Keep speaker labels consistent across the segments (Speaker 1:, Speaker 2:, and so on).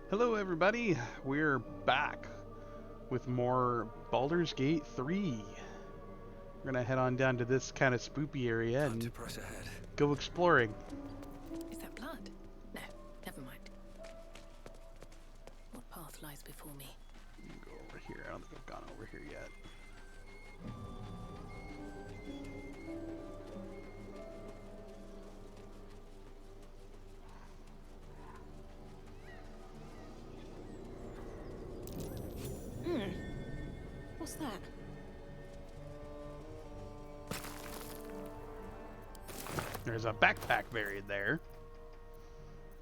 Speaker 1: Hello everybody, we're back with more Baldur's Gate 3. We're gonna head on down to this kind of spoopy area and
Speaker 2: press ahead.
Speaker 1: go exploring.
Speaker 3: Is that blood? No, never mind. What path lies before me?
Speaker 1: Go over here. I don't think I've gone over here yet.
Speaker 3: What's that?
Speaker 1: There's a backpack buried there.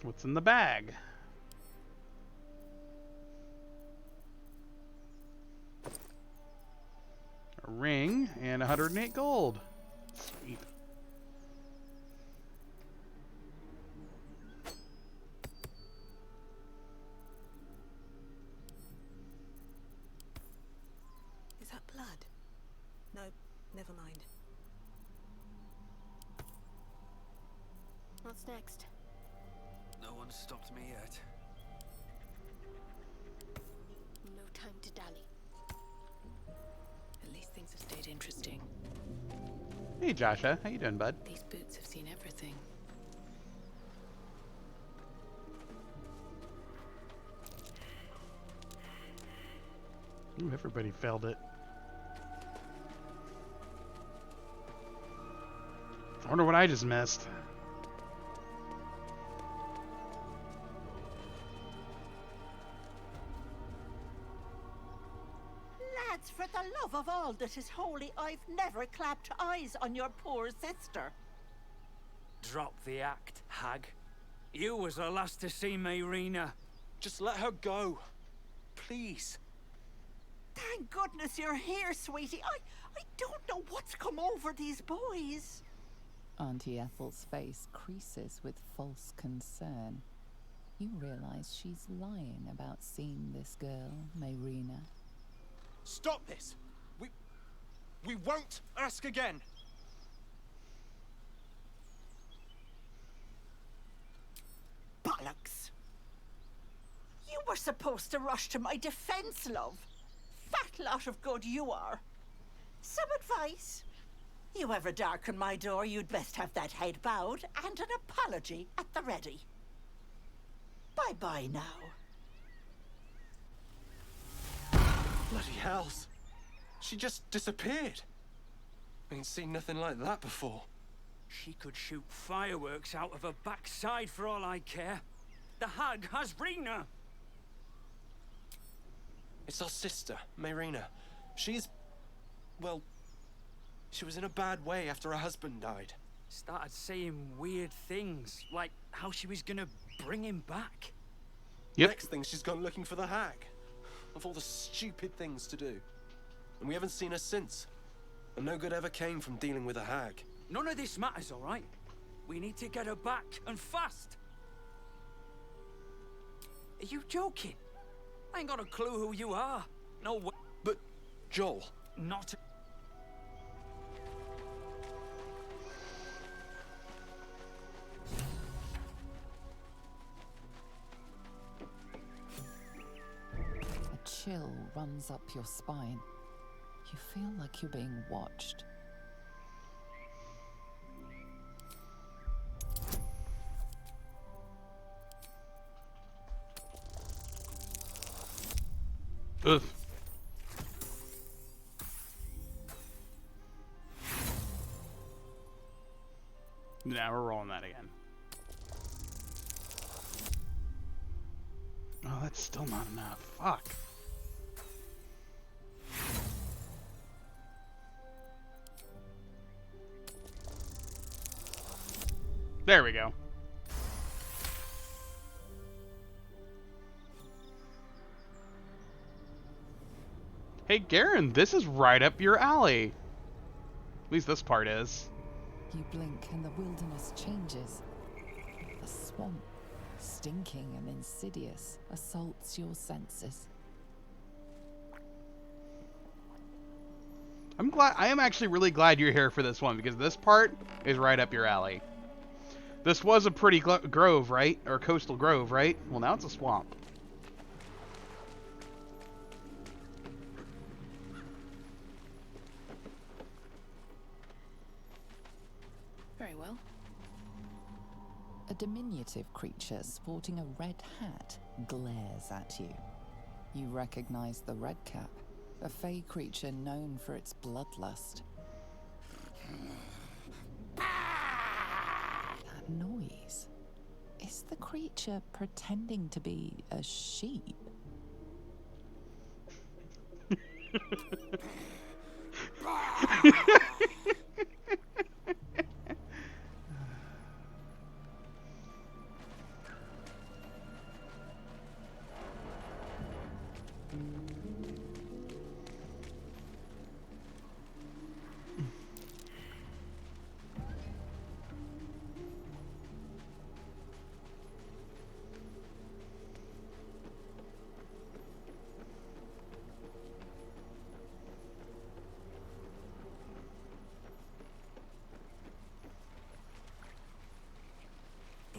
Speaker 1: What's in the bag? A ring and 108 gold. Sweet.
Speaker 3: Is that blood? No, never mind. What's next?
Speaker 2: No one's stopped me yet.
Speaker 3: No time to dally. At least things have stayed interesting.
Speaker 1: Hey Joshua, how you doing, bud?
Speaker 3: These boots have seen everything.
Speaker 1: Ooh, everybody failed it. I wonder what I just missed.
Speaker 4: Lads, for the love of all that is holy, I've never clapped eyes on your poor sister.
Speaker 5: Drop the act, hag. You was the last to see Mayrina.
Speaker 2: Just let her go. Please.
Speaker 4: Thank goodness you're here, sweetie. I don't know what's come over these boys.
Speaker 6: Auntie Ethel's face creases with false concern. You realize she's lying about seeing this girl, Mayrina.
Speaker 2: Stop this. We won't ask again.
Speaker 4: Bollocks. You were supposed to rush to my defense, love. Fat lot of good you are. Some advice? You ever darken my door, you'd best have that head bowed and an apology at the ready. Bye-bye now.
Speaker 2: Bloody hells. She just disappeared. I ain't seen nothing like that before.
Speaker 5: She could shoot fireworks out of her backside for all I care. The hag has Rena.
Speaker 2: It's our sister, Mayrina. She's... well... she was in a bad way after her husband died.
Speaker 5: started saying weird things, like how she was gonna bring him back.
Speaker 1: Yep.
Speaker 2: Next thing, she's gone looking for the hag. Of all the stupid things to do. And we haven't seen her since. And no good ever came from dealing with a hag.
Speaker 5: None of this matters, all right? We need to get her back, and fast. Are you joking? I ain't got a clue who you are. No way.
Speaker 2: But, Joel,
Speaker 5: Not.
Speaker 6: A chill runs up your spine. You feel like you're being watched.
Speaker 1: Ugh. Now we're rolling that again. Oh, that's still not enough. Fuck. There we go. Hey, Garen, this is right up your alley. At least this part is.
Speaker 6: You blink and the wilderness changes. A swamp, stinking and insidious, assaults your senses.
Speaker 1: I am actually really glad you're here for this one, because this part is right up your alley. This was a pretty grove, right? Or coastal grove, right? Well, now it's a swamp.
Speaker 3: Very well.
Speaker 6: A diminutive creature sporting a red hat glares at you. You recognize the red cap, a fey creature known for its bloodlust. That noise. Is the creature pretending to be a sheep?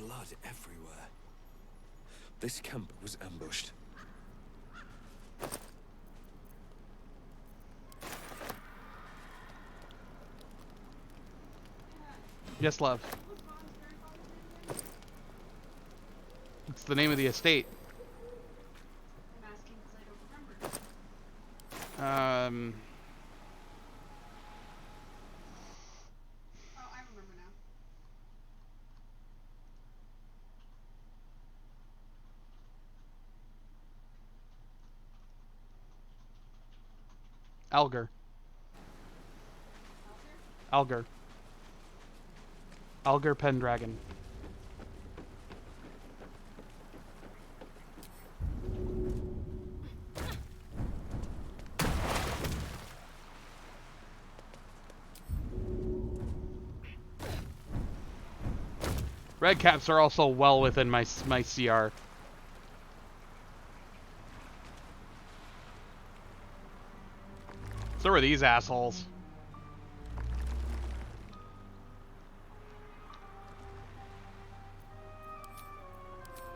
Speaker 2: blood everywhere. This camp was ambushed.
Speaker 1: Yes, love. It's the name of the estate.
Speaker 7: I'm asking because I don't remember. Oh, I remember now.
Speaker 1: Alger. Alger. Alger Pendragon. Red caps are also well within my CR. So are these assholes.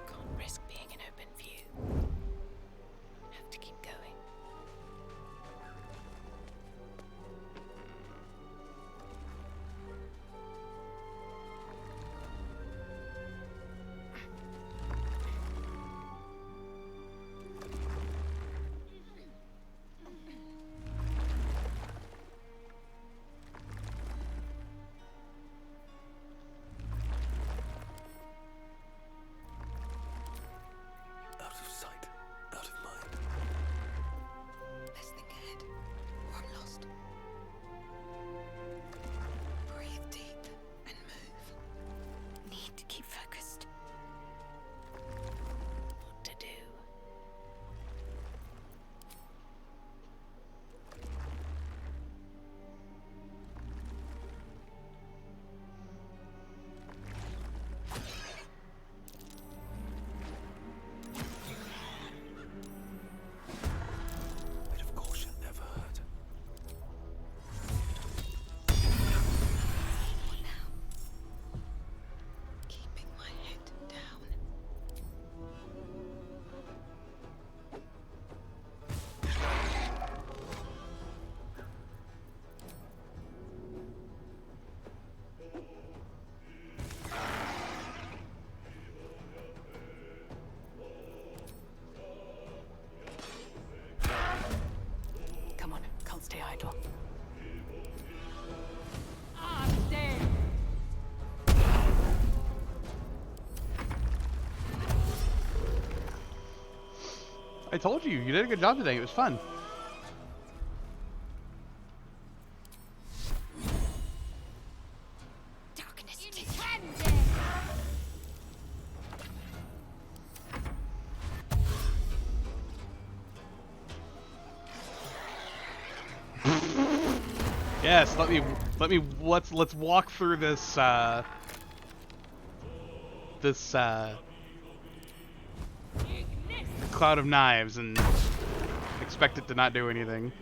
Speaker 3: Can't risk being in open view. Have to keep going.
Speaker 1: I told you, you did a good job today. It was fun.
Speaker 3: Darkness
Speaker 1: Yes, let's walk through this cloud of knives and expect it to not do anything.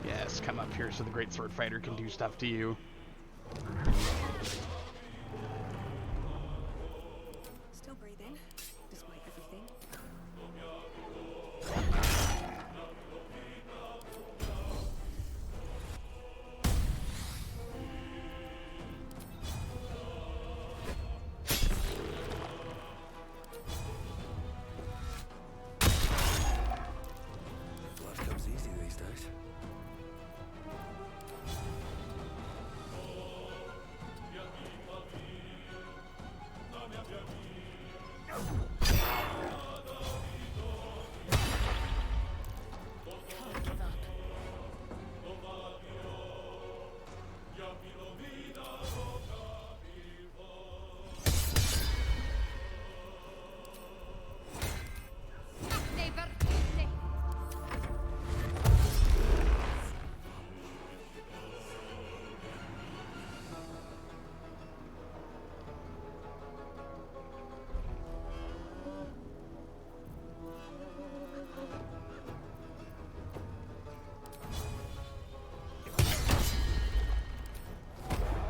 Speaker 1: Yes, come up here so the great sword fighter can do stuff to you.
Speaker 3: Still breathing, despite everything.
Speaker 2: Life comes easy these days.
Speaker 3: Can't give up.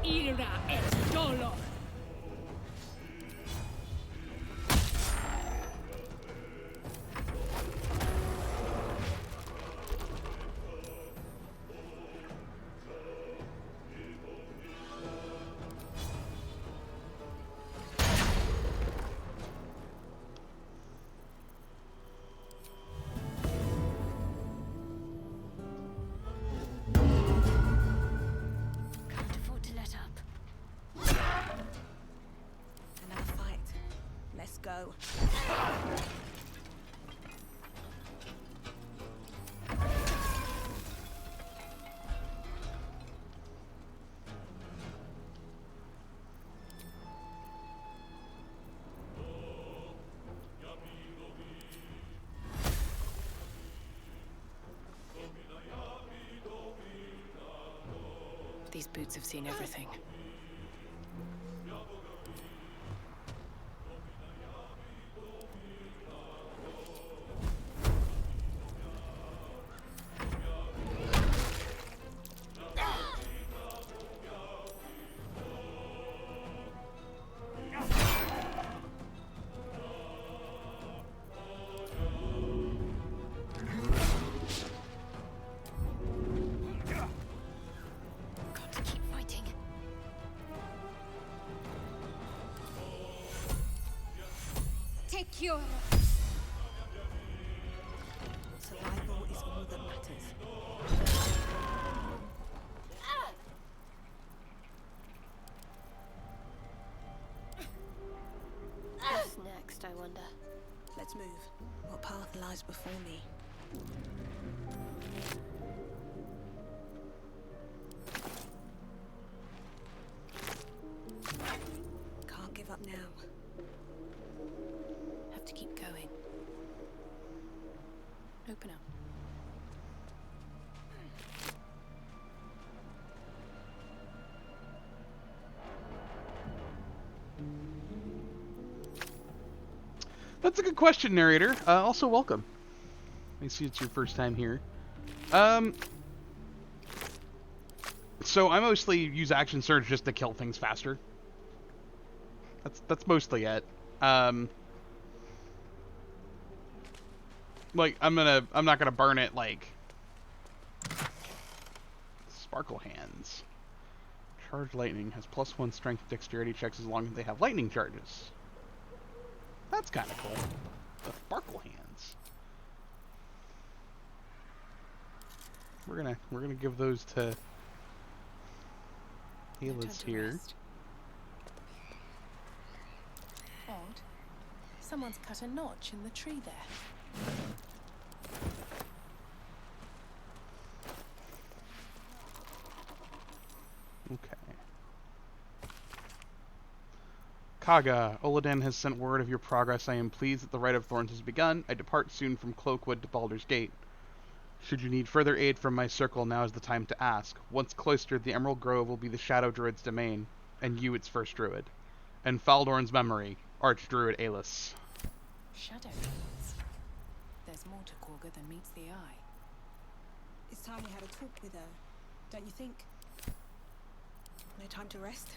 Speaker 3: Ira es dolor. Can't afford to let up.
Speaker 8: Another fight. Let's go.
Speaker 3: These boots have seen everything. Got to keep fighting. Take your
Speaker 8: Survival is all that matters.
Speaker 3: What's next, I wonder?
Speaker 8: Let's move. What path lies before me? Can't give up now.
Speaker 3: Have to keep going. Open up.
Speaker 1: That's a good question, narrator. Also, welcome. I see it's your first time here. So I mostly use action surge just to kill things faster. That's mostly it. Like I'm not gonna burn it like Sparkle Hands. Charge lightning has +1 strength dexterity checks as long as they have lightning charges. That's kind of cool. The Sparkle Hands. We're gonna give those to Ayla's here.
Speaker 3: Odd.
Speaker 8: Someone's cut a notch in the tree there.
Speaker 1: Okay. Kaga, Oladan has sent word of your progress. I am pleased that the Rite of Thorns has begun. I depart soon from Cloakwood to Baldur's Gate. Should you need further aid from my circle, now is the time to ask. Once cloistered, the Emerald Grove will be the Shadow Druid's domain, and you its first druid. And Faldorn's memory, Archdruid Aelus.
Speaker 8: Shadow Druids. There's more to Korga than meets the eye.
Speaker 3: It's time we had a talk with her, don't you think? No time to rest?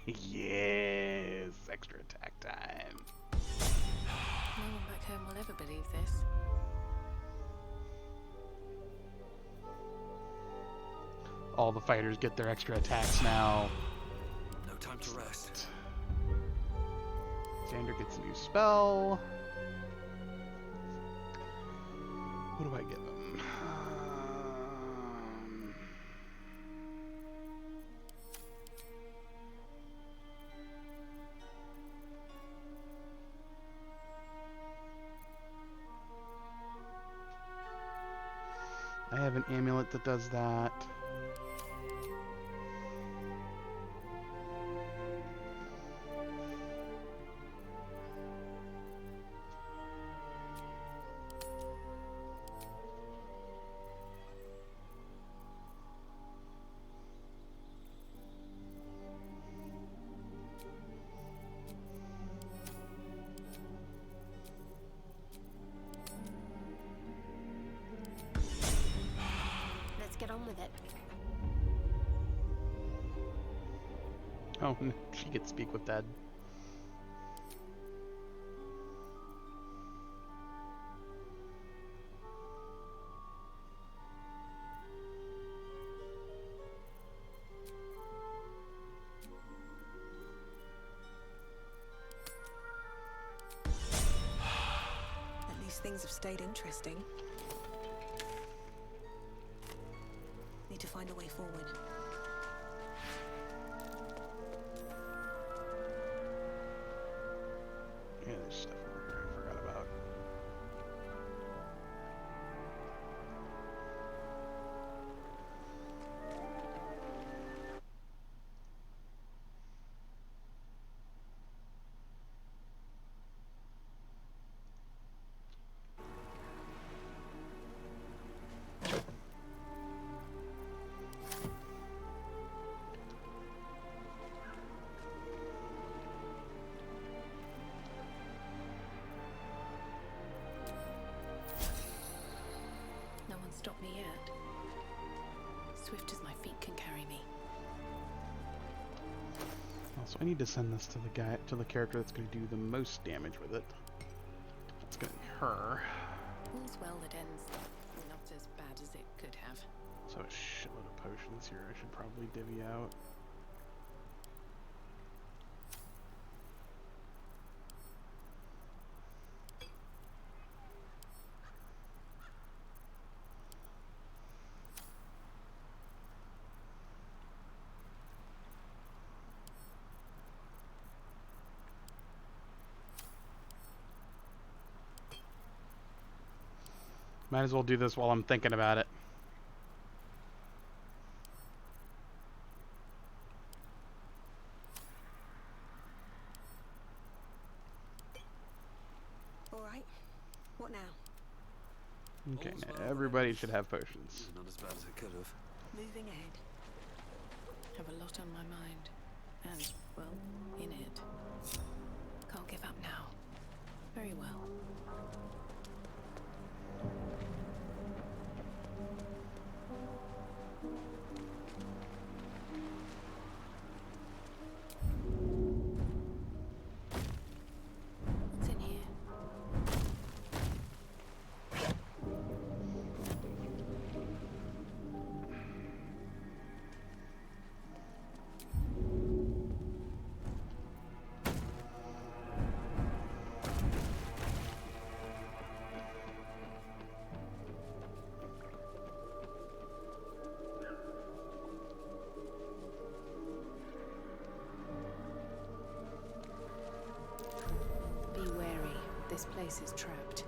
Speaker 1: Yes! Extra attack time.
Speaker 8: No one back home will ever believe this.
Speaker 1: All the fighters get their extra attacks now.
Speaker 2: No time to rest.
Speaker 1: Xander gets a new spell. What do I give him? I have an amulet that does that.
Speaker 3: Let's get on with it.
Speaker 1: Oh, she gets to speak with Dad.
Speaker 8: At least things have stayed interesting. Need to find a way forward.
Speaker 1: Yeah, there's stuff over here I forgot about.
Speaker 8: No one stopped me yet. Swift as my feet can carry me.
Speaker 1: Also, I need to send this to the guy, to the character that's going to do the most damage with it. It's going to be her.
Speaker 8: All's well that ends not as bad as it could have.
Speaker 1: So a shitload of potions here I should probably divvy out. Might as well do this while I'm thinking about it.
Speaker 3: All right. What now?
Speaker 1: Okay,
Speaker 2: All's
Speaker 1: now
Speaker 2: well that
Speaker 1: everybody
Speaker 2: ends.
Speaker 1: should have potions.
Speaker 2: Not as bad as it could have.
Speaker 8: Moving ahead. Have a lot on my mind. And, well, in it. Can't give up now. Very well. What's in here? place is trapped.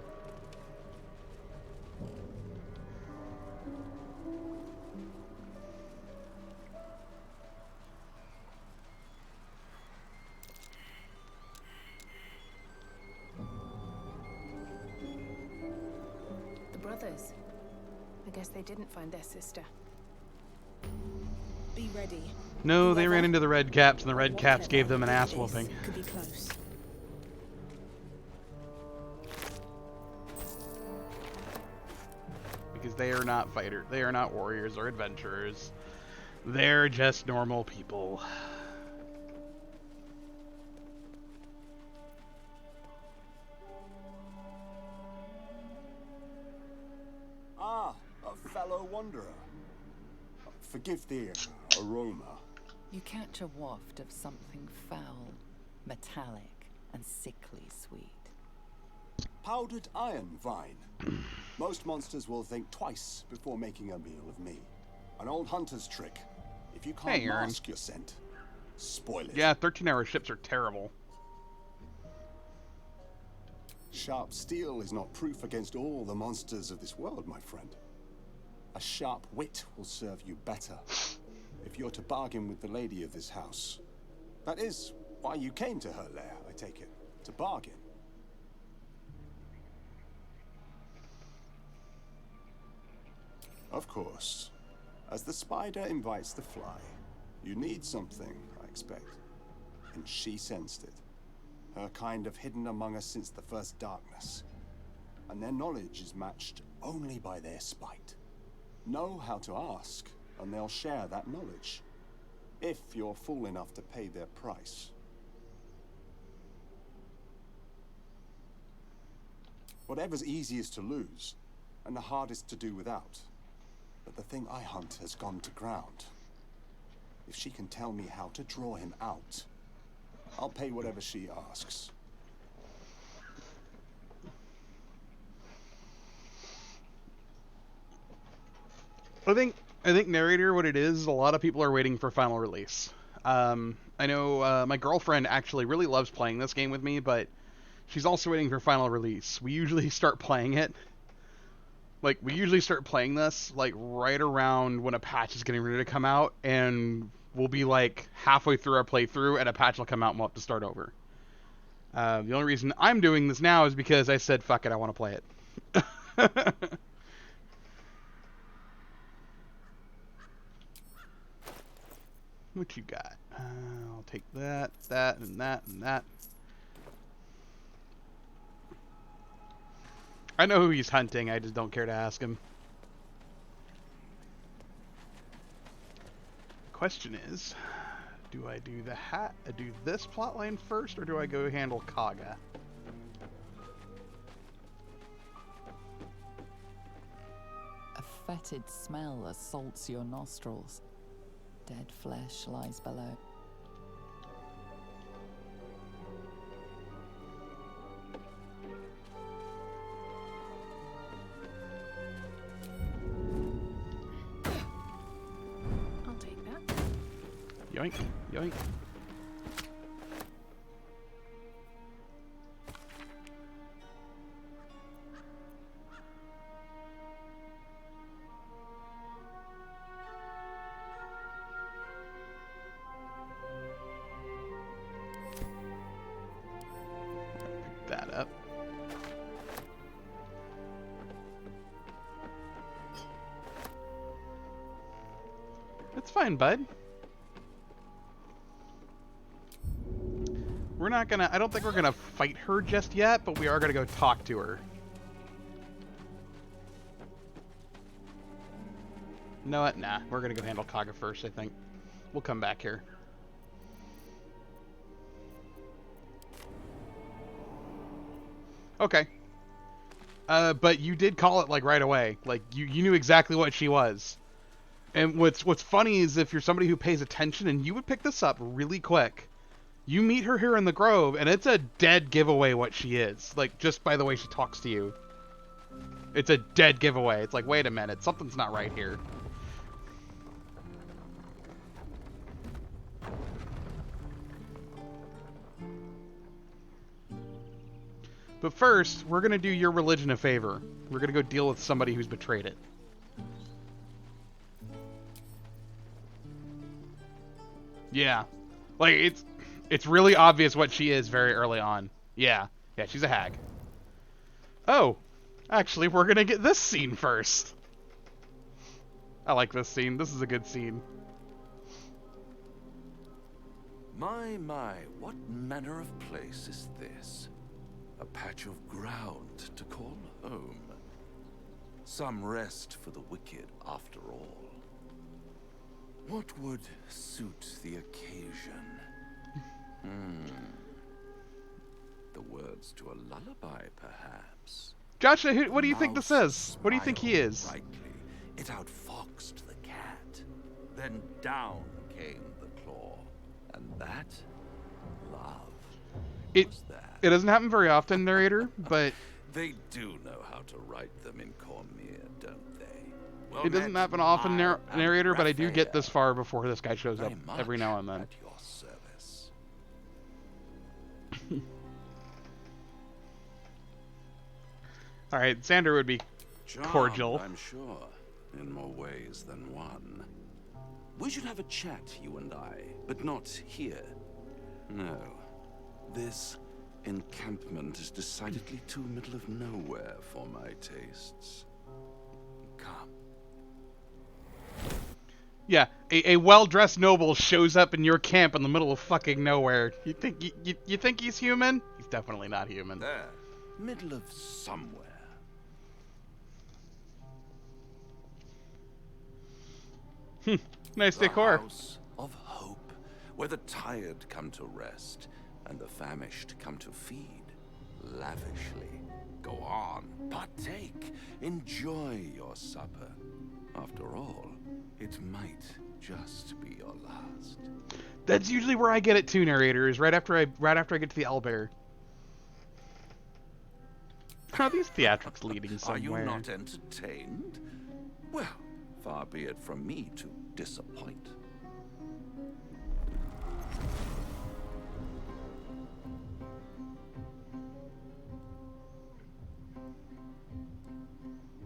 Speaker 8: The brothers. I guess they didn't find their sister.
Speaker 3: Be ready.
Speaker 1: No, they ran
Speaker 3: Whoever
Speaker 1: into the red caps, and the
Speaker 3: or
Speaker 1: red caps gave
Speaker 3: whatever
Speaker 1: them an
Speaker 3: it
Speaker 1: ass
Speaker 3: is
Speaker 1: whooping.
Speaker 3: could be close.
Speaker 1: Because they are not fighters. They are not warriors or adventurers. They're just normal people.
Speaker 9: Ah, a fellow wanderer. Forgive the aroma.
Speaker 6: You catch a waft of something foul, metallic, and sickly sweet.
Speaker 9: Powdered iron vine. Most monsters will think twice before making a meal of me. An old hunter's trick. If you can't
Speaker 1: Hey, Aaron.
Speaker 9: mask your scent, spoil it.
Speaker 1: Yeah, 13-hour ships are terrible.
Speaker 9: Sharp steel is not proof against all the monsters of this world, my friend. A sharp wit will serve you better if you're to bargain with the lady of this house. That is why you came to her lair, I take it. To bargain. Of course. As the spider invites the fly, you need something, I expect. And she sensed it. Her kind have hidden among us since the first darkness. And their knowledge is matched only by their spite. Know how to ask, and they'll share that knowledge. If you're fool enough to pay their price. Whatever's easiest to lose, and the hardest to do without. But the thing I hunt has gone to ground. If she can tell me how to draw him out, I'll pay whatever she asks.
Speaker 1: I think narrator, what it is, a lot of people are waiting for final release. I know my girlfriend actually really loves playing this game with me, but she's also waiting for final release. We usually start playing it. Like, we usually start playing this, like, right around when a patch is getting ready to come out, and we'll be, like, halfway through our playthrough, and a patch will come out, and we'll have to start over. The only reason I'm doing this now is because I said, fuck it, I want to play it. What you got? I'll take that, that, and that, and that. I know who he's hunting, I just don't care to ask him. Question is, do I do do this plotline first, or do I go handle Kaga?
Speaker 6: A fetid smell assaults your nostrils. Dead flesh lies below.
Speaker 8: I'll take that.
Speaker 1: Yoink, yoink. Pick that up. That's fine, bud. We're not gonna, I don't think we're gonna fight her just yet, but we are gonna go talk to her. You know what? Nah, we're gonna go handle Kaga first, I think. We'll come back here. Okay. But you did call it, like, right away. Like, you knew exactly what she was. And what's funny is if you're somebody who pays attention, and you would pick this up really quick. You meet her here in the Grove, and it's a dead giveaway what she is. Like, just by the way she talks to you. It's a dead giveaway. It's like, wait a minute, something's not right here. But first, we're gonna do your religion a favor. We're gonna go deal with somebody who's betrayed it. Yeah. Like, it's really obvious what she is very early on. Yeah. Yeah, she's a hag. Oh. Actually, we're gonna get this scene first. I like this scene. This is a good scene.
Speaker 10: My, what manner of place is this? A patch of ground to call home. Some rest for the wicked, after all. What would suit the occasion? The words to a lullaby, perhaps.
Speaker 1: Joshua, what do you think this is? What do you think he is?
Speaker 10: Rightly, it outfoxed the cat. Then down came the claw. And that? Love.
Speaker 1: It
Speaker 10: Was that?
Speaker 1: it doesn't happen very often, narrator, but
Speaker 10: They do know how to write them in Cormier, don't they? Well
Speaker 1: it doesn't
Speaker 10: met,
Speaker 1: happen often,
Speaker 10: I am
Speaker 1: narrator, but I do get this
Speaker 10: Raphael.
Speaker 1: far before this guy shows up
Speaker 10: Very much
Speaker 1: every now and then.
Speaker 10: at your service.
Speaker 1: Alright, Xander would be cordial.
Speaker 10: I'm sure, in more ways than one. We should have a chat, you and I, but not here. No. This encampment is decidedly too middle of nowhere for my tastes. Come.
Speaker 1: Yeah, a well-dressed noble shows up in your camp in the middle of fucking nowhere. You think you think he's human? He's definitely not human.
Speaker 10: There. Middle of somewhere.
Speaker 1: Nice
Speaker 10: The
Speaker 1: decor.
Speaker 10: house of hope, where the tired come to rest and the famished come to feed. Lavishly. Go on, partake, enjoy your supper. After all, it might just be your last.
Speaker 1: That's usually where I get it too, narrator, is right after I get to the owlbear. Are these theatrics leading
Speaker 10: Are you
Speaker 1: somewhere?
Speaker 10: not entertained? Well, far be it from me to disappoint.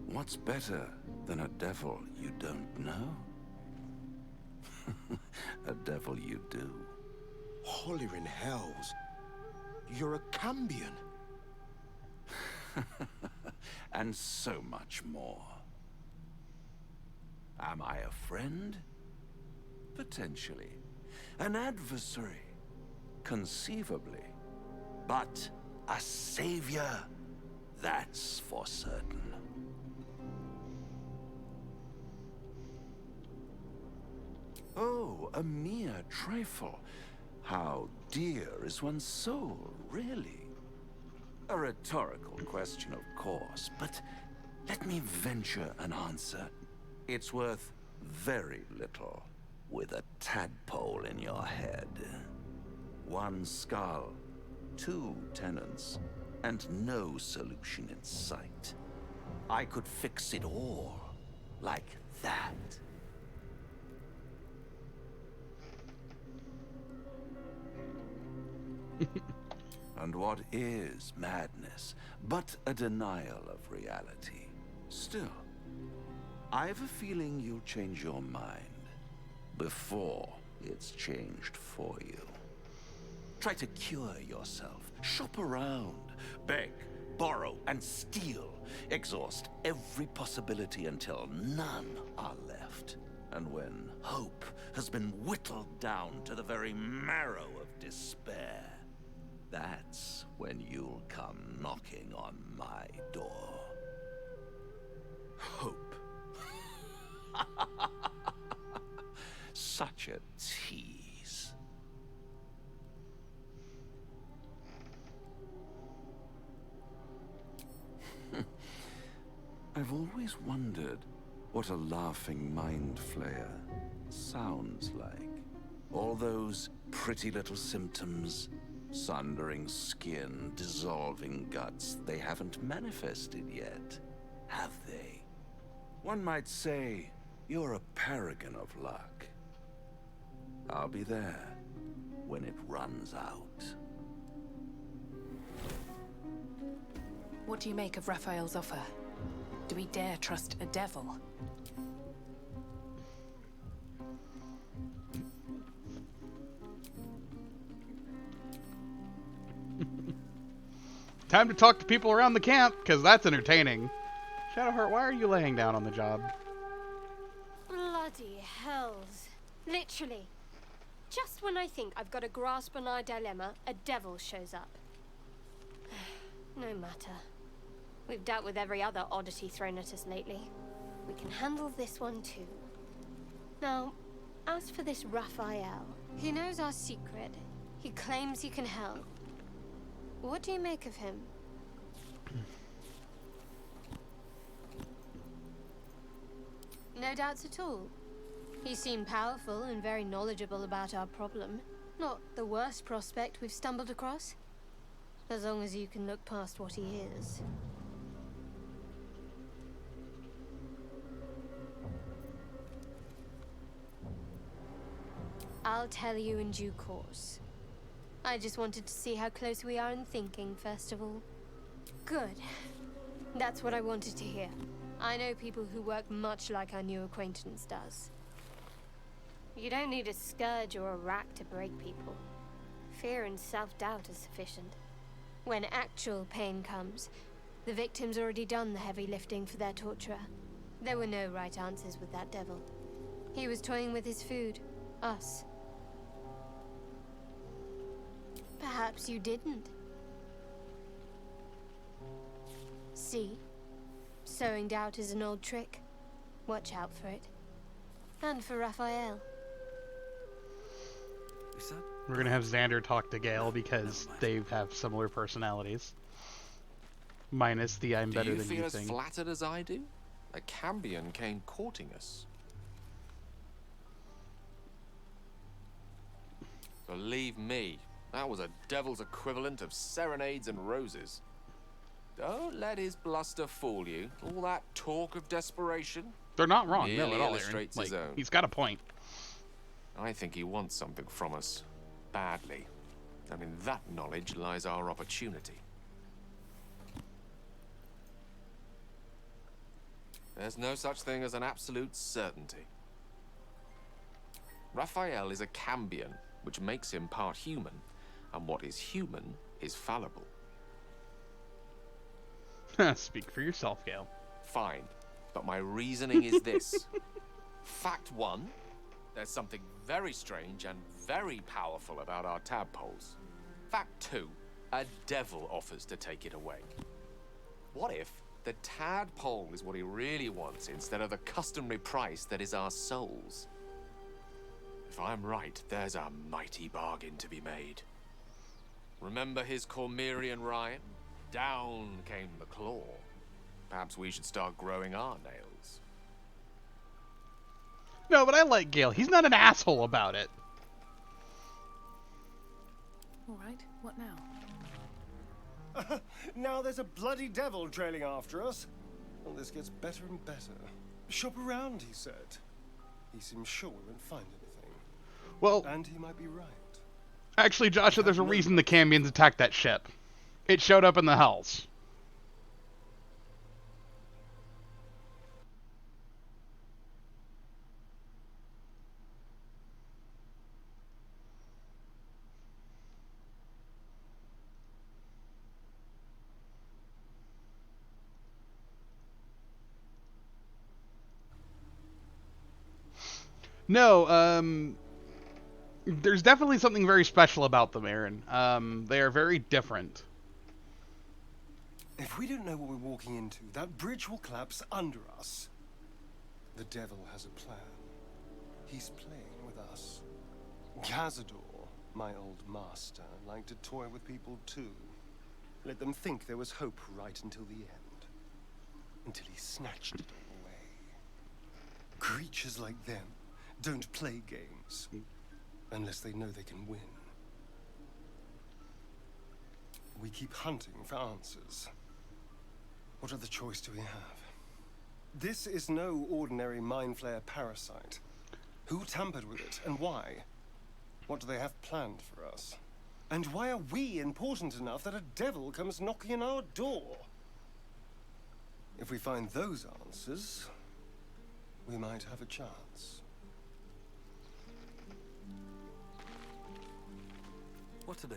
Speaker 10: What's better than a devil you don't know? A devil you do.
Speaker 2: Holy in hells. You're a Cambion.
Speaker 10: And so much more. Am I a friend? Potentially. An adversary? Conceivably. But a savior? That's for certain. Oh, a mere trifle. How dear is one's soul, really? A rhetorical question, of course, but let me venture an answer. It's worth very little, with a tadpole in your head. One skull, 2 tenants, and no solution in sight. I could fix it all, like that. And what is madness but a denial of reality? Still, I've a feeling you'll change your mind before it's changed for you. Try to cure yourself, shop around, beg, borrow, and steal. Exhaust every possibility until none are left. And when hope has been whittled down to the very marrow of despair, that's when you'll come knocking on my door. Hope. Such a tease. I've always wondered what a laughing mind flayer sounds like. All those pretty little symptoms, sundering skin, dissolving guts, they haven't manifested yet, have they? One might say you're a paragon of luck. I'll be there when it runs out.
Speaker 8: What do you make of Raphael's offer? Do we dare trust a devil?
Speaker 1: Time to talk to people around the camp, because that's entertaining. Shadowheart, why are you laying down on the job?
Speaker 11: Bloody hells. Literally. Just when I think I've got a grasp on our dilemma, a devil shows up. No matter. We've dealt with every other oddity thrown at us lately. We can handle this one too. Now, as for this Raphael, he knows our secret. He claims he can help. What do you make of him? No doubts at all. He seemed powerful and very knowledgeable about our problem. Not the worst prospect we've stumbled across. As long as you can look past what he is. I'll tell you in due course. I just wanted to see how close we are in thinking, first of all. Good. That's what I wanted to hear. I know people who work much like our new acquaintance does. You don't need a scourge or a rack to break people. Fear and self-doubt are sufficient. When actual pain comes, the victim's already done the heavy lifting for their torturer. There were no right answers with that devil. He was toying with his food. Us. Perhaps you didn't. See? Sowing doubt is an old trick. Watch out for it. And for Raphael.
Speaker 1: We're gonna have Xander talk to Gale because they have similar personalities. Minus the I'm better than you thing.
Speaker 12: Do you feel as flattered as I do? A Cambion came courting us. Believe me, that was a devil's equivalent of serenades and roses. Don't let his bluster fool you. All that talk of desperation.
Speaker 1: They're not wrong, no,
Speaker 12: merely
Speaker 1: at all.
Speaker 12: Illustrates his own.
Speaker 1: He's got a point.
Speaker 12: I think he wants something from us. Badly. And in that knowledge lies our opportunity. There's no such thing as an absolute certainty. Raphael is a Cambion, which makes him part human. And what is human is fallible.
Speaker 1: Speak for yourself, Gale.
Speaker 12: Fine, but my reasoning is this. Fact one, there's something very strange and very powerful about our tadpoles. Fact two, a devil offers to take it away. What if the tadpole is what he really wants instead of the customary price that is our souls? If I'm right, there's a mighty bargain to be made. Remember his Cormyrean rhyme? Down came the claw. Perhaps we should start growing our nails.
Speaker 1: No, but I like Gale. He's not an asshole about it.
Speaker 8: All right, what now?
Speaker 2: Now there's a bloody devil trailing after us. Well, this gets better and better. Shop around, he said. He seems sure we won't find anything.
Speaker 1: Well,
Speaker 2: and he might be right.
Speaker 1: Actually, Joshua, there's a reason the Cambions attacked that ship. It showed up in the Hells. No, there's definitely something very special about them, Aaron. They are very different.
Speaker 2: If we don't know what we're walking into, that bridge will collapse under us. The devil has a plan. He's playing with us. Cazador, my old master, liked to toy with people too. Let them think there was hope right until the end. Until he snatched it all away. Creatures like them don't play games unless they know they can win. We keep hunting for answers. What other choice do we have? This is no ordinary mind flayer parasite. Who tampered with it and why? What do they have planned for us? And why are we important enough that a devil comes knocking on our door? If we find those answers, we might have a chance.
Speaker 13: What to do?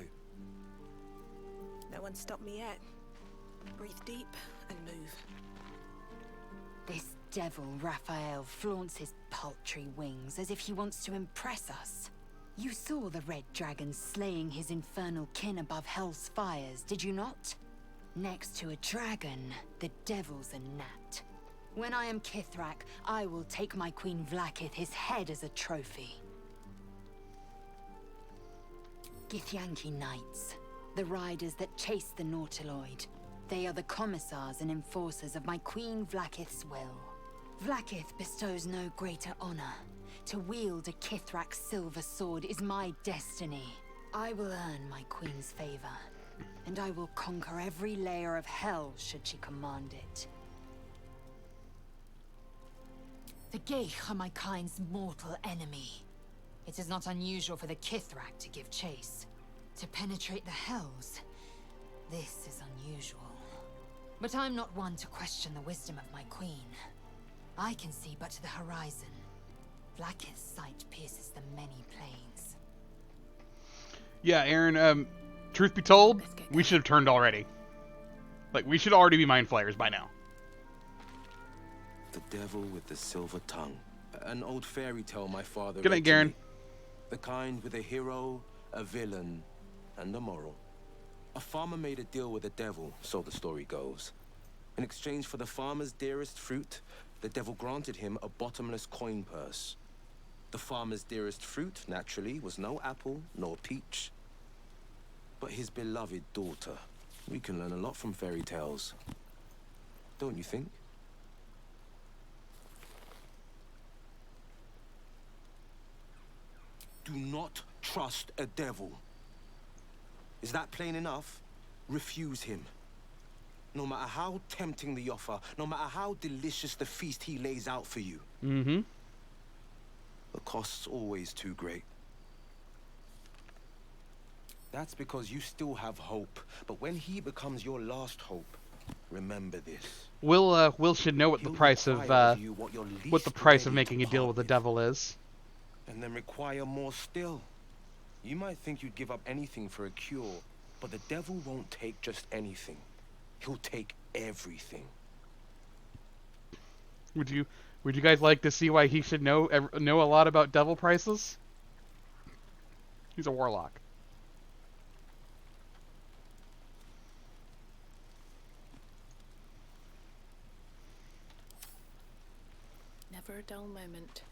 Speaker 3: No one stopped me yet. Breathe deep and move.
Speaker 14: This devil, Raphael, flaunts his paltry wings as if he wants to impress us. You saw the red dragon slaying his infernal kin above hell's fires, did you not? Next to a dragon, the devil's a gnat. When I am Kithrak, I will take my Queen Vlaakith his head as a trophy. Githyanki Knights, the riders that chase the Nautiloid. They are the commissars and enforcers of my Queen Vlaakith's will. Vlaakith bestows no greater honor. To wield a Kithrak silver sword is my destiny. I will earn my queen's favor, and I will conquer every layer of hell should she command it. The Geich are my kind's mortal enemy. It is not unusual for the Kithrak to give chase. To penetrate the hells, this is unusual. But I'm not one to question the wisdom of my queen. I can see but to the horizon. Vlaakith's sight pierces the many planes.
Speaker 1: Yeah, Aaron, truth be told, we should have turned already. Like, we should already be mind flayers by now.
Speaker 13: The devil with the silver tongue. An old fairy tale my father
Speaker 1: Good night,
Speaker 13: read to
Speaker 1: Garen.
Speaker 13: me. The kind with a hero, a villain, and a moral. A farmer made a deal with the devil, so the story goes. In exchange for the farmer's dearest fruit, the devil granted him a bottomless coin purse. The farmer's dearest fruit, naturally, was no apple nor peach, but his beloved daughter. We can learn a lot from fairy tales, don't you think? Do not trust a devil. Is that plain enough? Refuse him. No matter how tempting the offer, no matter how delicious the feast he lays out for you.
Speaker 1: Mm-hmm.
Speaker 13: The cost's always too great. That's because you still have hope. But when he becomes your last hope, remember this.
Speaker 1: Will should know what the price of making a deal with the devil is.
Speaker 13: And then require more still. You might think you'd give up anything for a cure, but the devil won't take just anything. He'll take everything.
Speaker 1: Would you guys like to see why he should know a lot about devil prices? He's a warlock.
Speaker 8: Never a dull moment.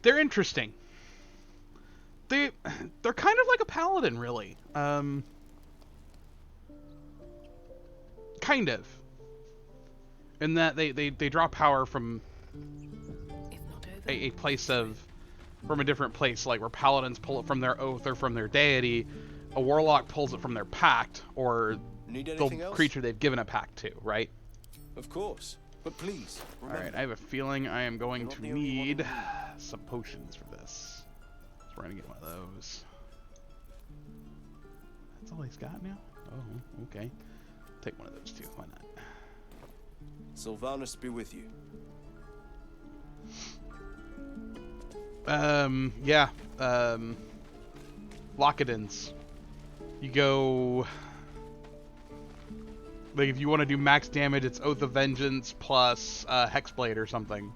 Speaker 1: They're interesting. They're kind of like a paladin, really. Kind of. In that they draw power from a place from a different place, like where paladins pull it from their oath or from their deity, a warlock pulls it from their pact or the creature they've given a pact to, right?
Speaker 13: Of course. But please, remember.
Speaker 1: Alright, I have a feeling I am going to need some potions for this. So we're gonna get one of those. That's all he's got now? Oh, okay. Take one of those too, why not?
Speaker 13: Sylvanus be with you.
Speaker 1: Yeah. Lockidins. You go... Like, if you want to do max damage, it's Oath of Vengeance plus Hexblade or something.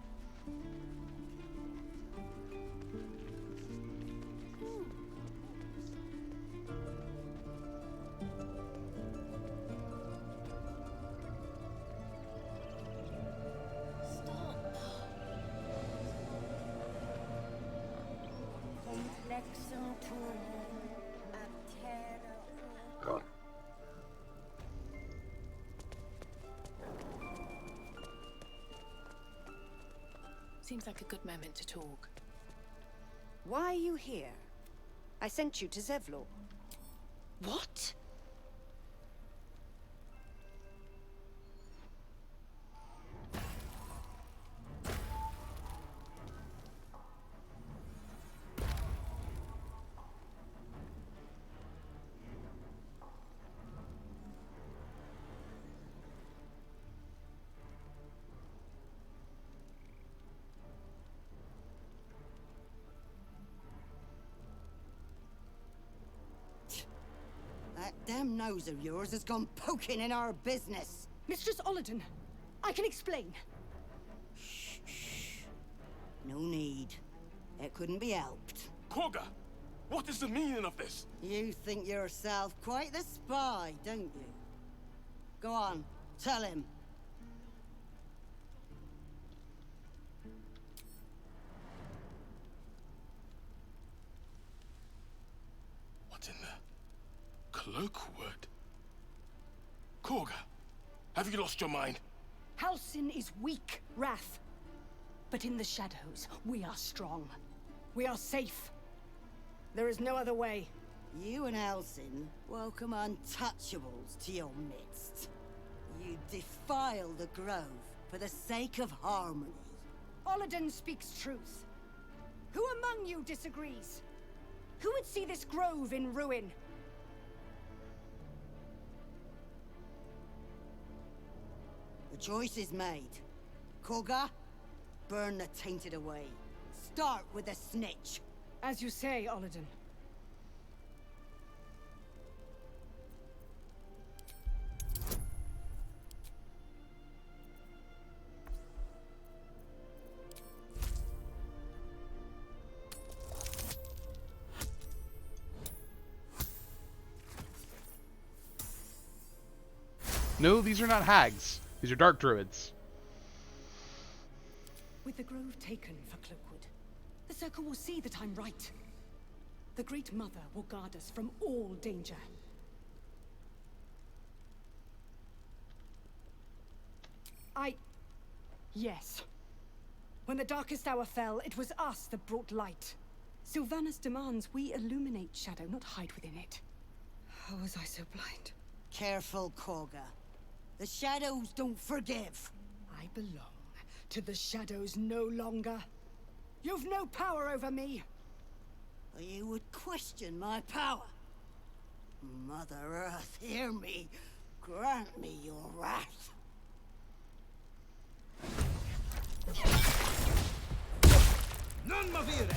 Speaker 8: Seems like a good moment to talk.
Speaker 15: Why are you here? I sent you to Zevlor.
Speaker 8: What?
Speaker 15: That damn nose of yours has gone poking in our business.
Speaker 3: Mistress Olladin, I can explain.
Speaker 15: Shh. No need. It couldn't be helped.
Speaker 13: Korga, what is the meaning of this?
Speaker 15: You think yourself quite the spy, don't you? Go on, tell him.
Speaker 13: What's in there? Cloakwood? Korga, have you lost your mind?
Speaker 3: Halsin is weak, Wrath. But in the shadows, we are strong. We are safe. There is no other way.
Speaker 15: You and Halsin welcome untouchables to your midst. You defile the grove for the sake of harmony.
Speaker 3: Olladin speaks truth. Who among you disagrees? Who would see this grove in ruin?
Speaker 15: The choice is made. Korga, burn the tainted away. Start with the snitch.
Speaker 3: As you say, Olladin.
Speaker 1: No, these are not hags. These are dark druids.
Speaker 3: With the grove taken for Cloakwood, the Circle will see that I'm right. The Great Mother will guard us from all danger. Yes. When the darkest hour fell, it was us that brought light. Sylvanas demands we illuminate shadow, not hide within it. How was I so blind?
Speaker 15: Careful, Korga. The shadows don't forgive.
Speaker 3: I belong to the shadows no longer. You've no power over me.
Speaker 15: You would question my power. Mother Earth, hear me. Grant me your wrath.
Speaker 13: Non movire!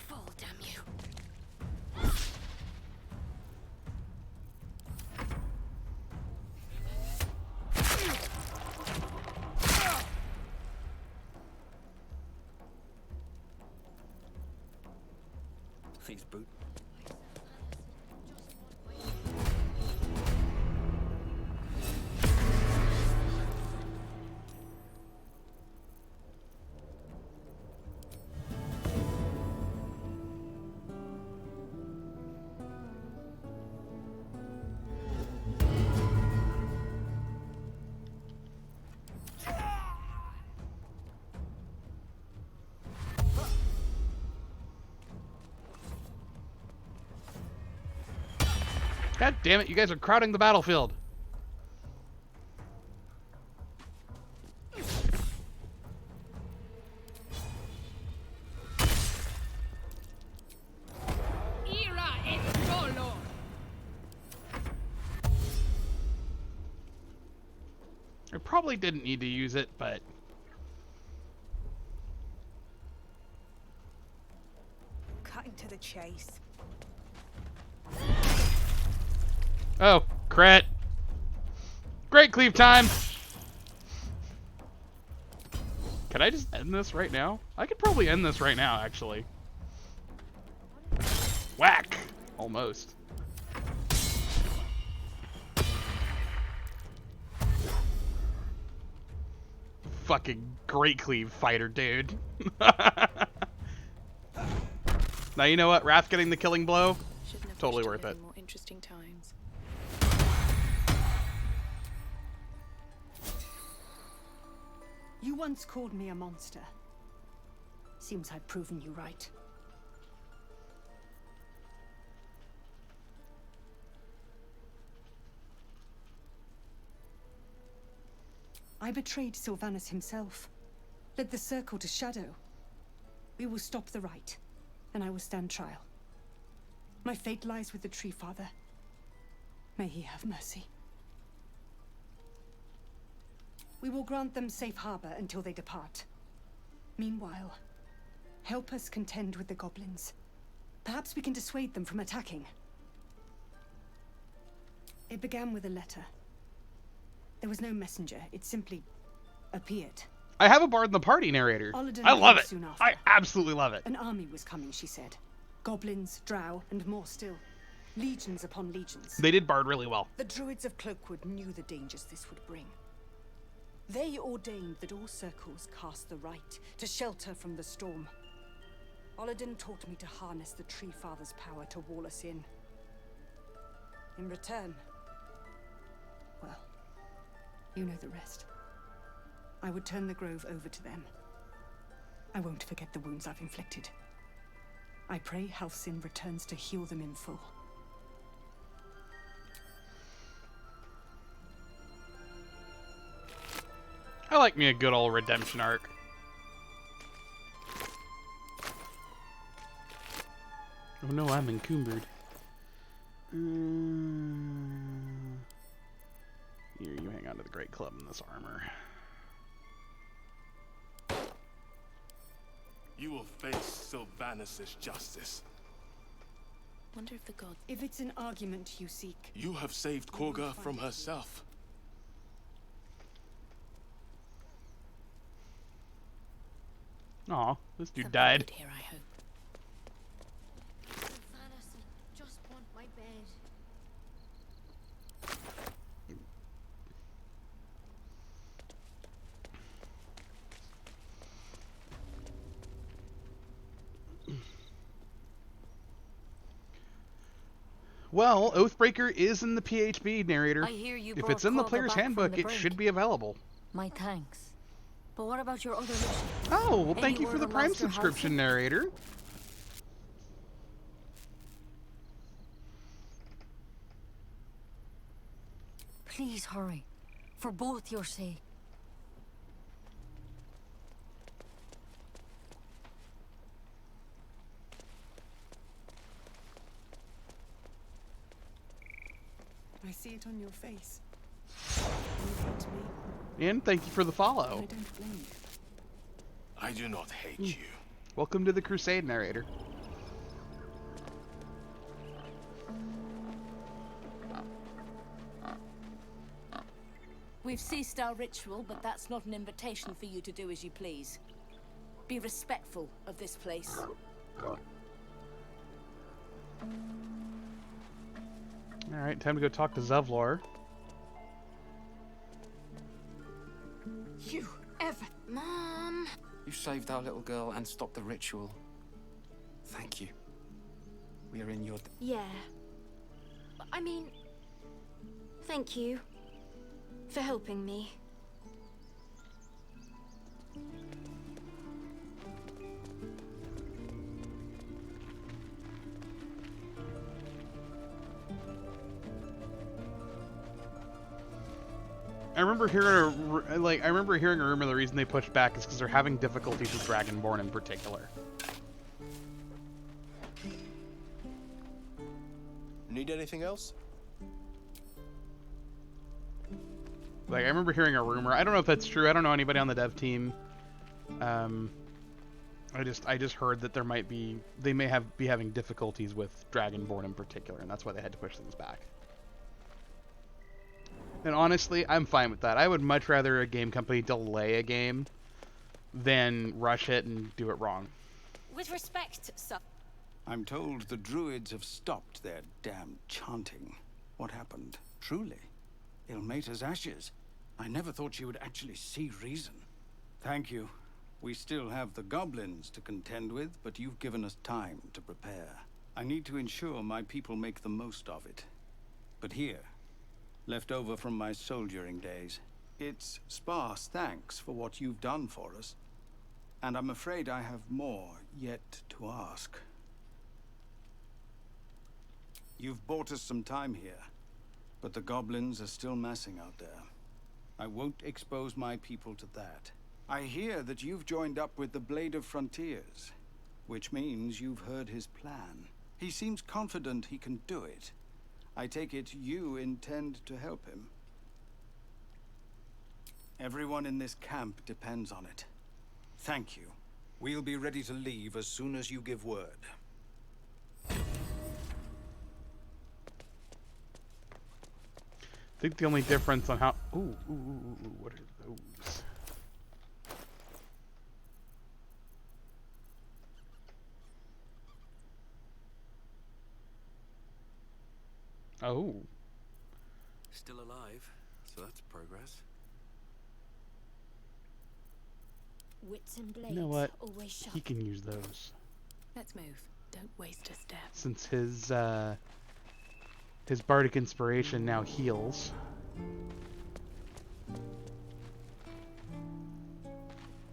Speaker 8: Fall, damn you.
Speaker 13: These boots.
Speaker 1: God damn it, you guys are crowding the battlefield. I probably didn't need to use it, but...
Speaker 3: Cutting to the chase.
Speaker 1: Oh, crit. Great cleave time. Can I just end this right now? I could probably end this right now, actually. Whack! Almost. Fucking great cleave fighter, dude. Now you know what? Wrath getting the killing blow? Totally worth it.
Speaker 8: More interesting times.
Speaker 3: You once called me a monster. Seems I've proven you right. I betrayed Sylvanus himself. Led the circle to Shadow. We will stop the rite, and I will stand trial. My fate lies with the Tree Father. May he have mercy. We will grant them safe harbor until they depart. Meanwhile, help us contend with the goblins. Perhaps we can dissuade them from attacking. It began with a letter. There was no messenger. It simply appeared.
Speaker 1: I have a Bard in the Party narrator.
Speaker 3: Olladin
Speaker 1: I love
Speaker 3: came
Speaker 1: it.
Speaker 3: soon after.
Speaker 1: I absolutely love it.
Speaker 3: An army was coming, she said. Goblins, drow, and more still. Legions upon legions.
Speaker 1: They did Bard really well.
Speaker 3: The druids of Cloakwood knew the dangers this would bring. They ordained that all circles cast the rite to shelter from the storm. Olladin taught me to harness the Tree Father's power to wall us in. In return, well, you know the rest. I would turn the grove over to them. I won't forget the wounds I've inflicted. I pray Halcyon returns to heal them in full.
Speaker 1: I like me a good old redemption arc. Oh no, I'm encumbered. Here, you hang on to the Great Club in this armor.
Speaker 16: You will face Sylvanus' justice.
Speaker 8: Wonder if the god...
Speaker 3: If it's an argument you seek...
Speaker 16: You have saved Korga from herself.
Speaker 1: Aw, this dude died.
Speaker 8: Here, I hope.
Speaker 11: Sylvanus, I just want my bed.
Speaker 1: Well, Oathbreaker is in the PHB narrator.
Speaker 17: I hear you
Speaker 1: If it's in the player's handbook, it should be available.
Speaker 17: My thanks. But what about your other mission?
Speaker 1: Oh, well, thank
Speaker 17: Any
Speaker 1: you for
Speaker 17: word
Speaker 1: the
Speaker 17: on
Speaker 1: Prime
Speaker 17: Master
Speaker 1: subscription,
Speaker 17: Halsin?
Speaker 1: narrator.
Speaker 17: Please hurry. For both your sake.
Speaker 3: I see it on your face. You hate me.
Speaker 1: And thank you for the follow.
Speaker 3: I don't blame you.
Speaker 16: I do not hate you.
Speaker 1: Welcome to the Crusade, narrator.
Speaker 17: We've ceased our ritual, but that's not an invitation for you to do as you please. Be respectful of this place.
Speaker 1: Alright, time to go talk to Zevlor.
Speaker 17: You ever... Mom!
Speaker 18: You saved our little girl and stopped the ritual. Thank you. We are in your...
Speaker 11: Yeah. I mean, thank you for helping me.
Speaker 1: I remember hearing a rumor the reason they pushed back is because they're having difficulties with Dragonborn in particular.
Speaker 2: Need anything else?
Speaker 1: Like, I remember hearing a rumor. I don't know if that's true. I don't know anybody on the dev team. I just heard that they may be having difficulties with Dragonborn in particular, and that's why they had to push things back. And honestly, I'm fine with that. I would much rather a game company delay a game than rush it and do it wrong.
Speaker 17: With respect, sir.
Speaker 19: I'm told the druids have stopped their damn chanting. What happened? Truly? Ilmater's ashes. I never thought she would actually see reason. Thank you. We still have the goblins to contend with, but you've given us time to prepare. I need to ensure my people make the most of it. But here, left over from my soldiering days, It's sparse thanks for what you've done for us. And I'm afraid I have more yet to ask. You've bought us some time here, but the goblins are still massing out there. I won't expose my people to that. I hear that you've joined up with the Blade of Frontiers, which means you've heard his plan. He seems confident he can do it. I take it you intend to help him. Everyone in this camp depends on it. Thank you. We'll be ready to leave as soon as you give word.
Speaker 1: I think the only difference on how... Ooh, what are those? Oh.
Speaker 18: Still alive, so that's progress.
Speaker 11: Wits and blades.
Speaker 1: You know what?
Speaker 11: Always sharp.
Speaker 1: He can use those.
Speaker 8: Let's move. Don't waste a step.
Speaker 1: Since his bardic inspiration now heals.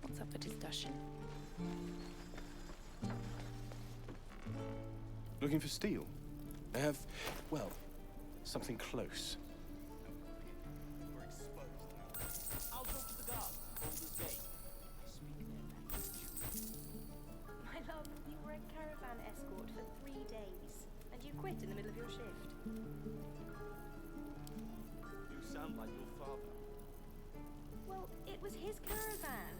Speaker 8: What's up for discussion?
Speaker 16: Looking for steel? I have, well, something close.
Speaker 5: I'll talk to the guard. Baldur's Gate.
Speaker 20: My love, you were a caravan escort for 3 days, and you quit in the middle of your shift.
Speaker 16: You sound like your father.
Speaker 20: Well, it was his caravan.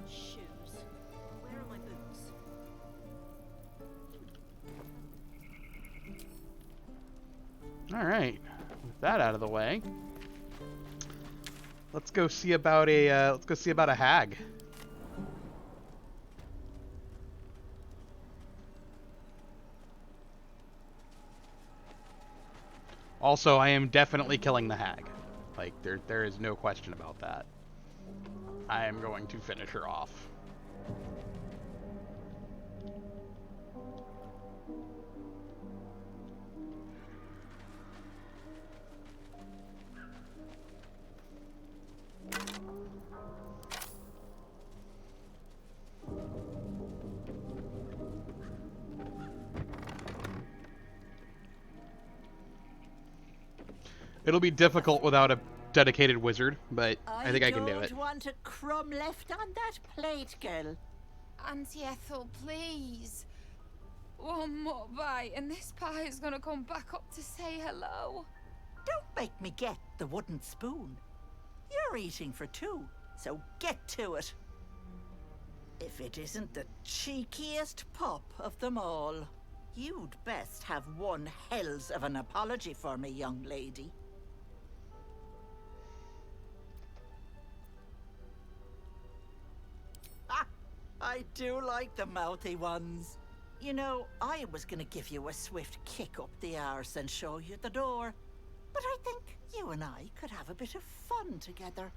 Speaker 20: Shoes. Where are my boots?
Speaker 1: All right. With that out of the way, let's go see about a hag. Also, I am definitely killing the hag. Like, there is no question about that. I am going to finish her off. It'll be difficult without a dedicated wizard, but I think I can do it.
Speaker 4: don't want a crumb left on that plate, girl.
Speaker 21: Auntie Ethel, please. One more bite and this pie is gonna come back up to say hello.
Speaker 4: Don't make me get the wooden spoon. You're eating for 2, so get to it. If it isn't the cheekiest pup of them all, you'd best have one hells of an apology for me, young lady. I do like the mouthy ones. You know, I was gonna give you a swift kick up the arse and show you the door. But I think you and I could have a bit of fun together.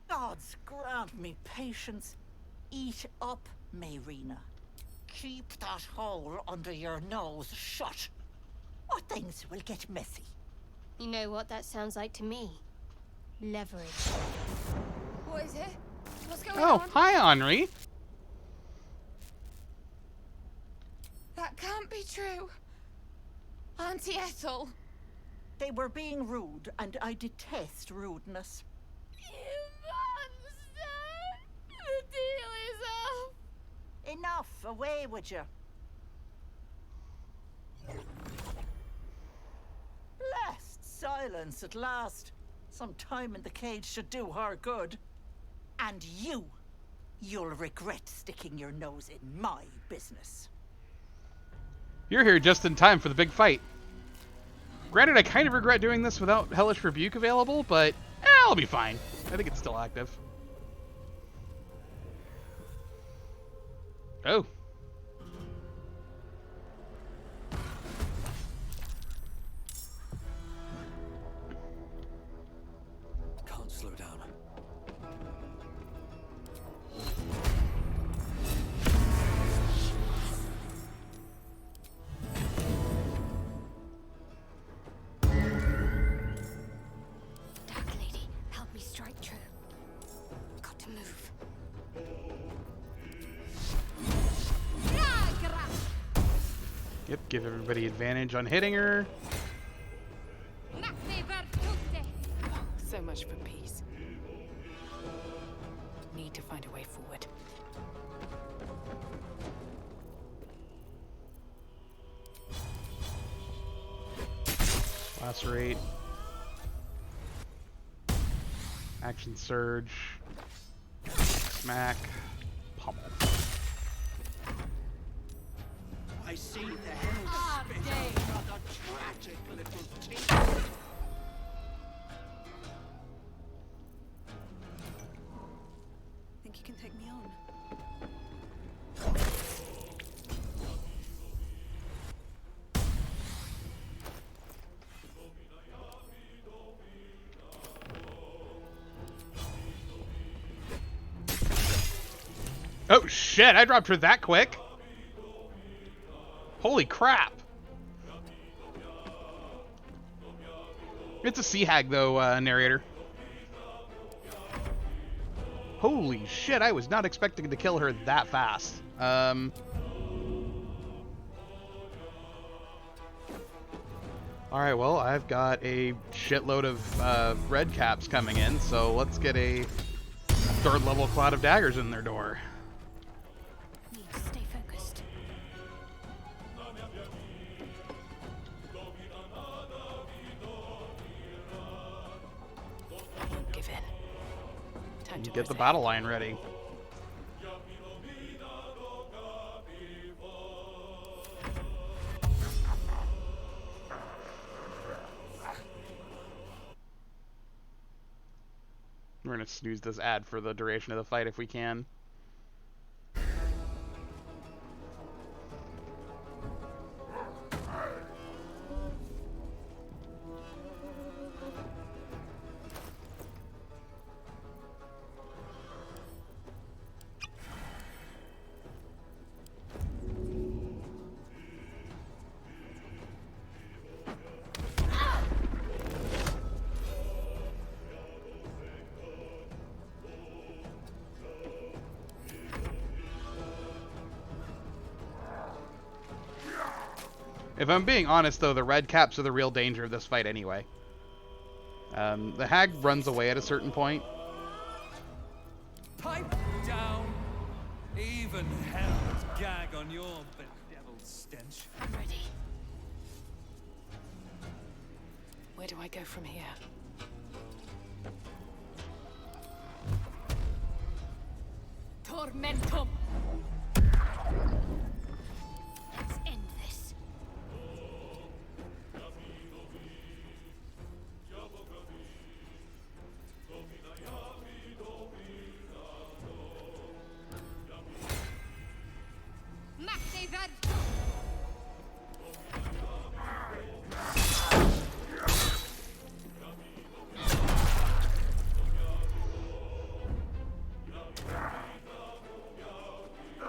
Speaker 4: Gods grant me patience. Eat up, Mayrina. Keep that hole under your nose shut, or things will get messy.
Speaker 11: You know what that sounds like to me? Leverage.
Speaker 21: What is it? What's going
Speaker 1: Oh,
Speaker 21: on?
Speaker 1: hi, Henri.
Speaker 21: That can't be true. Auntie Ethel.
Speaker 4: They were being rude, and I detest rudeness.
Speaker 21: You monster! The deal is off.
Speaker 4: Enough, away with you. Blessed silence at last. Some time in the cage should do her good. And you'll regret sticking your nose in my business.
Speaker 1: You're here just in time for the big fight. Granted, I kind of regret doing this without Hellish Rebuke available, but I'll be fine. I think it's still active. Oh,
Speaker 16: Slow down.
Speaker 11: Dark Lady, help me strike true. Got to move.
Speaker 1: Yep, give everybody advantage on hitting her.
Speaker 8: So much for peace. Need to find a way forward.
Speaker 1: Lacerate. Action surge. Smack. Pummel.
Speaker 5: I see the hell spit out another tragic little teeth.
Speaker 3: Think you can take me on?
Speaker 1: Oh shit, I dropped her that quick. Holy crap. It's a sea hag though, narrator. Holy shit, I was not expecting to kill her that fast. Alright, well, I've got a shitload of red caps coming in, so let's get a third level cloud of daggers in their door.
Speaker 11: Need to stay focused.
Speaker 8: I won't give in. Time to
Speaker 1: Get the battle line ready. We're gonna snooze this ad for the duration of the fight if we can. If I'm being honest, though, the red caps are the real danger of this fight anyway. The hag runs away at a certain point.
Speaker 5: Pipe down. Even hell would gag on your bedeviled stench.
Speaker 8: I'm ready. Where do I go from here?
Speaker 21: Tormentum!
Speaker 11: Let's end this.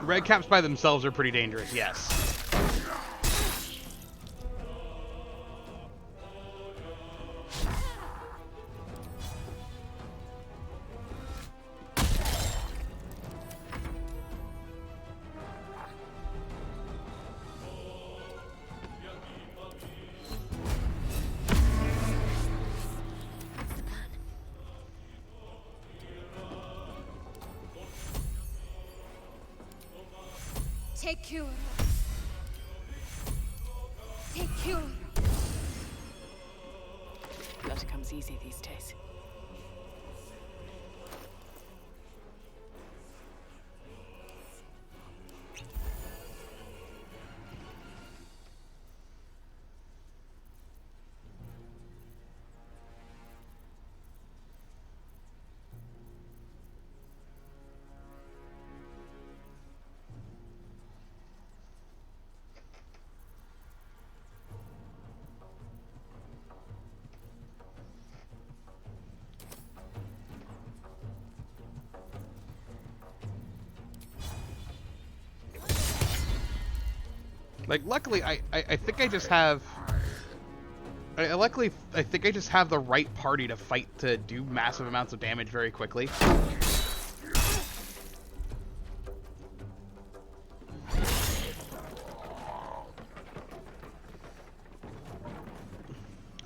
Speaker 1: Red caps by themselves are pretty dangerous, yes.
Speaker 21: Take cure. Take cure.
Speaker 8: Blood comes easy these days.
Speaker 1: Like, luckily, I think I just have... luckily, I think I just have the right party to fight to do massive amounts of damage very quickly.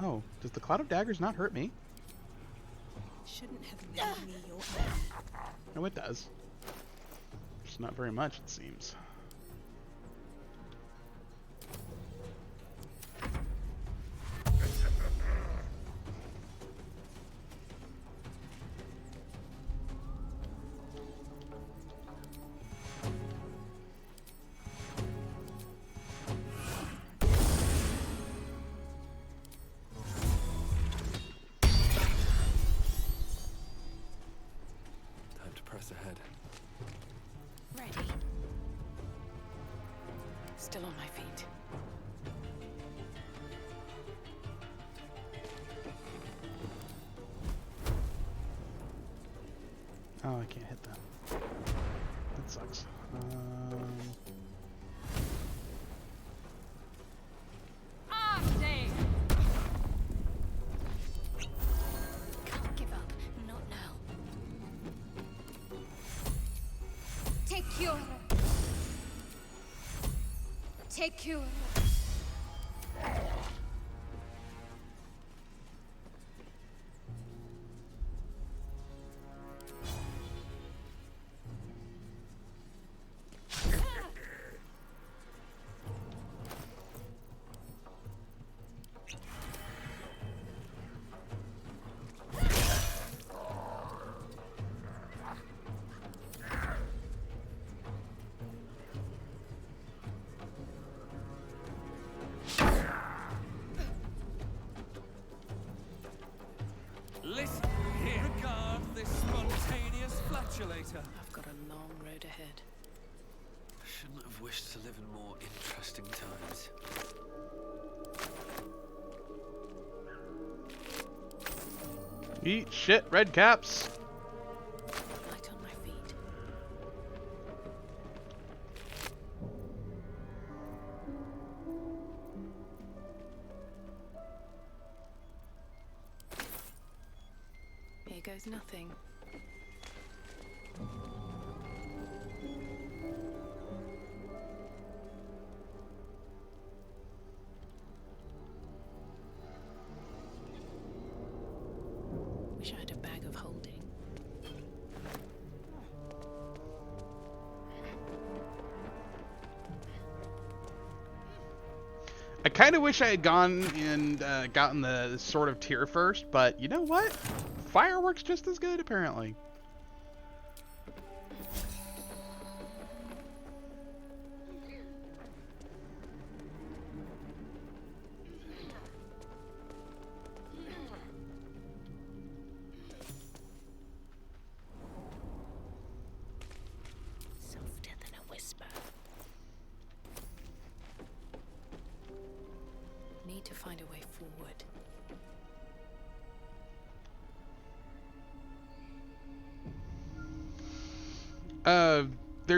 Speaker 1: Oh, does the Cloud of Daggers not hurt me?
Speaker 3: Shouldn't have made me your enemy.
Speaker 1: No, it does. Just not very much, it seems.
Speaker 16: Time to press ahead.
Speaker 8: Ready. Still on my feet.
Speaker 1: Oh, I can't hit that. That sucks.
Speaker 21: Can't give up. Not now. Take your. Take your.
Speaker 5: Listen here. Regard this spontaneous flatulator.
Speaker 8: I've got a long road ahead.
Speaker 16: Shouldn't have wished to live in more interesting times.
Speaker 1: Eat shit, red caps!
Speaker 8: Light on my feet. Here goes nothing. Wish I had a bag of holding.
Speaker 1: I kind of wish I had gone and gotten the Sword of Tyr first, but you know what? Fireworks just as good, apparently.
Speaker 8: Softer than a whisper. Need to find a way forward.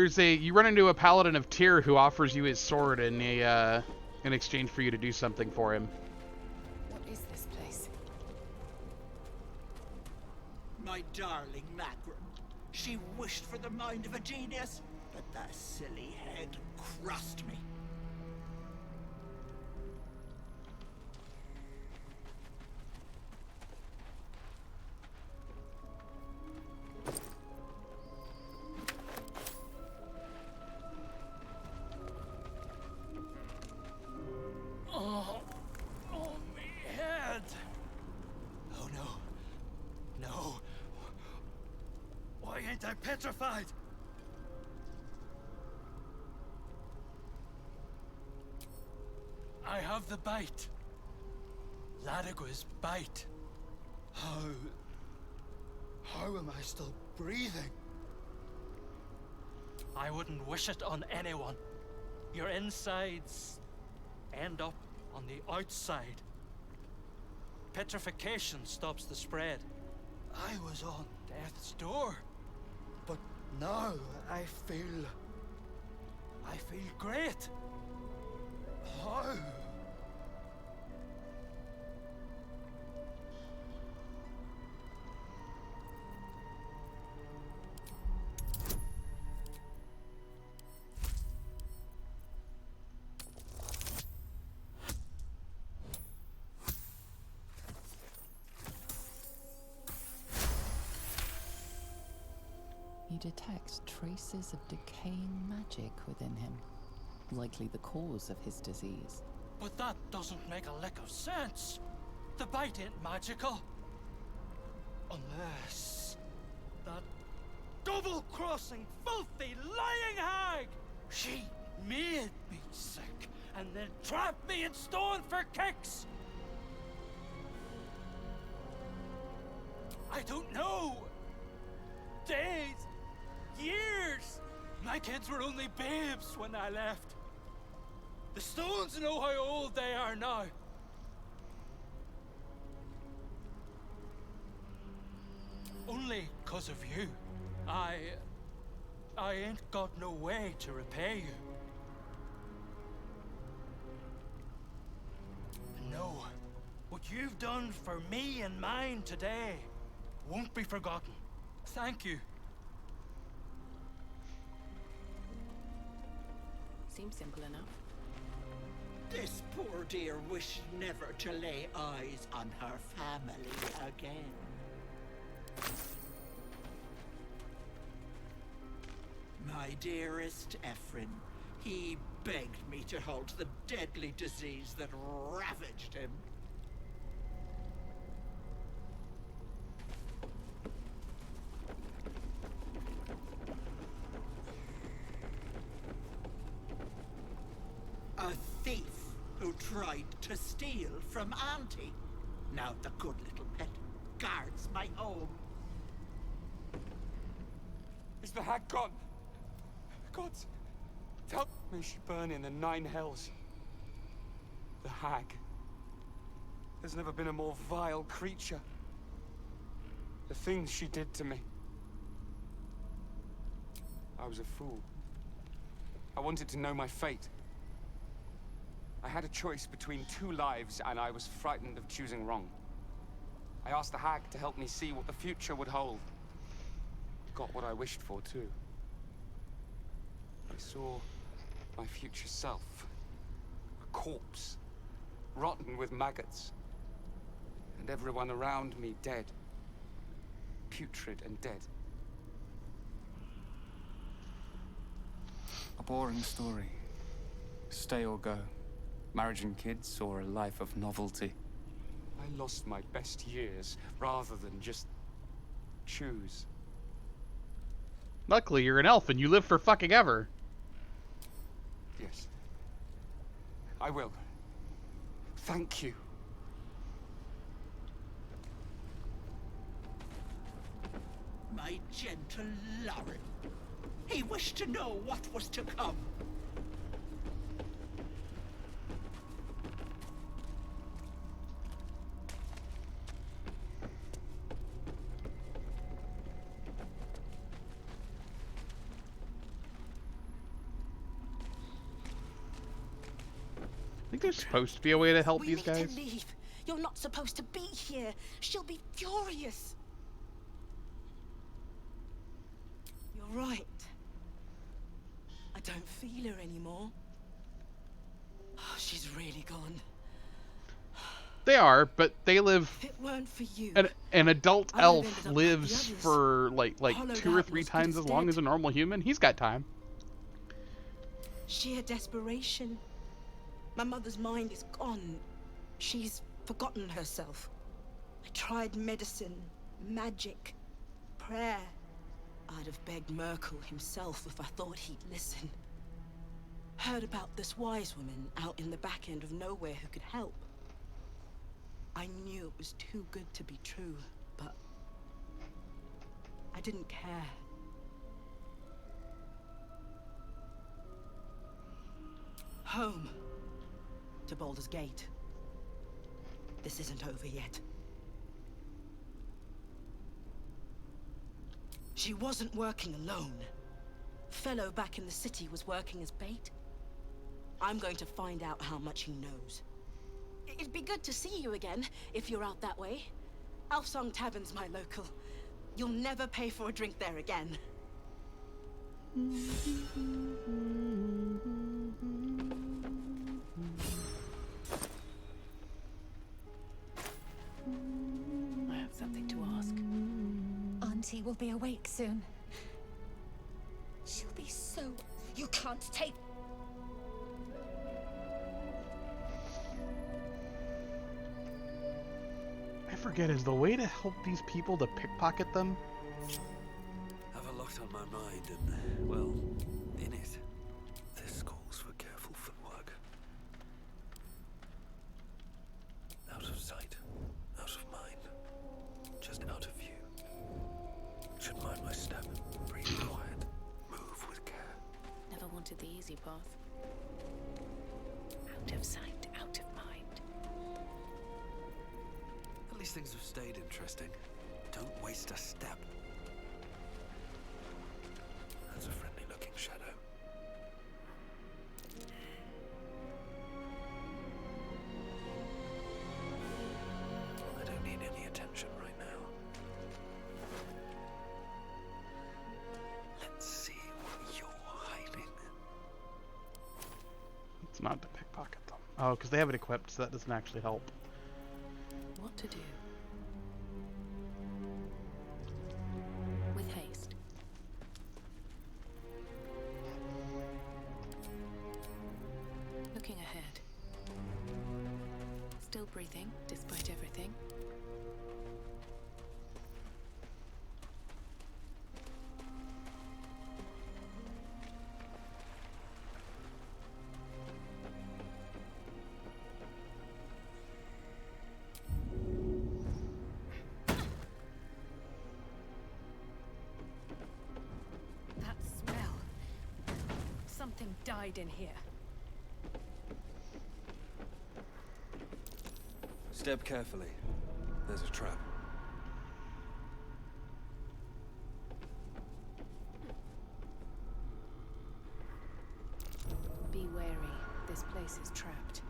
Speaker 1: You run into a paladin of Tyr who offers you his sword in exchange for you to do something for him.
Speaker 8: What is this place?
Speaker 7: My darling Macron. She wished for the mind of a genius, but that silly head crushed me.
Speaker 5: Oh, me head.
Speaker 7: Oh no. No. Why ain't I petrified? I have the bite. Ladigwa's bite. How am I still breathing? I wouldn't wish it on anyone. Your insides end up on the outside. Petrification stops the spread. I was on death's door, but now I feel great. How?
Speaker 6: You detect traces of decaying magic within him, likely the cause of his disease.
Speaker 7: But that doesn't make a lick of sense. The bite ain't magical. Unless that double-crossing, filthy, lying hag! She made me sick and then trapped me in stone for kicks! I don't know. Days, years. My kids were only babes when I left. The stones know how old they are now. Only 'cause of you. I ain't got no way to repay you. No, what you've done for me and mine today won't be forgotten. Thank you.
Speaker 8: Seems simple enough.
Speaker 7: This poor dear wished never to lay eyes on her family again. My dearest Ephraim, he begged me to halt the deadly disease that ravaged him. A thief who tried to steal from Auntie. Now the good little pet guards my home.
Speaker 18: Is the hag gone? Gods, tell me she burn in the 9 hells. The hag. There's never been a more vile creature. The things she did to me. I was a fool. I wanted to know my fate. I had a choice between 2 lives, and I was frightened of choosing wrong. I asked the hag to help me see what the future would hold. Got what I wished for, too. I saw my future self. A corpse, rotten with maggots. And everyone around me dead. Putrid and dead.
Speaker 9: A boring story. Stay or go. Marriage and kids, or a life of novelty?
Speaker 18: I lost my best years rather than just choose.
Speaker 1: Luckily, you're an elf and you live for fucking ever.
Speaker 18: Yes. I will. Thank you.
Speaker 7: My gentle Lauren. He wished to know what was to come.
Speaker 1: I think there's supposed to be a way to help
Speaker 17: We
Speaker 1: these
Speaker 17: need
Speaker 1: guys.
Speaker 17: to leave. You're not supposed to be here. She'll be furious. You're right. I don't feel her anymore. Oh, she's really gone.
Speaker 1: They are, but they live.
Speaker 17: If it weren't for you,
Speaker 1: An adult
Speaker 17: I would've
Speaker 1: elf
Speaker 17: ended up like the
Speaker 1: lives
Speaker 17: others.
Speaker 1: for like
Speaker 17: Hollowed
Speaker 1: 2 or
Speaker 17: out
Speaker 1: 3
Speaker 17: and as good
Speaker 1: times
Speaker 17: as
Speaker 1: as long
Speaker 17: dead.
Speaker 1: as a normal human. He's got time.
Speaker 17: sheer desperation. My mother's mind is gone. She's forgotten herself. I tried medicine, magic, prayer. I'd have begged Merkel himself if I thought he'd listen. Heard about this wise woman out in the back end of nowhere who could help. I knew it was too good to be true, but I didn't care. Home. To Baldur's Gate. This isn't over yet. She wasn't working alone. Fellow back in the city was working as bait. I'm going to find out how much he knows. It'd be good to see you again, if you're out that way. Alfsong Tavern's my local. You'll never pay for a drink there again.
Speaker 8: I have something to ask.
Speaker 3: Auntie will be awake soon. She'll be so... You can't take...
Speaker 1: I forget, is the way to help these people to pickpocket them?
Speaker 7: Have a lot on my mind, and, well, in it, this calls for careful footwork. Out of sight, out of mind, just out of view. Should mind my step, breathe quiet, move with care.
Speaker 8: Never wanted the easy path. Out of sight, out of mind.
Speaker 7: At least things have stayed interesting. Don't waste a step. That's a friendly-looking shadow. I don't need any attention right now. Let's see what you're hiding.
Speaker 1: It's not to pickpocket them. Oh, because they have it equipped, so that doesn't actually help.
Speaker 8: What to do? With haste. Looking ahead. Still breathing, despite everything.
Speaker 3: That smell. Something died in here.
Speaker 7: Step carefully. There's a trap.
Speaker 8: Be wary. This place is trapped.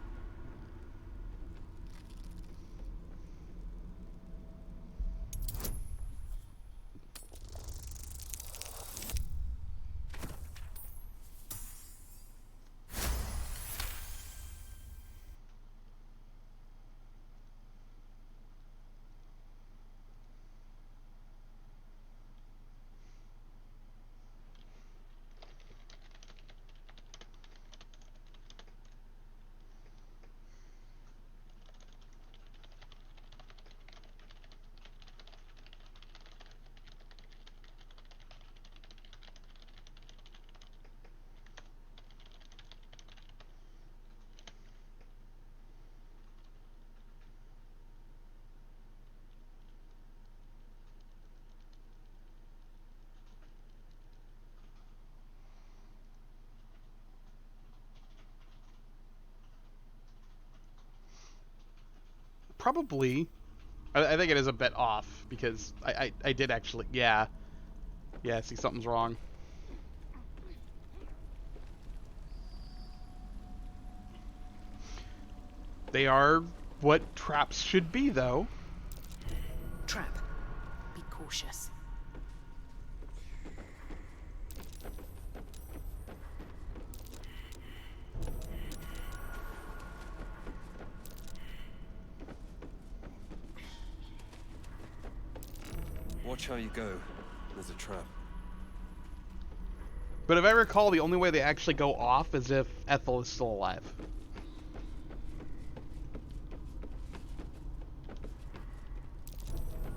Speaker 1: Probably. I think it is a bit off, because I did actually... Yeah. Yeah, see, something's wrong. They are what traps should be, though.
Speaker 8: Trap. Be cautious.
Speaker 7: Watch how you go. There's a trap.
Speaker 1: But if I recall, the only way they actually go off is if Ethel is still alive.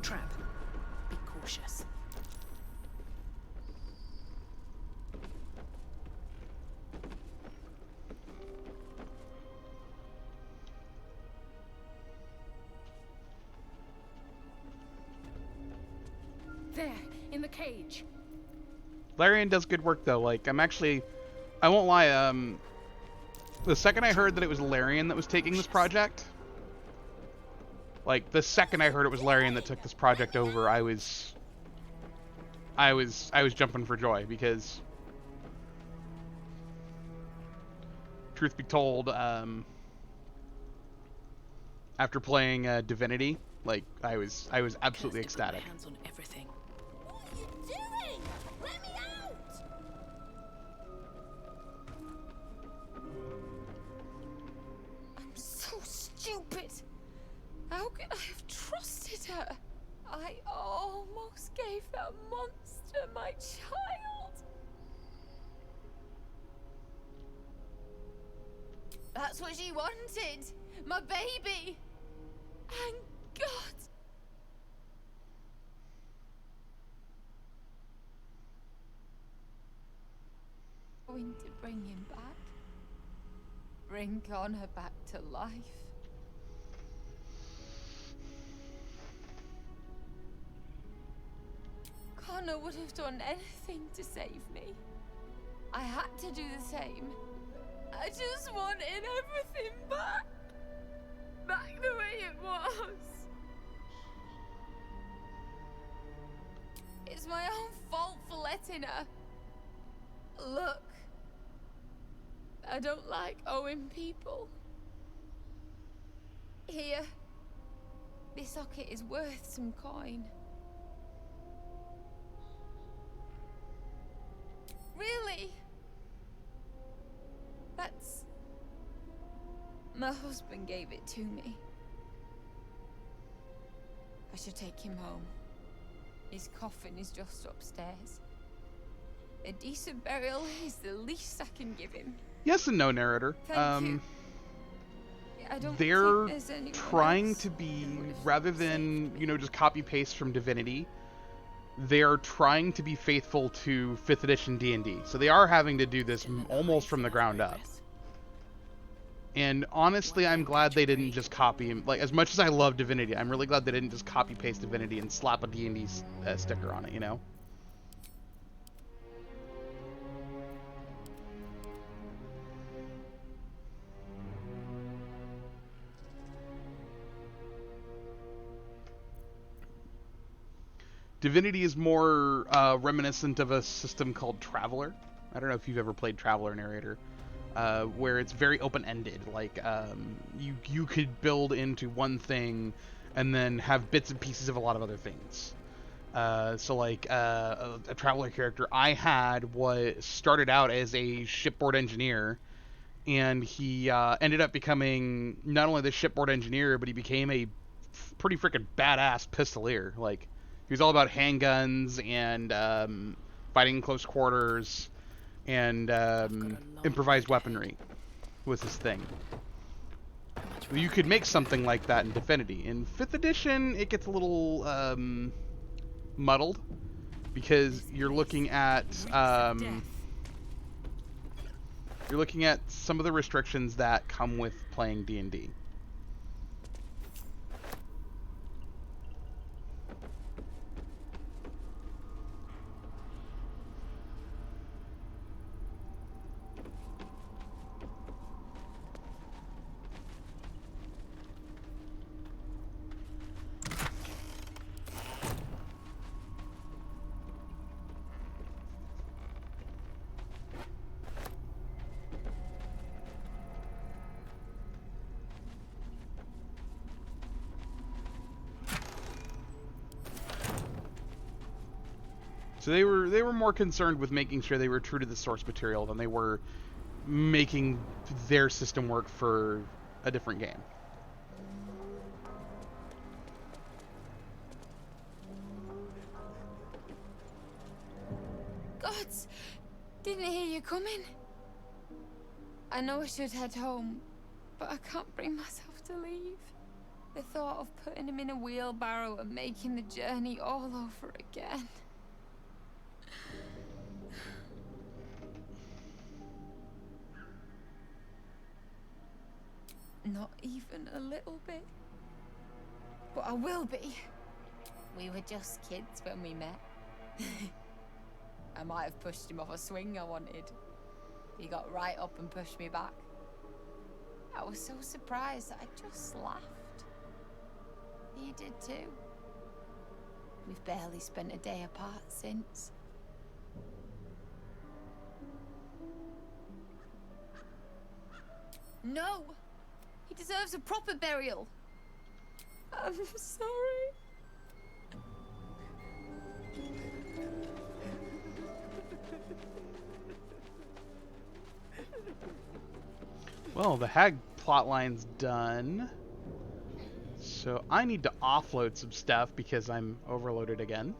Speaker 8: Trap. Be cautious.
Speaker 3: There, in the cage.
Speaker 1: Larian does good work, though. Like, I won't lie, the second I heard that it was Larian that was taking this project, like, the second I heard it was Larian that took this project over, I was jumping for joy, because truth be told, after playing Divinity, like I was absolutely ecstatic.
Speaker 8: Hands on everything.
Speaker 15: What are you doing? Let me out!
Speaker 21: I'm so stupid. How could I have trusted her? I almost gave that monster my child. That's what she wanted. My baby. Thank God. Going to bring him back. Bring Connor back to life. Connor would have done anything to save me. I had to do the same. I just wanted everything back. Back the way it was. It's my own fault for letting her. Look. I don't like owing people. Here. This socket is worth some coin. Really? That's... My husband gave it to me. I should take him home. His coffin is just upstairs. A decent burial is the least I can give him.
Speaker 1: Yes and no, narrator.
Speaker 21: Thank you. I don't
Speaker 1: They're
Speaker 21: think there's anyone
Speaker 1: trying
Speaker 21: else
Speaker 1: to be, rather than, you know, just copy paste from Divinity, they are trying to be faithful to 5th edition D&D. So they are having to do this almost from the ground up. And honestly, I'm glad they didn't just copy him. Like, as much as I love Divinity, I'm really glad they didn't just copy paste Divinity and slap a D&D sticker on it, you know? Divinity is more reminiscent of a system called Traveler. I don't know if you've ever played Traveler, narrator, where it's very open-ended. Like you could build into one thing, and then have bits and pieces of a lot of other things. So like a Traveler character I had started out as a shipboard engineer, and he ended up becoming not only the shipboard engineer, but he became a pretty freaking badass pistolier. Like, he was all about handguns and fighting in close quarters, and improvised weaponry was his thing. You could make something like that in Divinity. In 5th edition, it gets a little muddled, because you're looking at some of the restrictions that come with playing D&D. So they were more concerned with making sure they were true to the source material than they were making their system work for a different game.
Speaker 21: Gods! Didn't hear you coming. I know I should head home, but I can't bring myself to leave. The thought of putting him in a wheelbarrow and making the journey all over again. Not even a little bit. But I will be. We were just kids when we met. I might have pushed him off a swing I wanted. He got right up and pushed me back. I was so surprised that I just laughed. He did too. We've barely spent a day apart since. No! He deserves a proper burial. I'm sorry.
Speaker 1: Well, the hag plotline's done. So I need to offload some stuff because I'm overloaded again.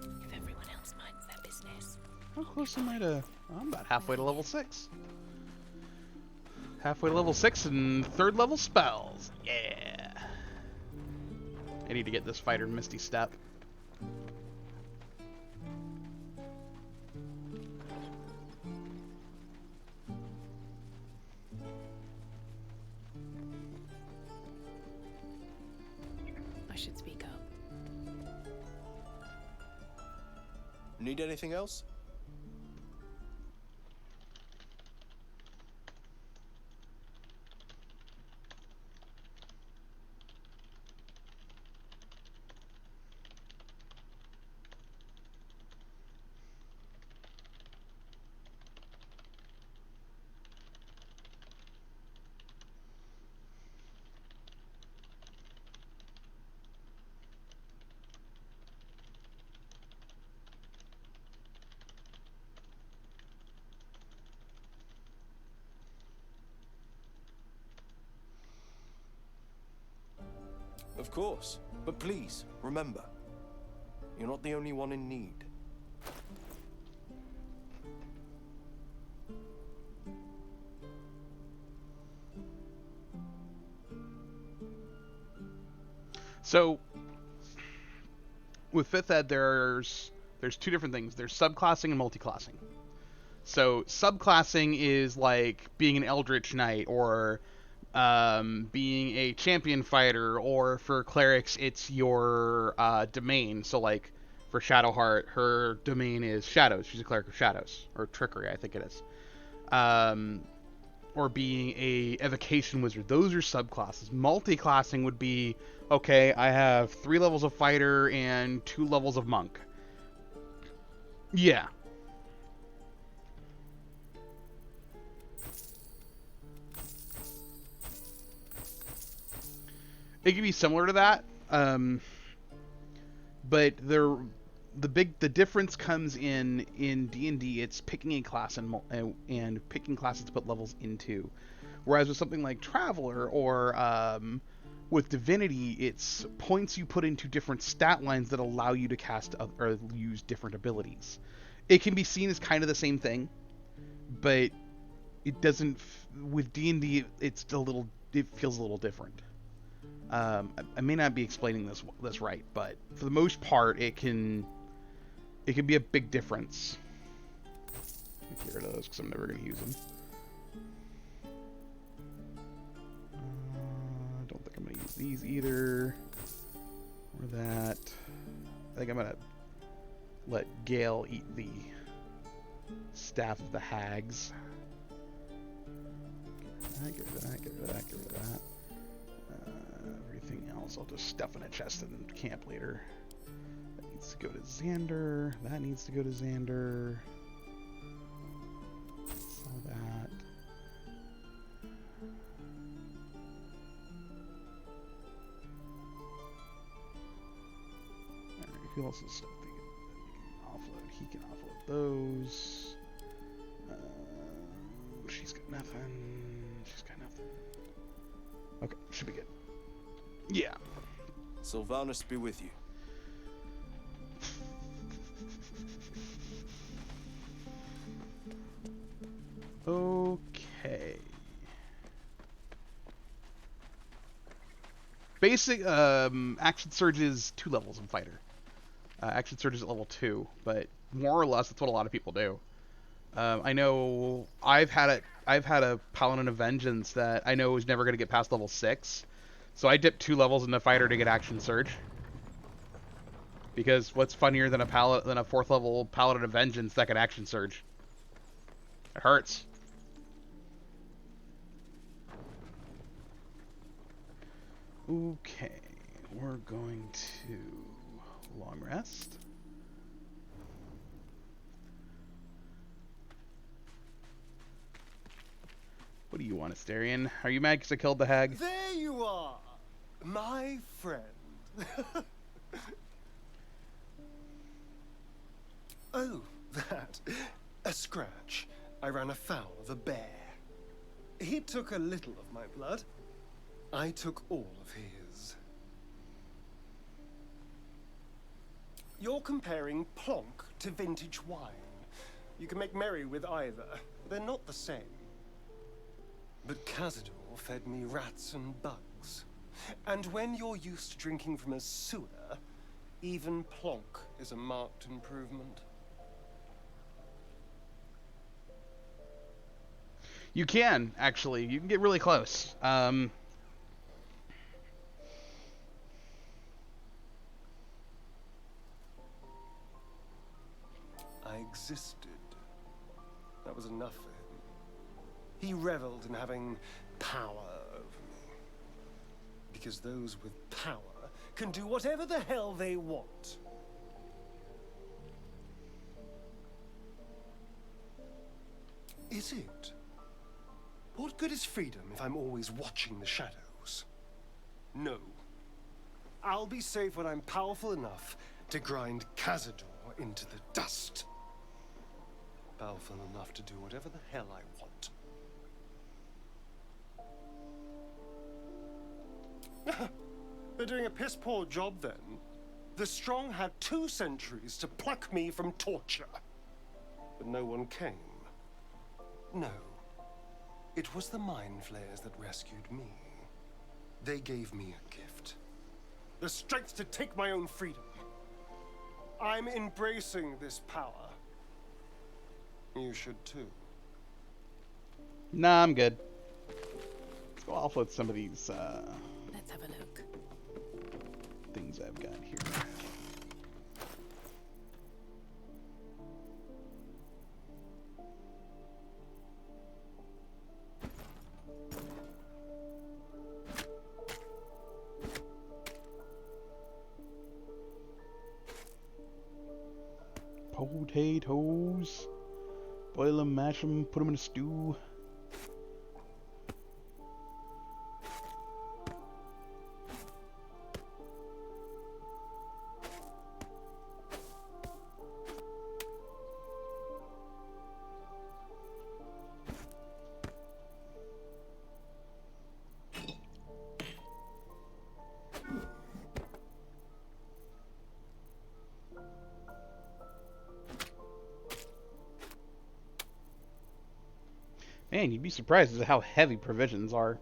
Speaker 8: If everyone else minds their business.
Speaker 1: How close am I to... I'm about halfway to level 6. Halfway to level 6 and 3rd level spells. Yeah. I need to get this fighter Misty Step.
Speaker 8: I should speak up.
Speaker 16: Need anything else? Of course. But please, remember, you're not the only one in need.
Speaker 1: So, with 5th Ed, there's 2 different things. There's subclassing and multiclassing. So, subclassing is like being an Eldritch Knight, or being a champion fighter, or for clerics, it's your domain. So, like, for Shadowheart, her domain is Shadows. She's a cleric of Shadows, or Trickery, I think it is. Or being a Evocation Wizard. Those are subclasses. Multiclassing would be, okay, I have 3 levels of Fighter and 2 levels of Monk. Yeah. It could be similar to that, but the difference comes in D&D. It's picking a class and picking classes to put levels into, whereas with something like Traveler or with Divinity, it's points you put into different stat lines that allow you to cast or use different abilities. It can be seen as kind of the same thing, but it doesn't. With D&D, it feels a little different. I may not be explaining this right, but for the most part, it can be a big difference. Let me get rid of those because I'm never going to use them. I don't think I'm going to use these either, or that. I think I'm going to let Gale eat the staff of the hags. Get rid of that, get rid of that, get rid of that. Everything else I'll just stuff in a chest in camp later. That needs to go to Xander. That needs to go to Xander. Sell that. Alright, who else's stuff that you can offload? He can offload those. She's got nothing. She's got nothing. Okay, should be good. Yeah.
Speaker 16: Sylvanus be with you.
Speaker 1: Okay. Basic action surge is 2 levels in fighter. Action surge is at level 2, but more or less that's what a lot of people do. I know I've had a Paladin of Vengeance that I know is never going to get past level 6. So I dipped 2 levels in the fighter to get action surge. Because what's funnier than a 4th level Paladin of Vengeance that can action surge? It hurts. Okay, we're going to long rest. What do you want, Asterion? Are you mad because I killed the hag?
Speaker 2: There you are, my friend. Oh, that. A scratch. I ran afoul of a bear. He took a little of my blood. I took all of his. You're comparing plonk to vintage wine. You can make merry with either. They're not the same. But Cazador fed me rats and bugs. And when you're used to drinking from a sewer, even plonk is a marked improvement.
Speaker 1: You can, actually. You can get really close.
Speaker 2: I existed. That was enough for him. He reveled in having power over me. Because those with power can do whatever the hell they want. Is it? What good is freedom if I'm always watching the shadows? No. I'll be safe when I'm powerful enough to grind Cazador into the dust. Powerful enough to do whatever the hell I want. They're doing a piss-poor job then. The strong had 2 centuries to pluck me from torture. But no one came. No. It was the Mind Flayers that rescued me. They gave me a gift. The strength to take my own freedom. I'm embracing this power. You should too.
Speaker 1: Nah, I'm good. Let's go off with some of these,
Speaker 8: Let's have a look.
Speaker 1: things I've got here. Potatoes. Boil them, mash them, put them in a stew. Man, you'd be surprised at how heavy provisions are.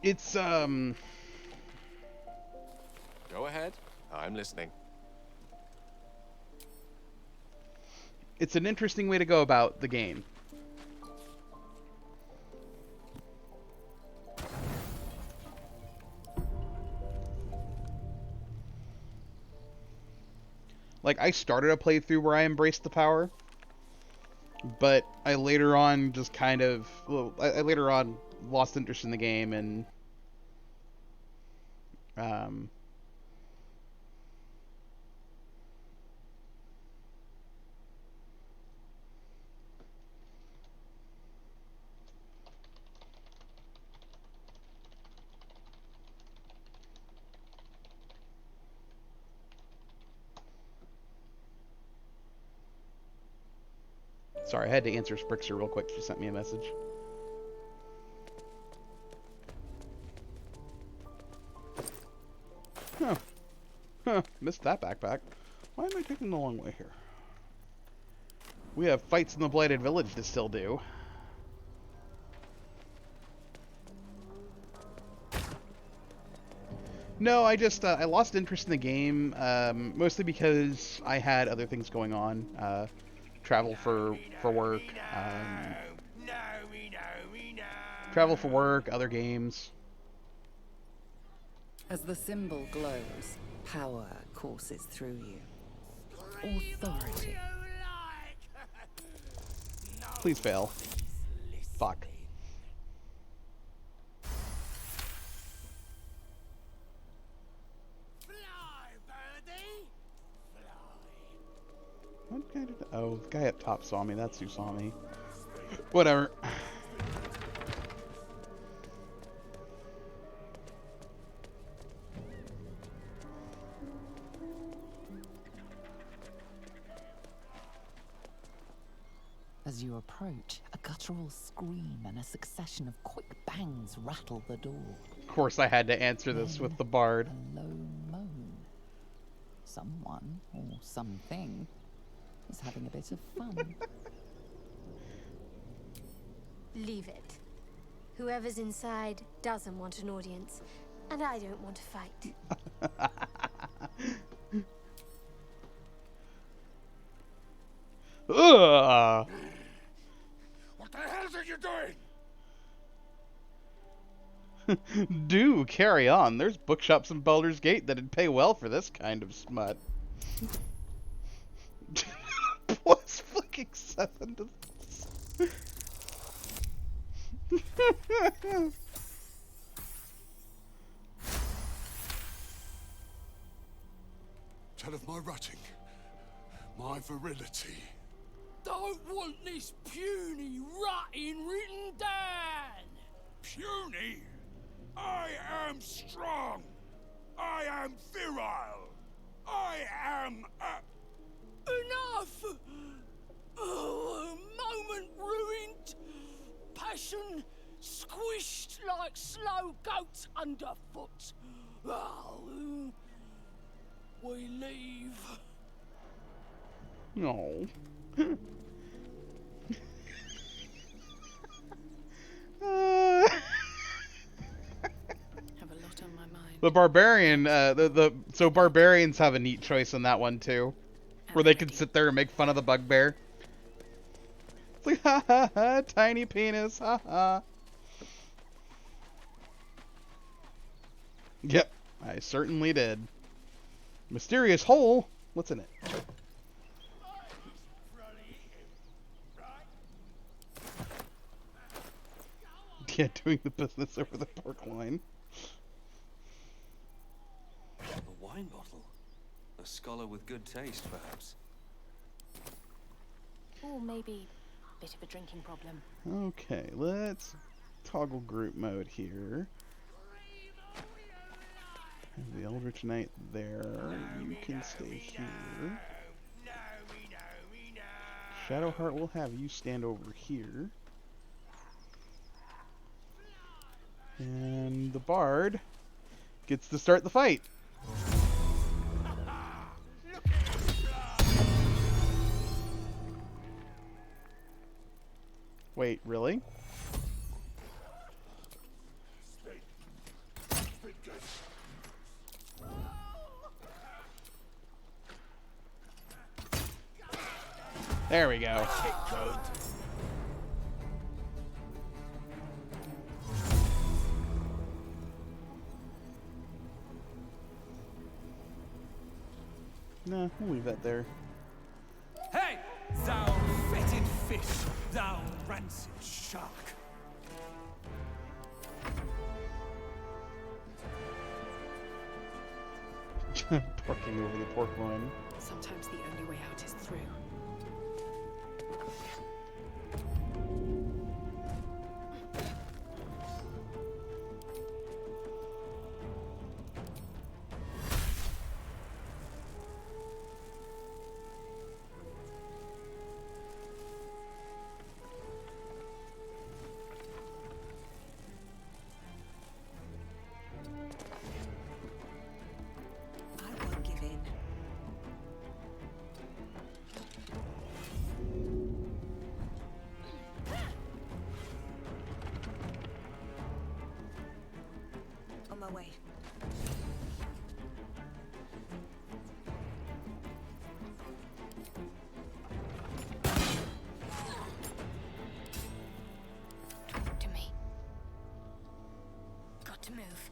Speaker 1: It's,
Speaker 12: Go ahead. I'm listening.
Speaker 1: It's an interesting way to go about the game. Like, I started a playthrough where I embraced the power, but I later on just kind of, well, I later on lost interest in the game and, sorry, I had to answer Sprixer real quick. She sent me a message. Huh. Huh. Missed that backpack. Why am I taking the long way here? We have fights in the Blighted Village to still do. No, I just, I lost interest in the game, mostly because I had other things going on. Travel for work. Travel for work, other games.
Speaker 6: As the symbol glows, power courses through you. Authority.
Speaker 1: Please fail. Fuck. What guy did? Oh, the guy up top saw me. That's who saw me. Whatever.
Speaker 6: As you approach, a guttural scream and a succession of quick bangs rattle the door.
Speaker 1: Of course, I had to answer this with the bard.
Speaker 6: A low moan. Someone, or something, is having a bit of fun.
Speaker 11: Leave it. Whoever's inside doesn't want an audience, and I don't want to fight.
Speaker 1: Ugh!
Speaker 10: What the hell are you doing?
Speaker 1: Do carry on. There's bookshops in Baldur's Gate that'd pay well for this kind of smut. Plus fucking 7 to this.
Speaker 10: Tell of my rutting, my virility.
Speaker 7: Don't want this puny rotting written down.
Speaker 10: Puny? I am strong. I am virile. I am
Speaker 7: Enough! Oh, a moment ruined. Passion squished like slow goats underfoot. Oh, we leave.
Speaker 1: No.
Speaker 8: Have a lot on my mind.
Speaker 1: The barbarian, so barbarians have a neat choice on that one too, where they can sit there and make fun of the bugbear. It's like, ha ha ha, tiny penis, ha ha. Yep, I certainly did. Mysterious hole? What's in it? Yeah, doing the business over the park line.
Speaker 22: A wine bottle. A scholar with good taste, perhaps.
Speaker 8: Or maybe a bit of a drinking problem.
Speaker 1: Okay, let's toggle group mode here. Have the Eldritch Knight there. You can stay here. Shadowheart will have you stand over here. And the Bard gets to start the fight. Wait, really? There we go. Nah, we'll leave that there.
Speaker 5: Hey, thou fetid fish, thou rancid shark.
Speaker 1: Parking over the pork line.
Speaker 8: Sometimes the only way out is through.
Speaker 3: I won't give in. On my way.
Speaker 11: Talk to me. Got to move.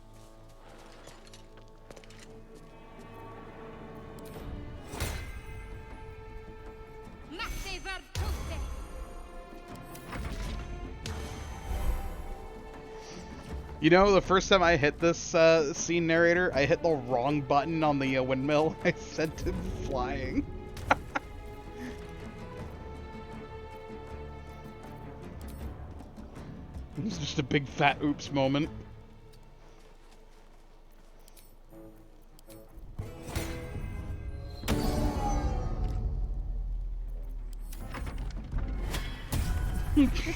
Speaker 1: You know, the first time I hit this scene narrator, I hit the wrong button on the windmill. I sent him flying. It's just a big fat oops moment. Okay,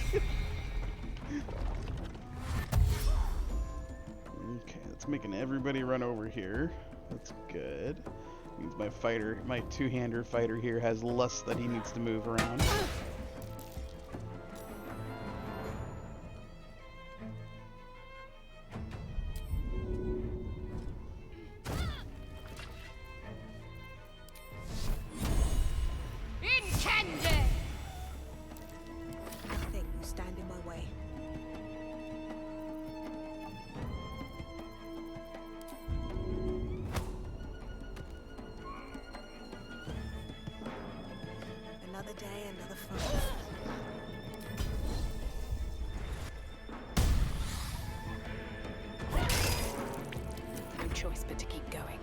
Speaker 1: that's making everybody run over here. That's good. Means my two-hander fighter here has less that he needs to move around.
Speaker 17: Nothing will stand in my way. Another day, another fight.
Speaker 8: No choice but to keep going.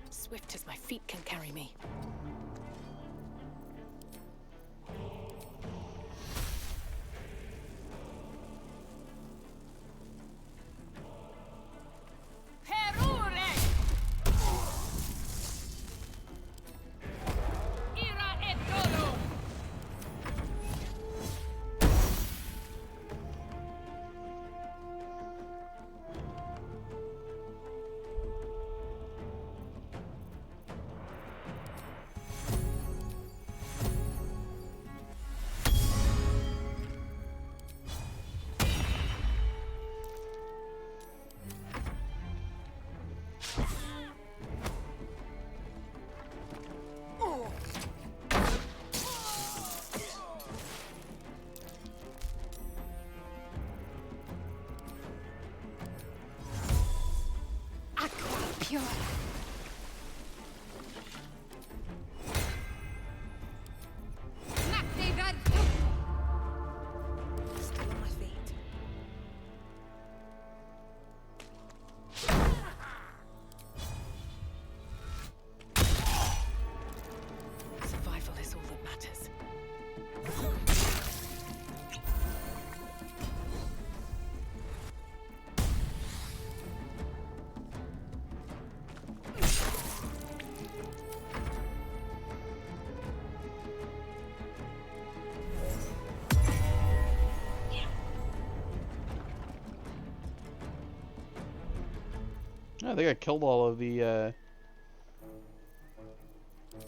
Speaker 8: Swift as my feet can carry me. Pure.
Speaker 17: Still on my feet.
Speaker 8: Survival is all that matters.
Speaker 1: I think I killed all of the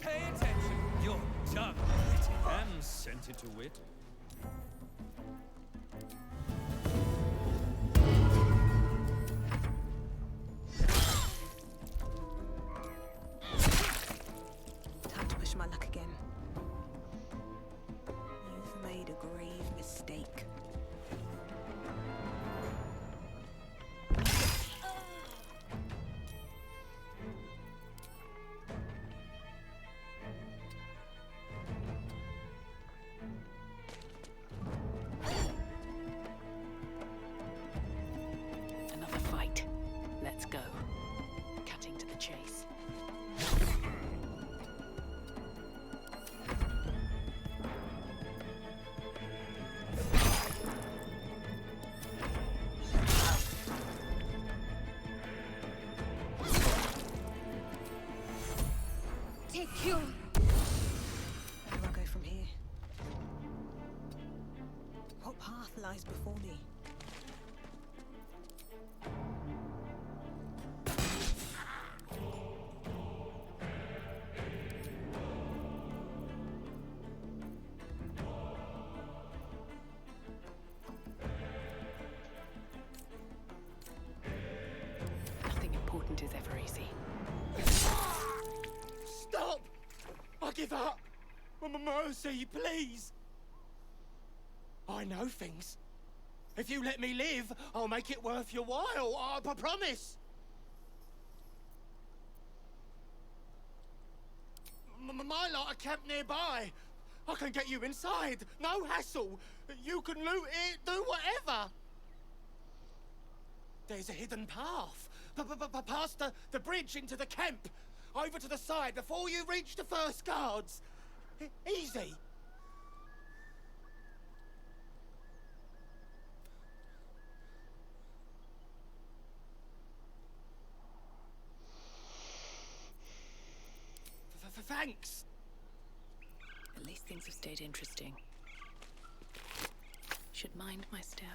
Speaker 7: Pay attention. You're dark witty and scented to wit.
Speaker 17: Time to push my luck again. You've made a grave mistake.
Speaker 8: Another fight. Let's go. Cutting to the chase.
Speaker 3: Take you.
Speaker 17: Where do I go from here? What path lies before me?
Speaker 8: Nothing important is ever easy.
Speaker 7: Stop! I give up! Mercy, please! I know things. If you let me live, I'll make it worth your while. I promise! My lot are camped nearby. I can get you inside. No hassle. You can loot it, do whatever. There's a hidden path. Past the bridge into the camp. Over to the side before you reach the first guards. Easy. Thanks.
Speaker 8: At least things have stayed interesting. Should mind my step.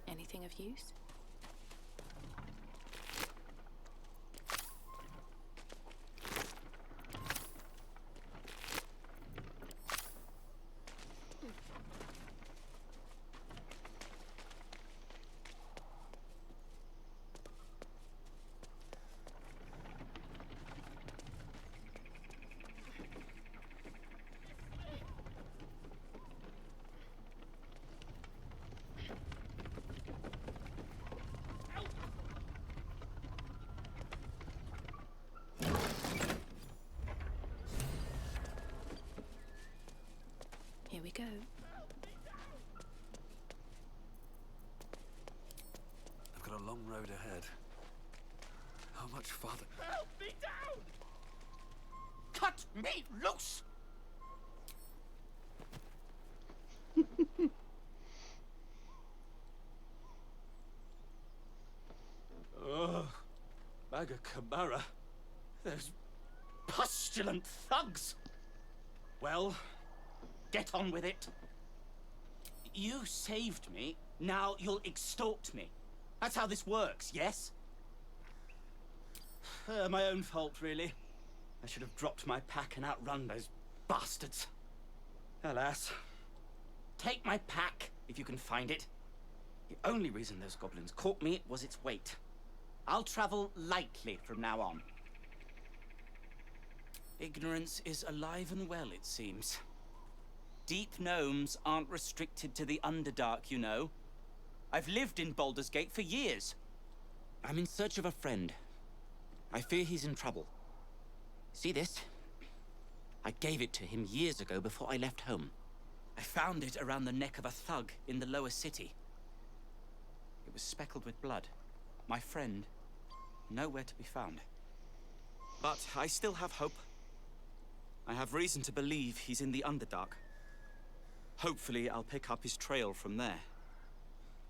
Speaker 8: Anything of use? Here we go.
Speaker 22: I've got a long road ahead. How much farther?
Speaker 7: Help me down! Cut me loose! Ugh. Maga Kamara. Those pustulant thugs. Well, get on with it. You saved me, now you'll extort me. That's how this works, yes? My own fault, really. I should have dropped my pack and outrun those bastards. Alas. Take my pack, if you can find it. The only reason those goblins caught me was its weight. I'll travel lightly from now on. Ignorance is alive and well, it seems. Deep gnomes aren't restricted to the Underdark, you know. I've lived in Baldur's Gate for years. I'm in search of a friend. I fear he's in trouble. See this? I gave it to him years ago before I left home. I found it around the neck of a thug in the lower city. It was speckled with blood. My friend, nowhere to be found. But I still have hope. I have reason to believe he's in the Underdark. Hopefully, I'll pick up his trail from there.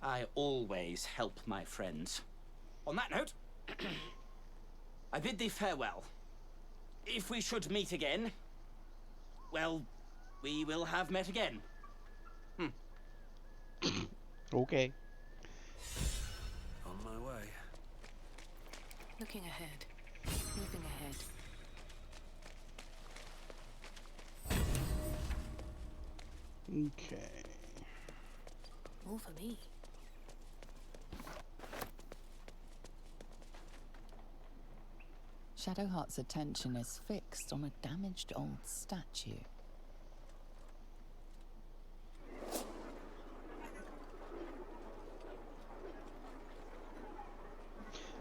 Speaker 7: I always help my friends. On that note, I bid thee farewell. If we should meet again, well, we will have met again.
Speaker 1: Okay.
Speaker 22: On my way.
Speaker 8: Looking ahead. Moving ahead.
Speaker 1: Okay.
Speaker 8: More for me.
Speaker 6: Shadowheart's attention is fixed on a damaged old statue.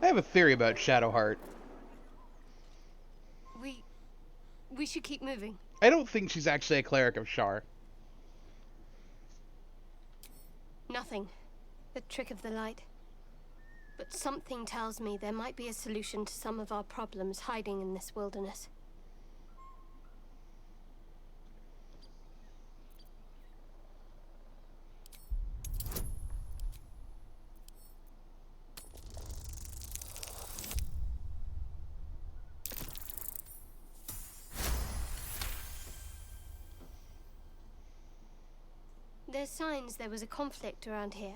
Speaker 1: I have a theory about Shadowheart.
Speaker 11: We should keep moving.
Speaker 1: I don't think she's actually a cleric of Shar.
Speaker 11: Nothing. A trick of the light. But something tells me there might be a solution to some of our problems hiding in this wilderness. There's signs there was a conflict around here,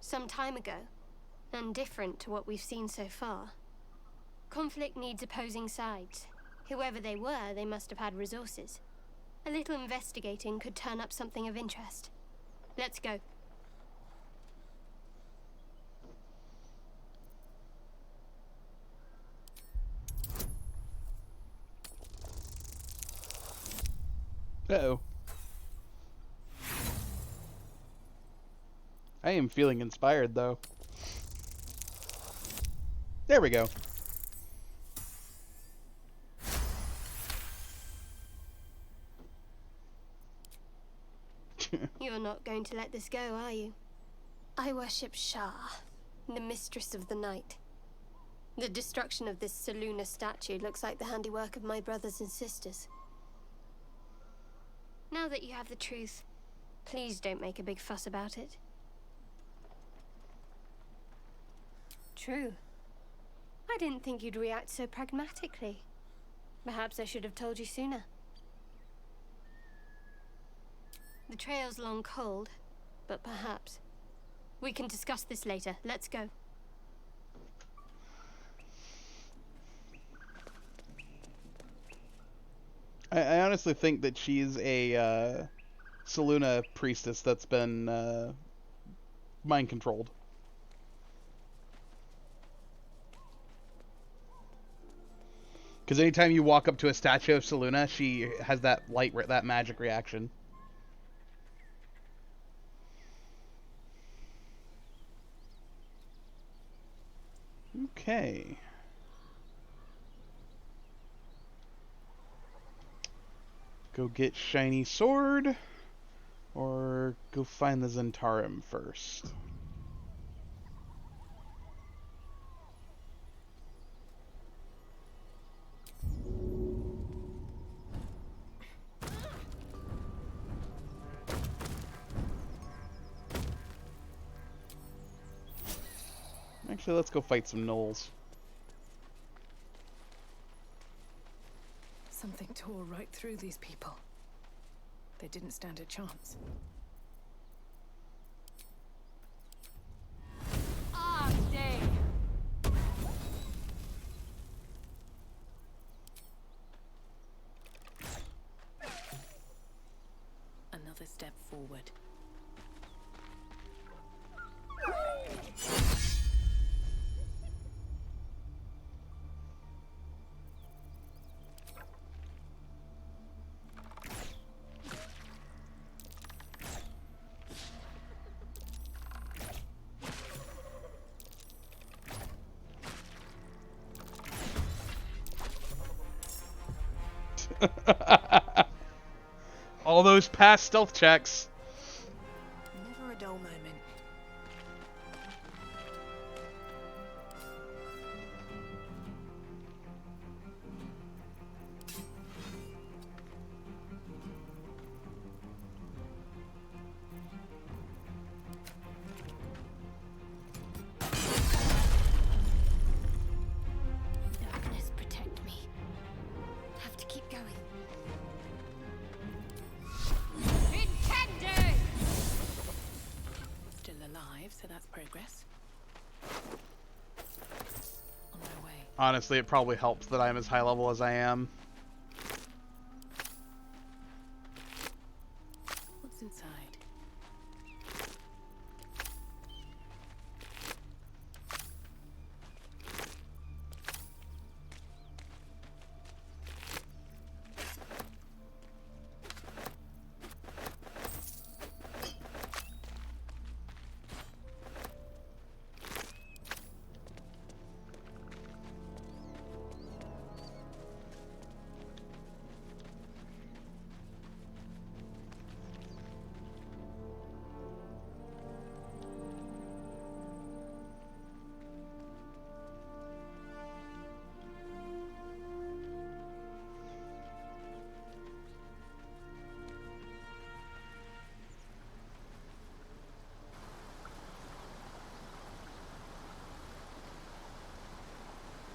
Speaker 11: some time ago, and different to what we've seen so far. Conflict needs opposing sides. Whoever they were, they must have had resources. A little investigating could turn up something of interest. Let's go.
Speaker 1: Uh-oh. I am feeling inspired, though. There we go.
Speaker 11: You're not going to let this go, are you? I worship Shah, the mistress of the night. The destruction of this Selûne statue looks like the handiwork of my brothers and sisters. Now that you have the truth, please don't make a big fuss about it. True. I didn't think you'd react so pragmatically. Perhaps I should have told you sooner. The trail's long cold, but perhaps. We can discuss this later. Let's go.
Speaker 1: I honestly think that she's a Selûne priestess that's been mind controlled. Because anytime you walk up to a statue of Selûne, she has that that magic reaction. Okay. Go get shiny sword, or go find the Zentarum first. Actually, let's go fight some gnolls.
Speaker 8: Something tore right through these people. They didn't stand a chance.
Speaker 11: Ah, day.
Speaker 8: Another step forward.
Speaker 1: All those past stealth checks.
Speaker 8: Never a dull moment.
Speaker 11: Darkness, protect me. Have to keep going. Intended!
Speaker 8: Still alive, so that's progress. On my way.
Speaker 1: Honestly, it probably helps that I'm as high level as I am.
Speaker 8: What's inside?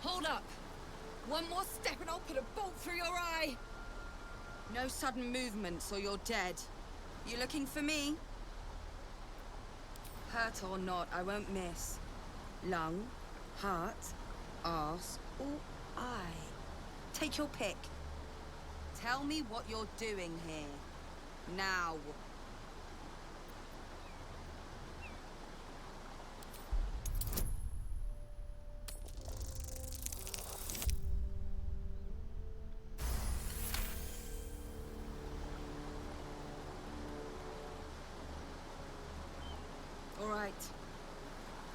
Speaker 17: Hold up! One more step and I'll put a bolt through your eye! No sudden movements or you're dead. You looking for me? Hurt or not, I won't miss. Lung, heart, arse, or eye. Take your pick. Tell me what you're doing here. Now. All right.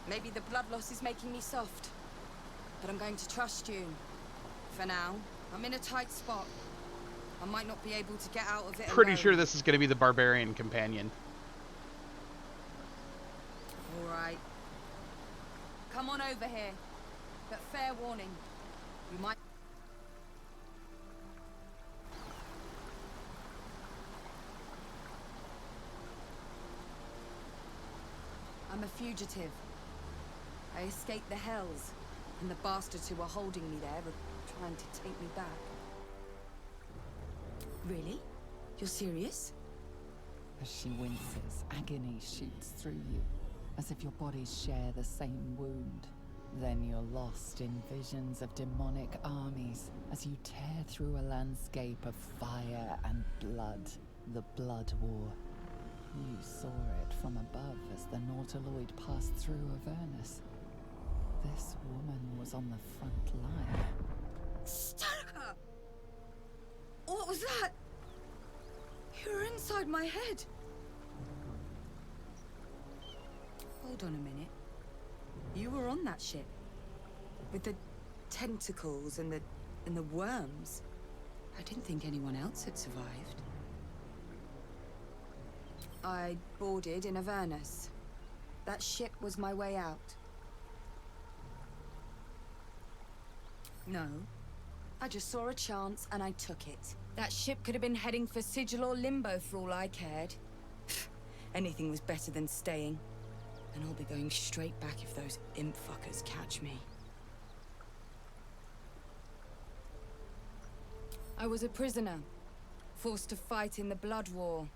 Speaker 13: Maybe the blood loss is making me soft. But I'm going to trust you. For now, I'm in a tight spot. I might not be able to get out of it
Speaker 1: Pretty
Speaker 13: alone.
Speaker 1: sure this is going to be the barbarian companion.
Speaker 13: All right. Come on over here. But fair warning. You might... I'm a fugitive. I escaped the Hells, and the bastards who are holding me there are trying to take me back. Really? You're serious?
Speaker 6: As she winces, agony shoots through you, as if your bodies share the same wound. Then you're lost in visions of demonic armies as you tear through a landscape of fire and blood. The Blood War. You saw it from above as the Nautiloid passed through Avernus. This woman was on the front line.
Speaker 13: Stoker! What was that? You were inside my head. Hold on a minute. You were on that ship. With the tentacles and the worms. I didn't think anyone else had survived. I boarded in Avernus. That ship was my way out. No. I just saw a chance and I took it. That ship could have been heading for Sigil or Limbo for all I cared. Anything was better than staying. And I'll be going straight back if those imp fuckers catch me. I was a prisoner, forced to fight in the Blood War.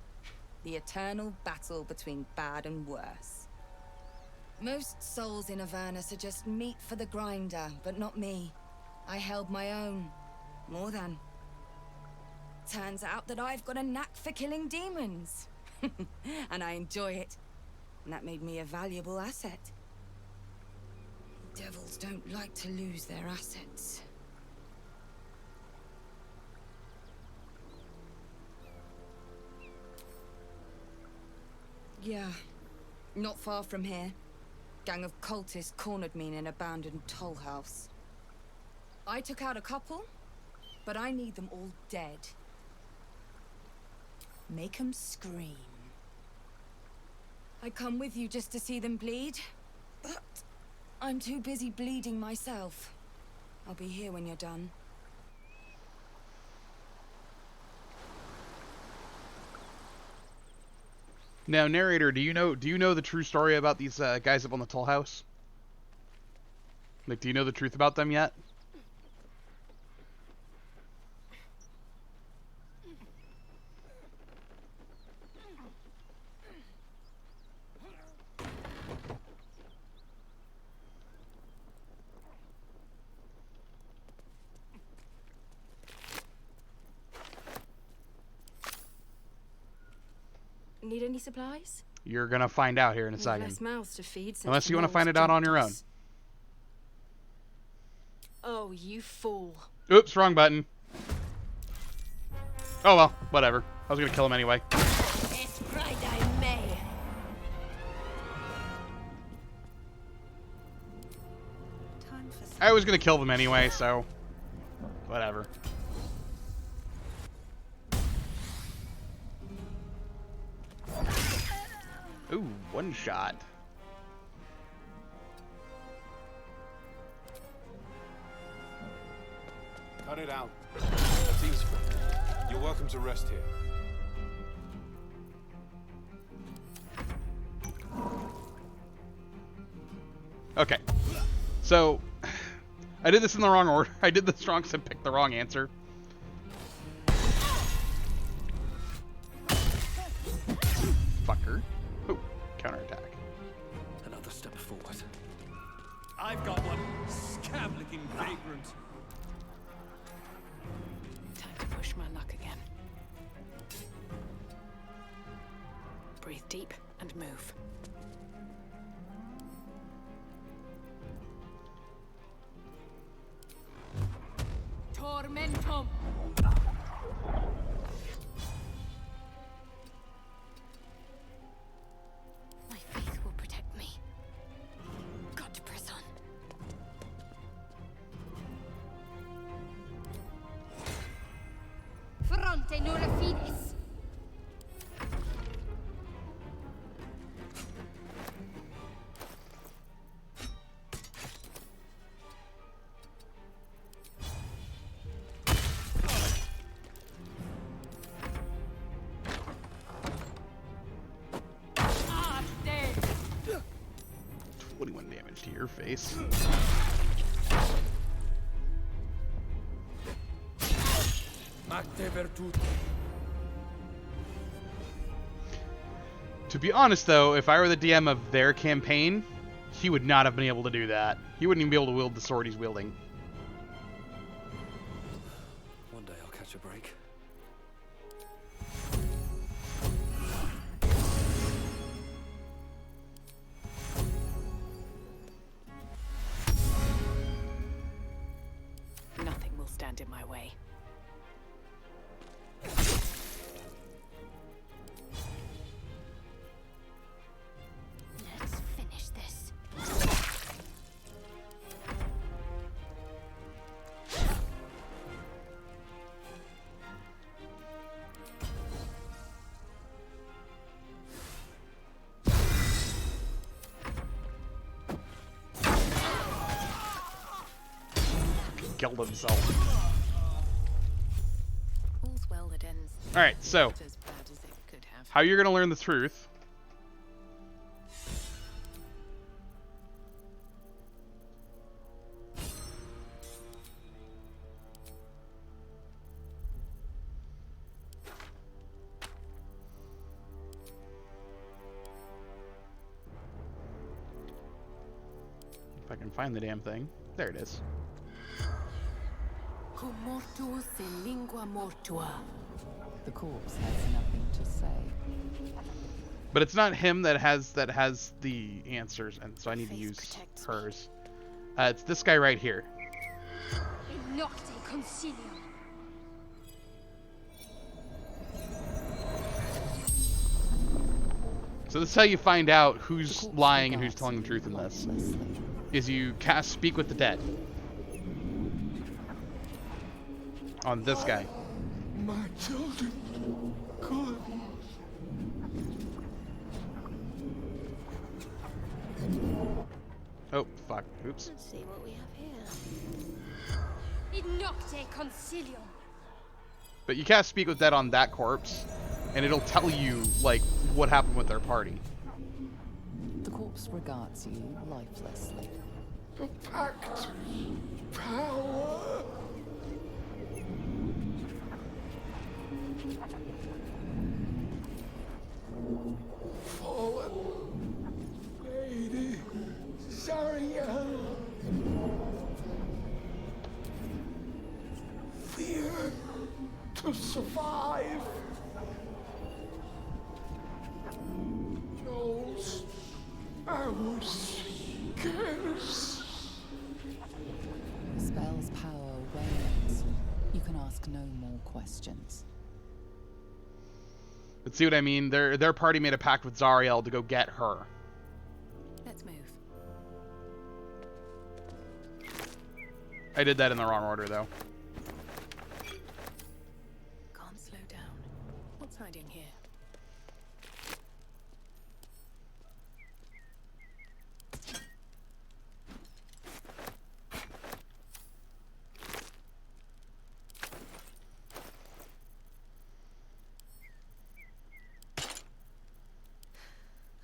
Speaker 13: The eternal battle between bad and worse. Most souls in Avernus are just meat for the grinder, but not me. I held my own. More than. Turns out that I've got a knack for killing demons. And I enjoy it. And that made me a valuable asset. Devils don't like to lose their assets. Yeah, not far from here. Gang of cultists cornered me in an abandoned toll house. I took out a couple, but I need them all dead. Make them scream. I come with you just to see them bleed, but I'm too busy bleeding myself. I'll be here when you're done.
Speaker 1: Now, narrator, do you know the true story about these guys up on the toll house? Like, do you know the truth about them yet?
Speaker 20: Need any supplies?
Speaker 1: You're gonna find out here in a
Speaker 20: With
Speaker 1: second.
Speaker 20: less mouths to feed since
Speaker 1: Unless
Speaker 20: the
Speaker 1: you want to
Speaker 20: moles
Speaker 1: find it out on
Speaker 20: dumped
Speaker 1: your own.
Speaker 20: us. Oh, you fool.
Speaker 1: Oops, wrong button. Oh well, whatever. I was gonna kill him anyway.
Speaker 20: It's Friday, May.
Speaker 1: I was gonna kill them anyway, so whatever. Ooh, one shot.
Speaker 14: Cut it out. That's easy. You're welcome to rest here.
Speaker 1: Okay. So, I did this in the wrong order. I did this wrong because I picked the wrong answer. Fucker. Ooh, counterattack.
Speaker 22: Another step forward.
Speaker 7: I've got one. Scab-licking vagrant.
Speaker 8: Time to push my luck again. Breathe deep and move.
Speaker 13: Tormentum!
Speaker 11: My faith will protect me.
Speaker 1: To your face. To be honest, though, if I were the DM of their campaign, he would not have been able to do that. He wouldn't even be able to wield the sword he's wielding.
Speaker 22: One day I'll catch a break.
Speaker 8: Nothing will stand in my way.
Speaker 11: Let's finish this.
Speaker 1: Killed himself.
Speaker 8: All's well that ends.
Speaker 1: Alright, so
Speaker 8: not as bad as it could have.
Speaker 1: how you're gonna learn the truth. If I can find the damn thing. There it is.
Speaker 21: Cum mortuus in lingua mortua. The corpse has nothing to say.
Speaker 1: But it's not him that has the answers, and so I need to use hers. It's this guy right here.
Speaker 11: In nocte concilium.
Speaker 1: So this is how you find out who's lying and who's telling the truth in this. Is you cast Speak with the Dead on this guy.
Speaker 10: My children, good.
Speaker 1: Oh, fuck. Oops.
Speaker 11: Let's see what we have here. In nocte concilium.
Speaker 1: But you cast Speak with Dead on that corpse, and it'll tell you, like, what happened with their party.
Speaker 6: The corpse regards you lifelessly.
Speaker 10: The pact. Power. Fallen. Lady. Zariel. Fear to survive. Knows our scares.
Speaker 6: The spell's power wanes. You can ask no more questions.
Speaker 1: But see what I mean? Their party made a pact with Zariel to go get her.
Speaker 8: Let's move.
Speaker 1: I did that in the wrong order, though.
Speaker 8: Can't slow down. What's hiding here?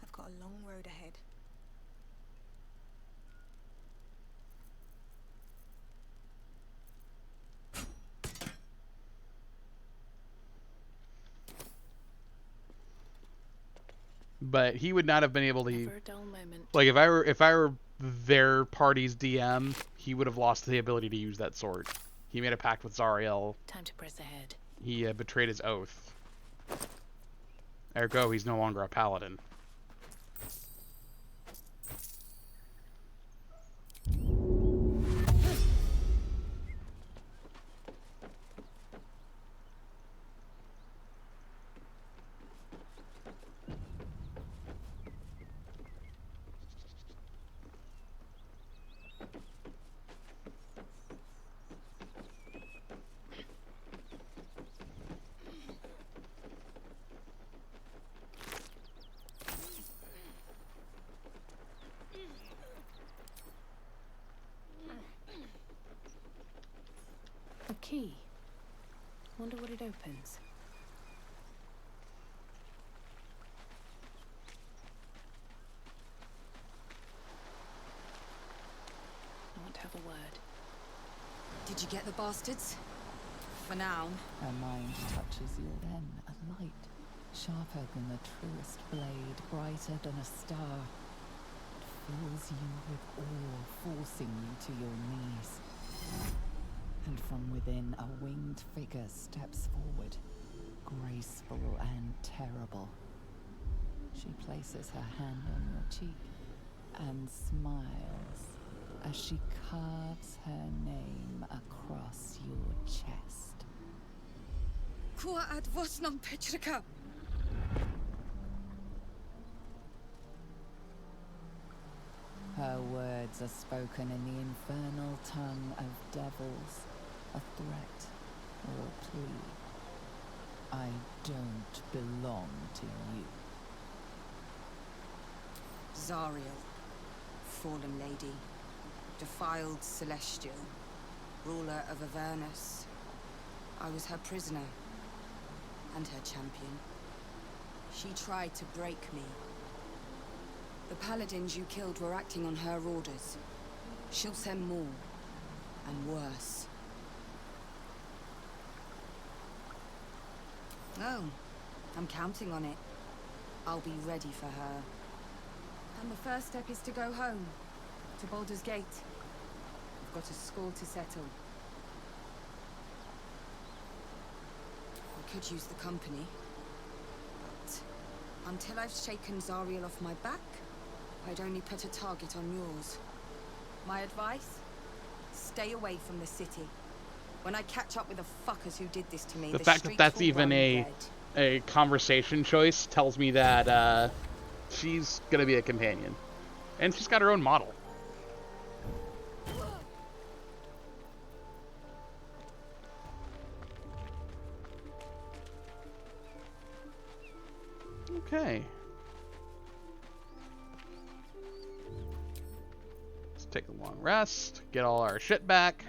Speaker 17: I've got a long road ahead.
Speaker 1: But he would not have been able to.
Speaker 8: Never a dull moment.
Speaker 1: Like if I were their party's DM, he would have lost the ability to use that sword. He made a pact with Zariel.
Speaker 8: Time to press ahead.
Speaker 1: He betrayed his oath. Ergo, he's no longer a paladin.
Speaker 8: A key. Wonder what it opens.
Speaker 13: Did you get the bastards? For now.
Speaker 6: Her mind touches you. Then a light, sharper than the truest blade, brighter than a star. It fills you with awe, forcing you to your knees. And from within, a winged figure steps forward, graceful and terrible. She places her hand on your cheek and smiles as she carves her name across your chest.
Speaker 13: Kua ad vosnam Petrika.
Speaker 6: Her words are spoken in the infernal tongue of devils, a threat or a plea. I don't belong to you.
Speaker 13: Zariel, fallen lady, defiled celestial, ruler of Avernus. I was her prisoner and her champion. She tried to break me. The paladins you killed were acting on her orders. She'll send more, and worse. Oh, I'm counting on it. I'll be ready for her. And the first step is to go home, to Baldur's Gate. I've got a score to settle. I could use the company, but until I've shaken Zariel off my back, I'd only put a target on yours. My advice? Stay away from the city. When I catch up with the fuckers who did this to me,
Speaker 1: The fact that that's even a conversation choice tells me that she's gonna be a companion, and she's got her own model. Okay. Let's take a long rest, get all our shit back.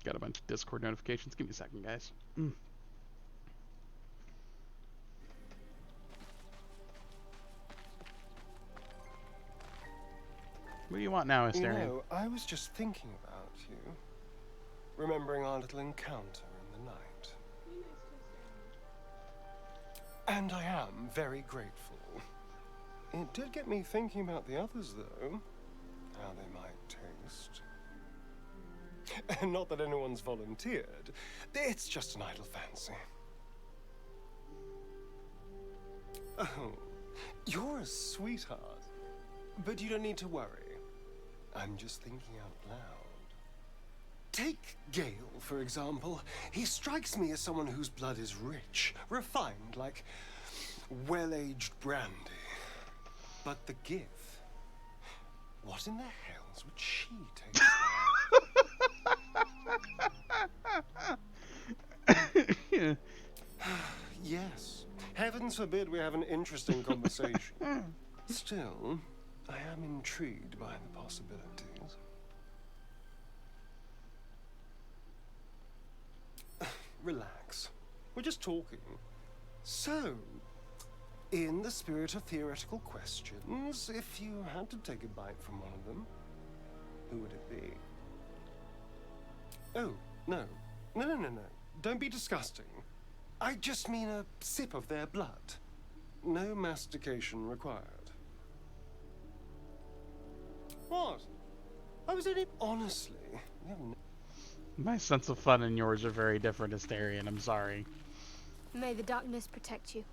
Speaker 1: Got a bunch of Discord notifications. Give me a second, guys. What do you want now, Asterion?
Speaker 2: You know, I was just thinking about you. Remembering our little encounter in the night. And I am very grateful. It did get me thinking about the others, though. How they might taste. Not that anyone's volunteered. It's just an idle fancy. Oh, you're a sweetheart. But you don't need to worry. I'm just thinking out loud. Take Gale, for example. He strikes me as someone whose blood is rich, refined, like well-aged brandy. But the Give, what in the hells would she taste like? Yes. Heavens forbid we have an interesting conversation. Still, I am intrigued by the possibilities. Relax. We're just talking. So, in the spirit of theoretical questions, if you had to take a bite from one of them, who would it be? Oh, no. No. Don't be disgusting. I just mean a sip of their blood. No mastication required. What? I was only... Honestly, you have no...
Speaker 1: My sense of fun and yours are very different, Asterion. I'm sorry.
Speaker 11: May the darkness protect you.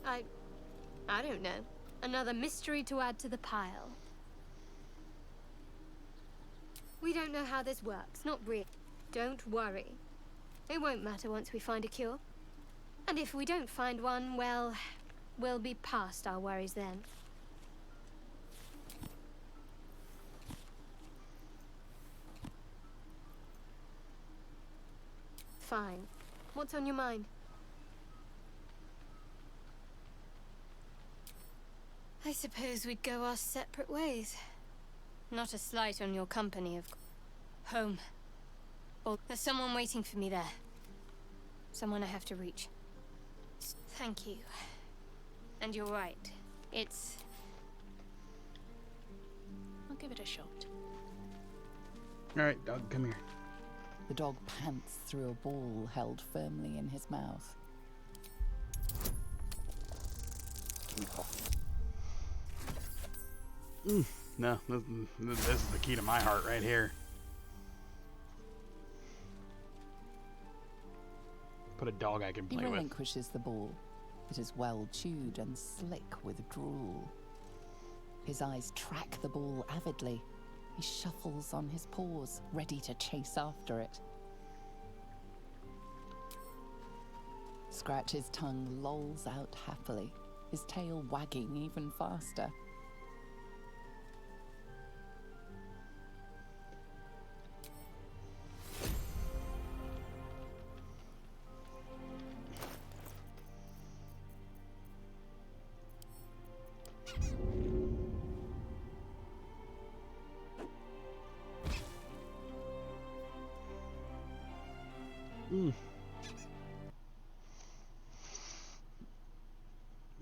Speaker 11: I don't know. Another mystery to add to the pile. We don't know how this works, not really. Don't worry. It won't matter once we find a cure. And if we don't find one, well, we'll be past our worries then. fine. What's on your mind? I suppose we'd go our separate ways. Not a slight on your company, of course. Home. Well, there's someone waiting for me there. Someone I have to reach. Thank you. And you're right. It's...
Speaker 8: I'll give it a shot.
Speaker 1: Alright, dog, come here.
Speaker 6: The dog pants through a ball held firmly in his mouth.
Speaker 1: No, this is the key to my heart right here. Put a dog I can
Speaker 6: He
Speaker 1: play with.
Speaker 6: relinquishes the ball. It is well chewed and slick with drool. His eyes track the ball avidly. He shuffles on his paws, ready to chase after it. Scratch's tongue lolls out happily, his tail wagging even faster.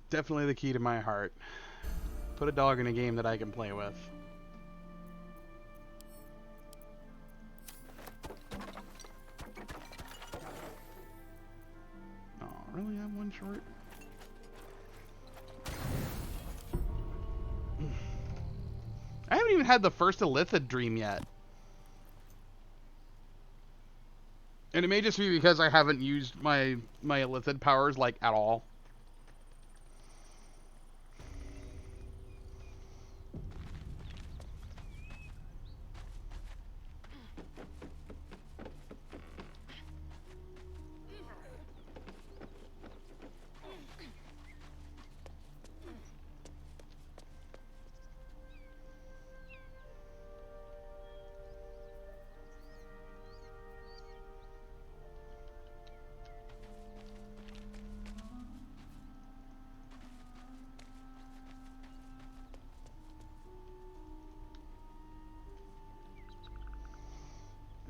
Speaker 1: Definitely the key to my heart. Put a dog in a game that I can play with. Oh, really? I'm one short? I haven't even had the first Illithid dream yet. And it may just be because I haven't used my Illithid powers, like, at all.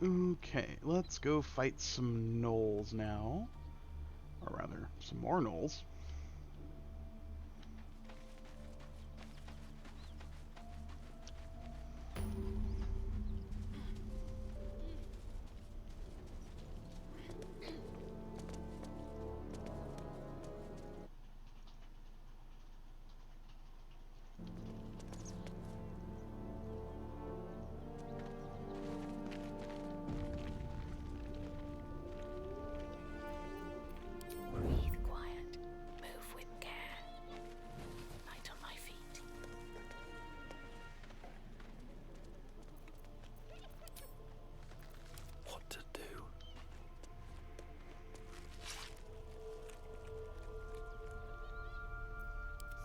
Speaker 1: Okay, let's go fight some gnolls now. Or rather, some more gnolls.
Speaker 8: Breathe quiet. Move with care. Light on my feet.
Speaker 16: What to do?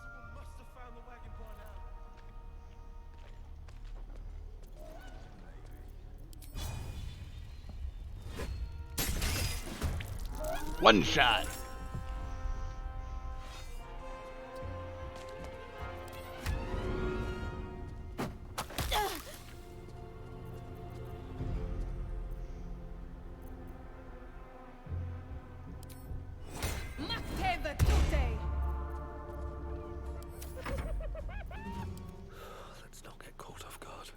Speaker 7: Someone must have found the wagon by now.
Speaker 1: One shot.
Speaker 16: Let's not get caught off guard.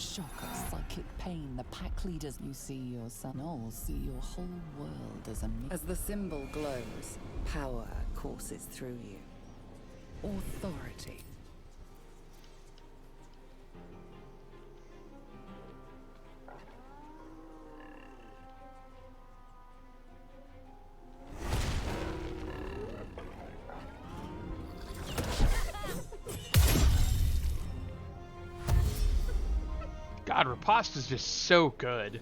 Speaker 6: shock of psychic pain, the pack leaders, you see your son, all see your whole world as a
Speaker 13: As the symbol glows, power courses through you. Authority.
Speaker 1: God, Rapasta's just so good.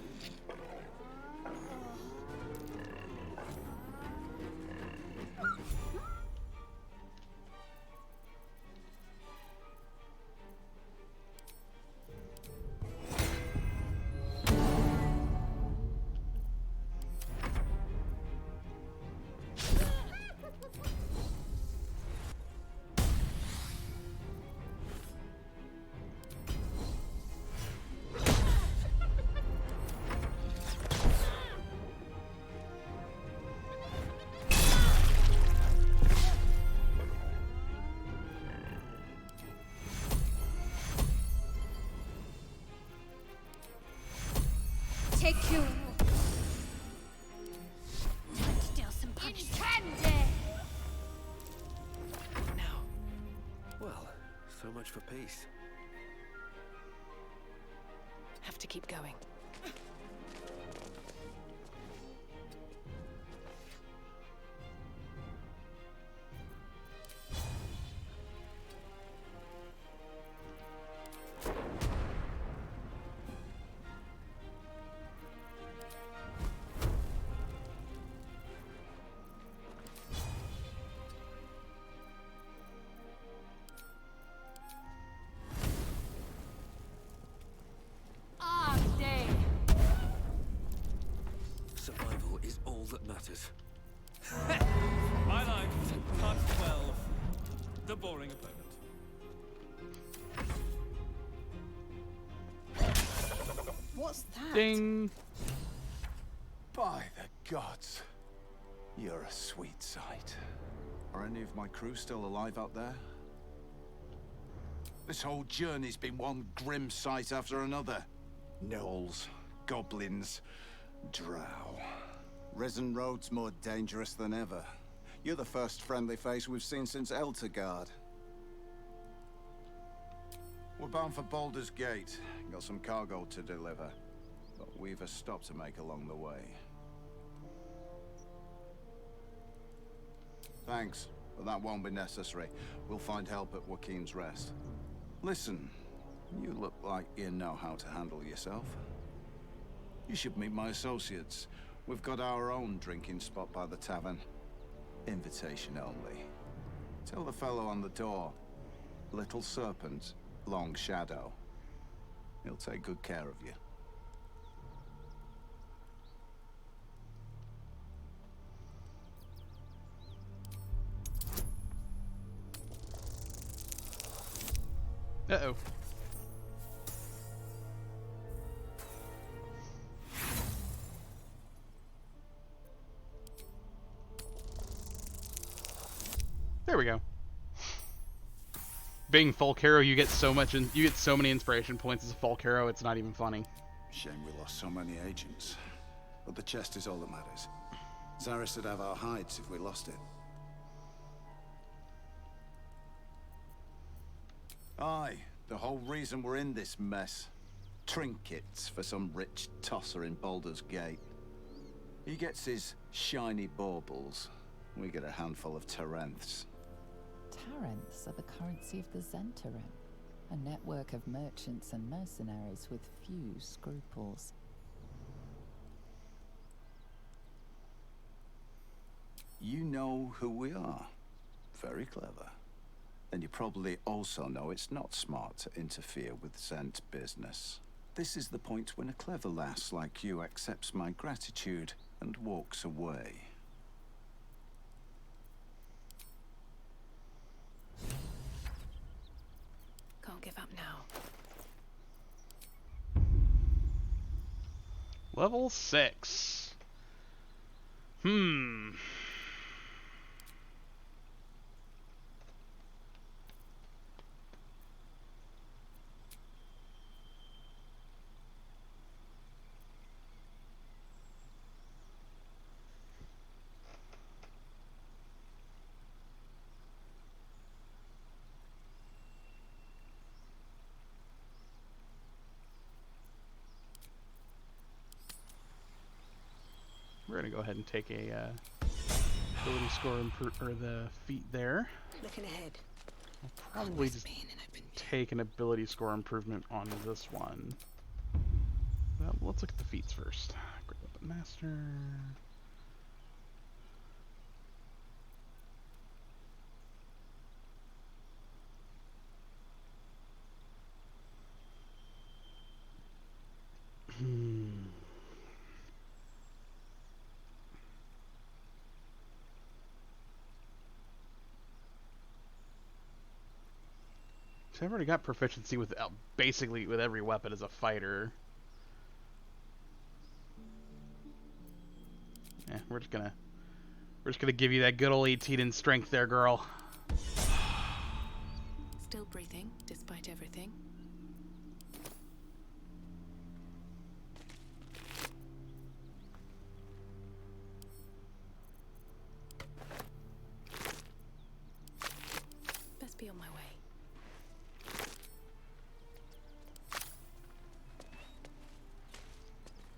Speaker 11: Take you. Time to deal some punishment.
Speaker 22: Now. Well, so much for peace.
Speaker 8: Have to keep going.
Speaker 22: Survival is all that matters.
Speaker 5: My life, part 12. The boring opponent.
Speaker 17: What's that?
Speaker 1: Ding.
Speaker 4: By the gods, you're a sweet sight. Are any of my crew still alive out there? This whole journey's been one grim sight after another. Gnolls, goblins, drow.
Speaker 19: Risen Road's more dangerous than ever. You're the first friendly face we've seen since Eltergard.
Speaker 4: We're bound for Baldur's Gate. Got some cargo to deliver. But we've a stop to make along the way. Thanks, but that won't be necessary. We'll find help at Joaquin's Rest. Listen, you look like you know how to handle yourself. You should meet my associates. We've got our own drinking spot by the tavern. Invitation only. Tell the fellow on the door. Little Serpent, Long Shadow. He'll take good care of you.
Speaker 1: Uh-oh. There we go. Being folk hero, you get so many inspiration points as a folk hero, it's not even funny.
Speaker 19: Shame we lost so many agents. But the chest is all that matters. Zaris would have our hides if we lost it.
Speaker 4: Aye, the whole reason we're in this mess. Trinkets for some rich tosser in Baldur's Gate. He gets his shiny baubles. We get a handful of Tarenths.
Speaker 6: Tarenths are the currency of the Zentarim, a network of merchants and mercenaries with few scruples.
Speaker 4: You know who we are. Very clever. And you probably also know it's not smart to interfere with Zent business. This is the point when a clever lass like you accepts my gratitude and walks away.
Speaker 8: Can't give up now.
Speaker 1: Level 6. gonna go ahead and take a ability score or the feat there.
Speaker 17: Looking ahead.
Speaker 1: I'll probably just take an ability score improvement on this one. Well, let's look at the feats first. Great Weapon Master. So I've already got proficiency with basically with every weapon as a fighter. Yeah, we're just gonna give you that good old 18 in strength there, girl.
Speaker 8: Still breathing, despite everything. Best be on my way.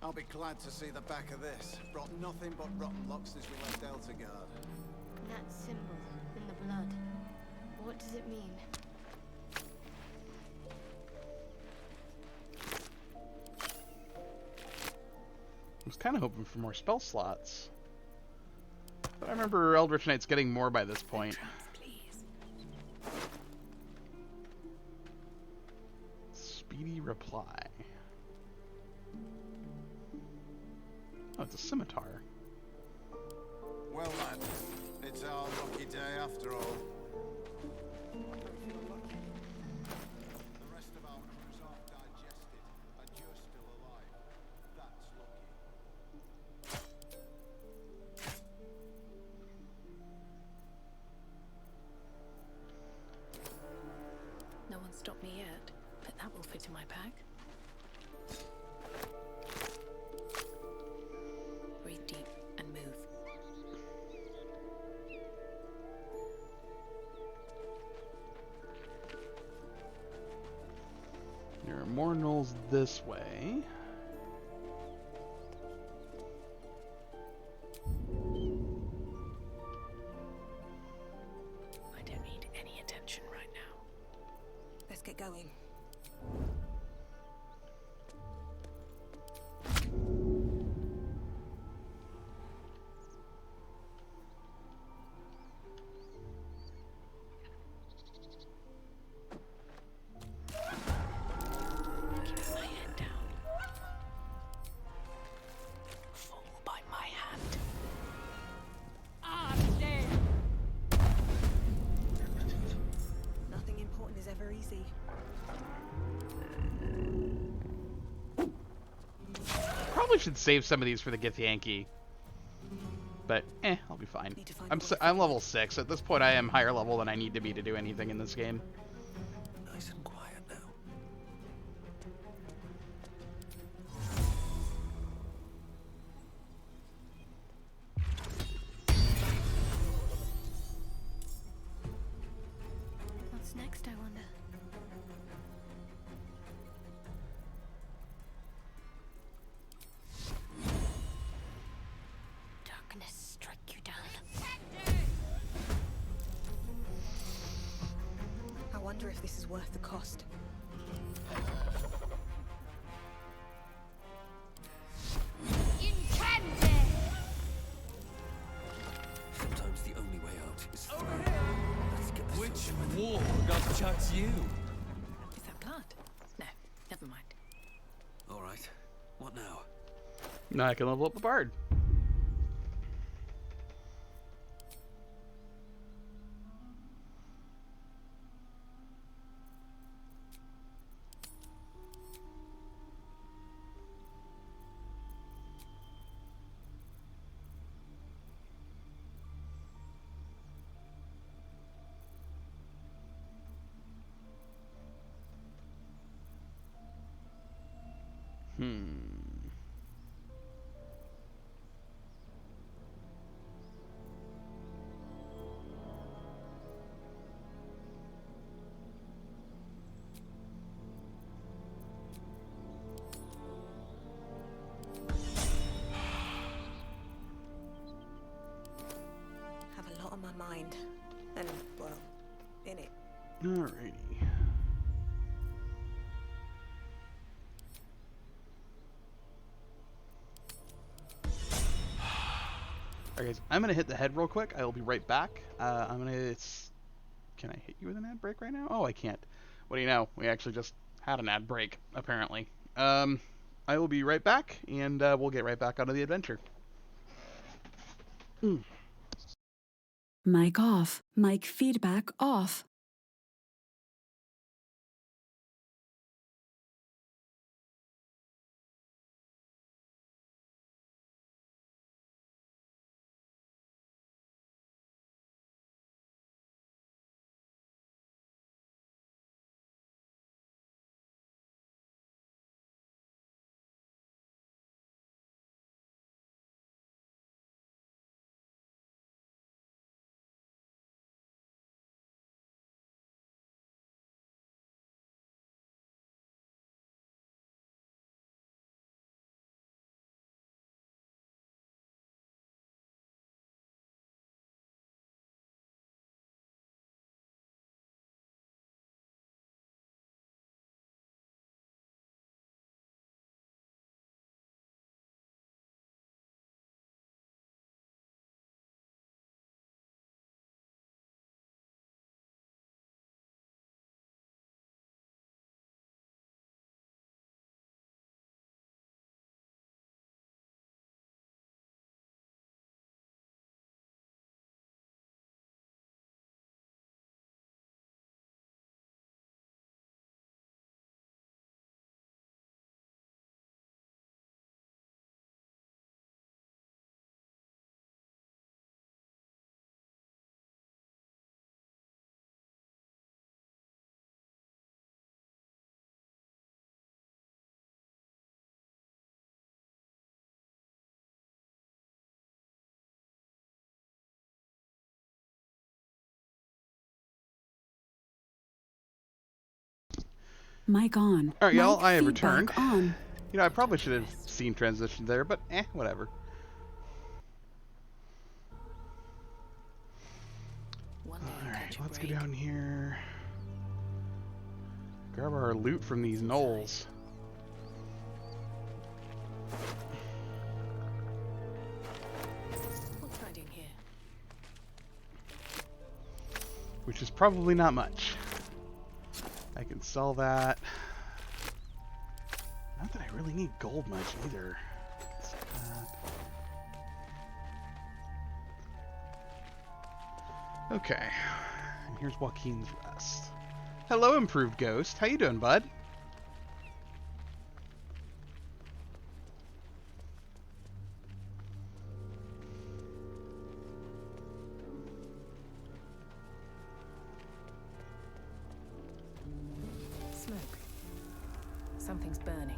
Speaker 4: I'll be glad to see the back of this. Brought nothing but rotten luck since we left Eltegard.
Speaker 11: That symbol in the blood. What does it mean?
Speaker 1: I was kind of hoping for more spell slots. But I remember Eldritch Knight's getting more by this point. Speedy reply. Oh, it's a scimitar.
Speaker 4: Well, lad, it's our lucky day after all. The rest of our crew's half digested, and you're still alive. That's lucky.
Speaker 8: No one stopped me yet, but that will fit in my pack. Breathe deep and move.
Speaker 1: There are more gnolls this way.
Speaker 8: I don't need any attention right now.
Speaker 17: Let's get going.
Speaker 8: Keep my head down. Fall by my hand.
Speaker 17: I'm dead. Nothing important is ever easy.
Speaker 1: Probably should save some of these for the Githyanki. But, I'll be fine. I'm level 6. At this point, I am higher level than I need to be to do anything in this game.
Speaker 22: Nice and quiet now.
Speaker 11: What's next, I wonder? Darkness strike you down.
Speaker 17: I wonder if this is worth the cost.
Speaker 22: Sometimes the only way out is through. Let's get this Which war got chucks you?
Speaker 8: Is that blood? No, never mind.
Speaker 22: All right. What now?
Speaker 1: Now I can level up the bard. Alrighty. Alright guys, I'm gonna hit the head real quick. I will be right back. Can I hit you with an ad break right now? Oh, I can't. What do you know? We actually just had an ad break, apparently. I will be right back, and we'll get right back onto the adventure.
Speaker 9: Mic off. Mic feedback off. Mic on.
Speaker 1: Alright, y'all,
Speaker 9: Mic
Speaker 1: I have
Speaker 9: feedback
Speaker 1: returned.
Speaker 9: on.
Speaker 1: You know, I probably should have seen transition there, but whatever. Alright, let's go down here. Grab our loot from these gnolls.
Speaker 8: What's hiding here?
Speaker 1: Which is probably not much. I can sell that. Not that I really need gold much either. Okay. And here's Joaquin's Rest. Hello, Improved Ghost. How you doing, bud?
Speaker 8: Smoke. Something's burning.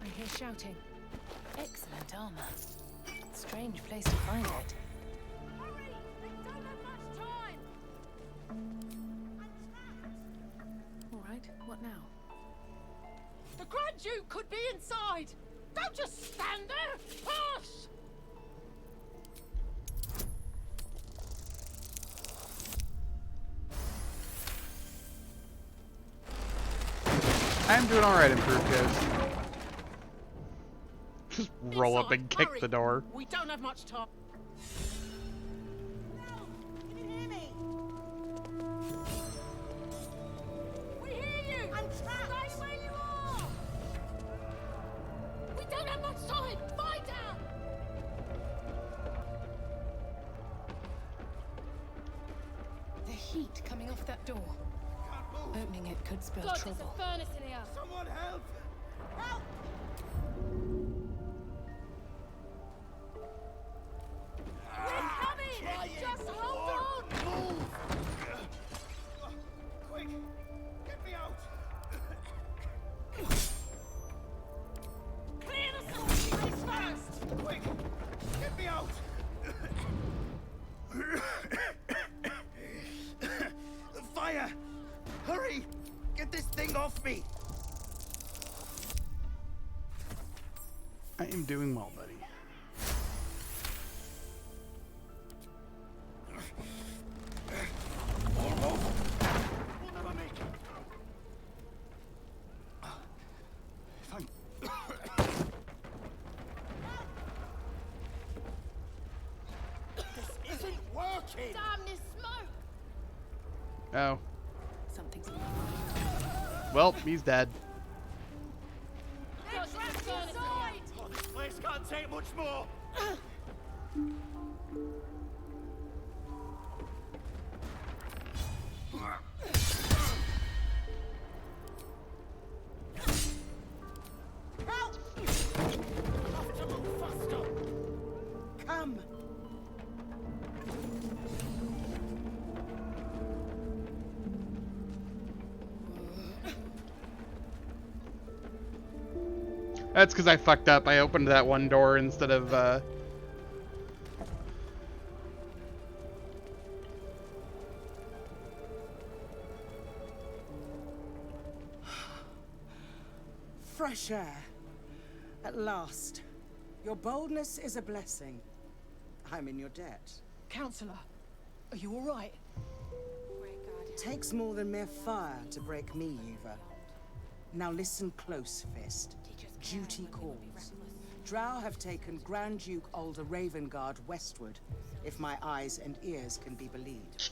Speaker 8: I hear shouting. Excellent armor. Strange place to find it. All right, what now?
Speaker 18: The Grand Duke could be inside! Don't just stand there! Push!
Speaker 1: I'm doing alright, Improved Ghost. Just roll up and kick the door.
Speaker 18: We don't have much time. We hear you! I'm trapped! Stay where you are! We don't have much time! Find out!
Speaker 8: The heat coming off that door. Opening it could spell
Speaker 18: God,
Speaker 8: trouble.
Speaker 18: there's a furnace in here! Someone help! Help! We're coming! Just hold on! Move! Quick! Get me out! Clear the place first! Quick! Get me out!
Speaker 7: Fire! Hurry! Get this thing off me!
Speaker 1: I am doing well, buddy.
Speaker 7: This isn't working!
Speaker 18: Damn this smoke!
Speaker 1: Oh.
Speaker 8: Something's
Speaker 1: Well, he's dead.
Speaker 18: They're trapped inside!
Speaker 7: Oh, this place can't take much more!
Speaker 17: Help! Have to move faster! Come!
Speaker 1: That's because I fucked up. I opened that one door instead of,
Speaker 17: Fresh air. At last. Your boldness is a blessing. I'm in your debt.
Speaker 18: Counselor, are you all right?
Speaker 17: Takes more than mere fire to break me, Yuva. Now listen close, Fist. Duty calls. Drow have taken Grand Duke Ulder Ravengard westward, if my eyes and ears can be believed.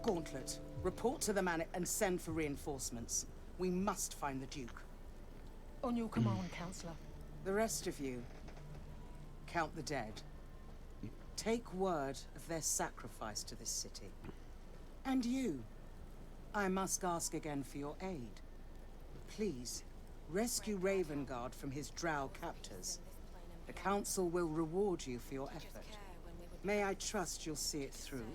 Speaker 17: Gauntlet, report to the man and send for reinforcements. We must find the Duke.
Speaker 18: On your command, Counselor.
Speaker 17: The rest of you, count the dead. Take word of their sacrifice to this city. And you, I must ask again for your aid. Please, rescue Ravengard from his drow captors. The Council will reward you for your effort. May I trust you'll see it through?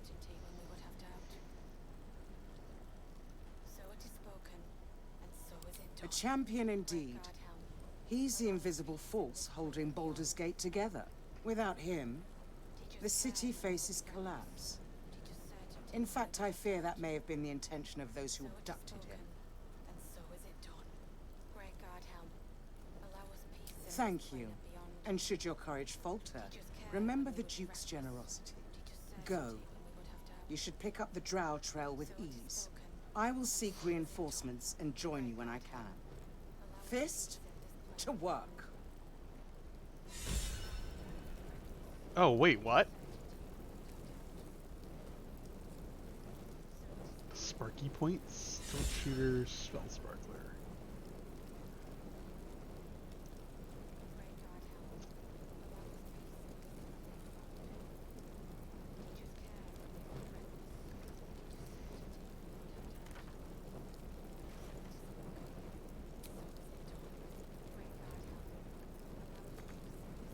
Speaker 17: A champion indeed. He's the invisible force holding Baldur's Gate together. Without him, the city faces collapse. In fact, I fear that may have been the intention of those who abducted him. Thank you. And should your courage falter, remember the Duke's generosity. Go. You should pick up the Drow trail with ease. I will seek reinforcements and join you when I can. Fist, to work.
Speaker 1: Oh, wait, what? Sparky points, tilt shooter, spell sparkler.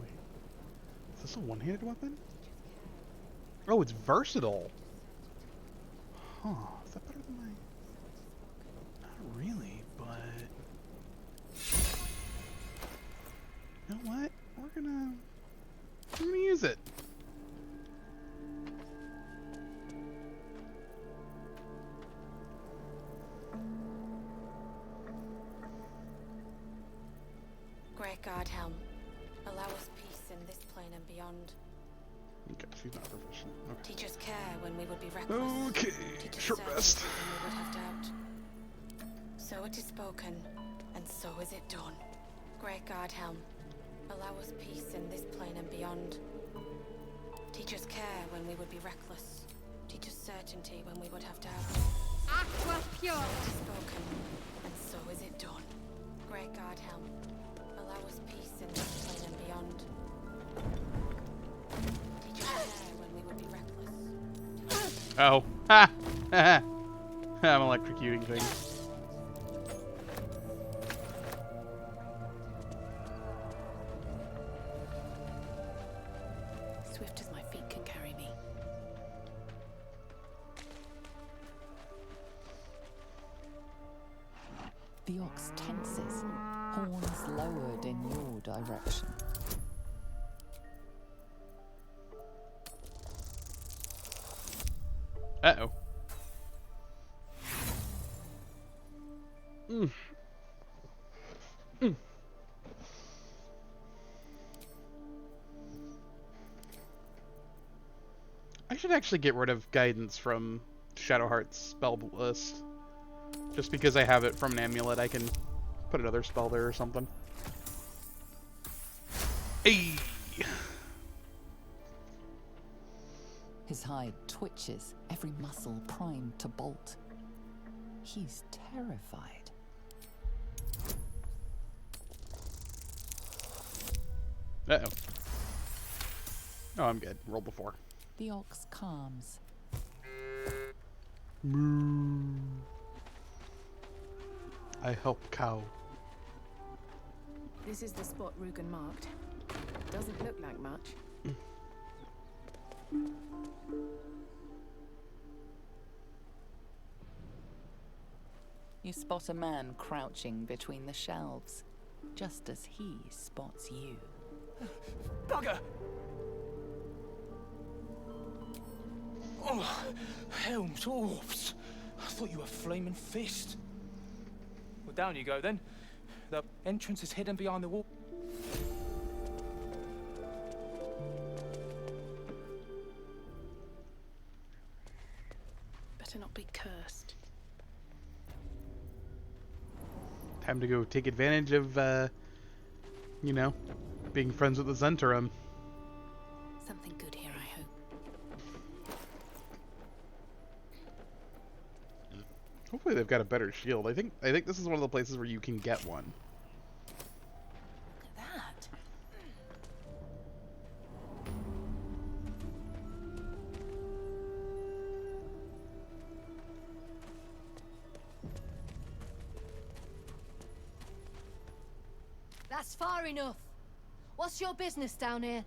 Speaker 1: Wait, is this a one-handed weapon? Oh, it's versatile. Huh, is that better than my... Not really, but... You know what? I'm gonna use it.
Speaker 8: Great Guardhelm, allow us peace in this plane and beyond.
Speaker 1: Okay, she's not proficient. Okay.
Speaker 8: Teach us care when we would be reckless.
Speaker 1: Okay,
Speaker 8: Teach us
Speaker 1: short rest.
Speaker 8: certainty when we would have doubt. So it is spoken, and so is it done. Great Guardhelm, allow us peace in this plane and beyond. Teach us care when we would be reckless. Teach us certainty when we would have doubt.
Speaker 18: Aqua pure!
Speaker 8: So it is spoken, and so is it done. Great Guardhelm, allow us peace in this plane and beyond. Teach us care when we would be reckless.
Speaker 1: Oh. Ha! I'm electrocuting things.
Speaker 8: Swift as my feet can carry me.
Speaker 6: The ox tenses, horns lowered in your direction.
Speaker 1: Uh-oh. Mm. Mm. I should actually get rid of guidance from Shadowheart's spell list. Just because I have it from an amulet, I can put another spell there or something. Hey!
Speaker 6: His hide twitches, every muscle primed to bolt. He's terrified.
Speaker 1: Uh-oh. Oh, I'm good. Roll before.
Speaker 6: The ox calms.
Speaker 1: Moo. I help cow.
Speaker 12: This is the spot Rugen marked. Doesn't look like much.
Speaker 6: You spot a man crouching between the shelves, just as he spots you.
Speaker 7: Bugger! Oh, Helm's orbs. I thought you were Flaming Fist. Well, down you go then. The entrance is hidden behind the wall.
Speaker 12: Better not be cursed.
Speaker 1: Time to go take advantage of, you know, being friends with the Zentarum.
Speaker 12: Something good here, I hope.
Speaker 1: Hopefully they've got a better shield. I think this is one of the places where you can get one.
Speaker 12: Look at that.
Speaker 15: That's far enough. What's your business down here?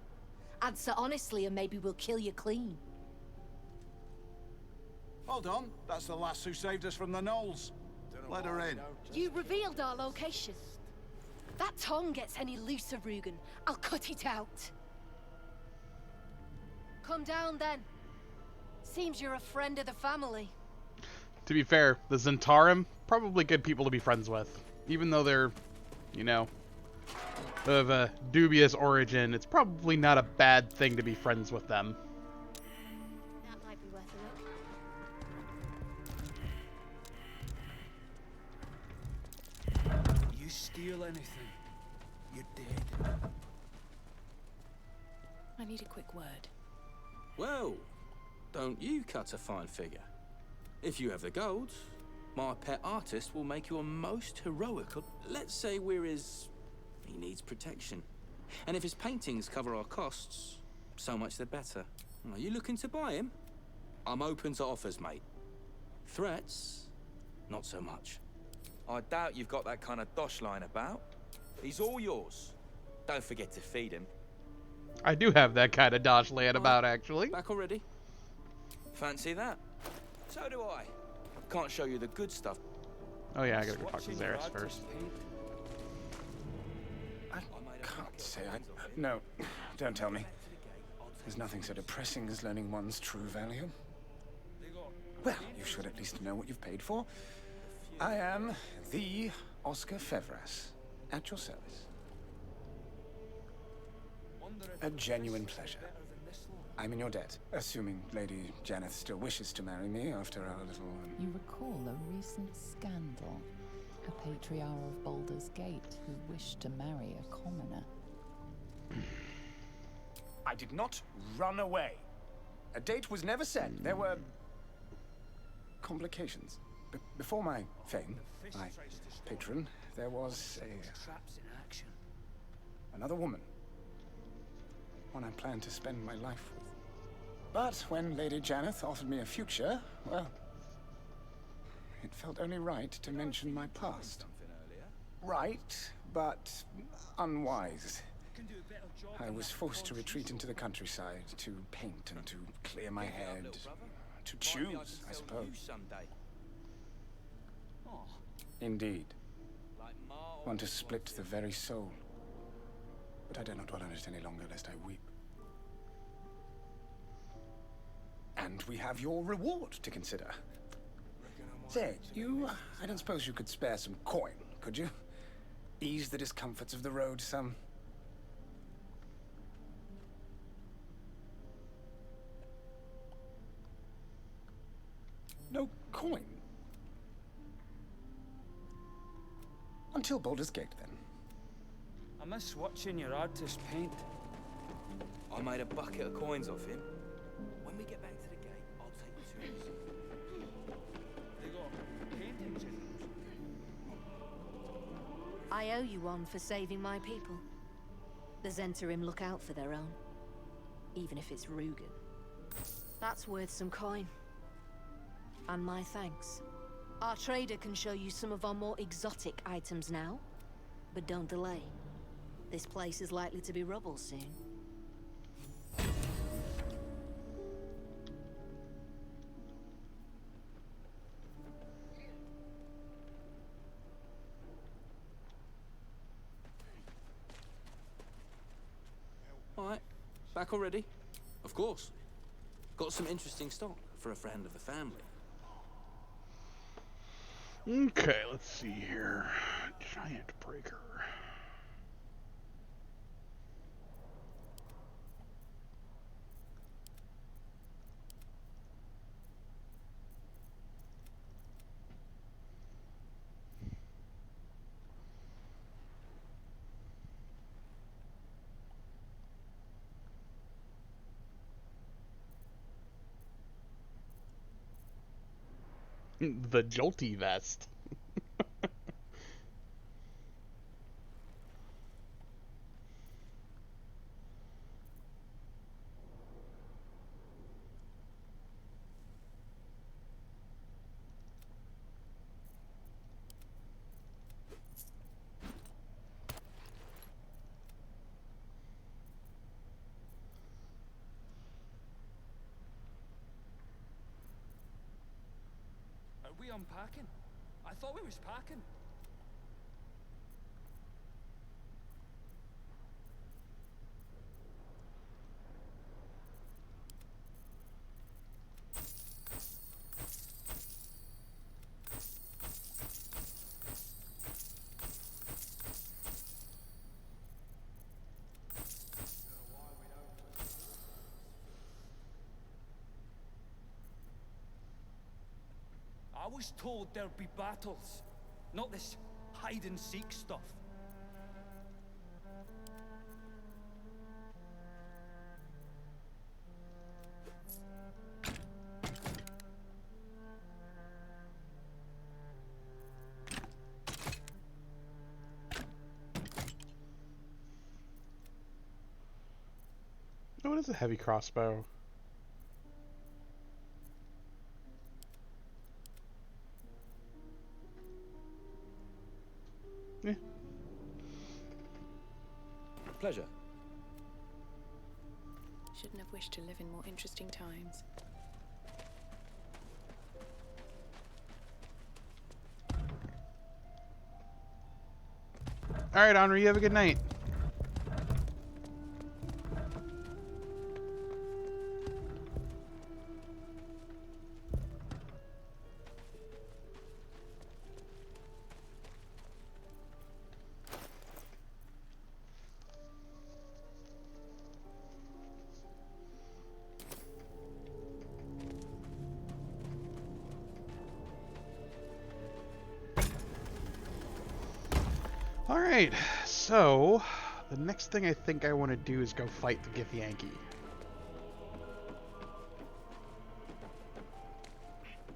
Speaker 15: Answer honestly and maybe we'll kill you clean.
Speaker 4: Hold on, that's the lass who saved us from the gnolls. Let her in.
Speaker 15: You revealed our location. That tongue gets any looser, Rugen, I'll cut it out. Come down then. Seems you're a friend of the family.
Speaker 1: To be fair, the Zentarum, probably good people to be friends with. Even though they're, you know, of a dubious origin, it's probably not a bad thing to be friends with them.
Speaker 15: That might be worth a look.
Speaker 22: You steal anything, you're dead.
Speaker 12: I need a quick word.
Speaker 22: Well, don't you cut a fine figure. If you have the gold, my pet artist will make you a most heroical. Let's say we're his... He needs protection. And if his paintings cover our costs, so much the better. Are you looking to buy him? I'm open to offers, mate. Threats? Not so much.
Speaker 23: I doubt you've got that kind of dosh lying about. He's all yours. Don't forget to feed him.
Speaker 1: I do have that kind of dosh laying about, actually.
Speaker 22: Back already?
Speaker 23: Fancy that? So do I. Can't show you the good stuff.
Speaker 1: Oh yeah, I gotta go talk to Zaris first.
Speaker 19: I can't say No, don't tell me. There's nothing so depressing as learning one's true value. Well, you should at least know what you've paid for. I am the Oscar Fevras, at your service. A genuine pleasure. I'm in your debt, assuming Lady Janeth still wishes to marry me after our little...
Speaker 6: You recall a recent scandal. A patriarch of Baldur's Gate who wished to marry a commoner.
Speaker 19: I did not run away. A date was never set. There were... complications. Before my fame, my patron, there was another woman. One I planned to spend my life with. But when Lady Janeth offered me a future, well, it felt only right to mention my past. Right, but unwise. I was forced to retreat into the countryside, to paint and to clear my head, to choose, I suppose. Indeed. One to split the very soul. But I dare not dwell on it any longer, lest I weep. And we have your reward to consider. Say, I don't suppose you could spare some coin, could you? Ease the discomforts of the road some. coin. Until Baldur's Gate, then.
Speaker 5: I miss watching your artist paint.
Speaker 23: I made a bucket of coins off him. When we get back to the gate, I'll take you to his.
Speaker 5: They got paintings in them.
Speaker 15: I owe you one for saving my people. The Zentarim look out for their own, even if it's Rugen. That's worth some coin. And my thanks. Our trader can show you some of our more exotic items now, but don't delay. This place is likely to be rubble soon.
Speaker 22: Alright, back already? Of course. Got some interesting stock for a friend of the family.
Speaker 1: Okay, let's see here. Giant breaker. The jolty vest.
Speaker 5: Are we unpacking? I thought we was packing. I was told there'd be battles, not this hide-and-seek stuff.
Speaker 1: Oh, it is a heavy crossbow. Yeah.
Speaker 23: Pleasure.
Speaker 12: Shouldn't have wished to live in more interesting times.
Speaker 1: Alright, Henri, you have a good night. Alright, so the next thing I think I want to do is go fight the Githyanki.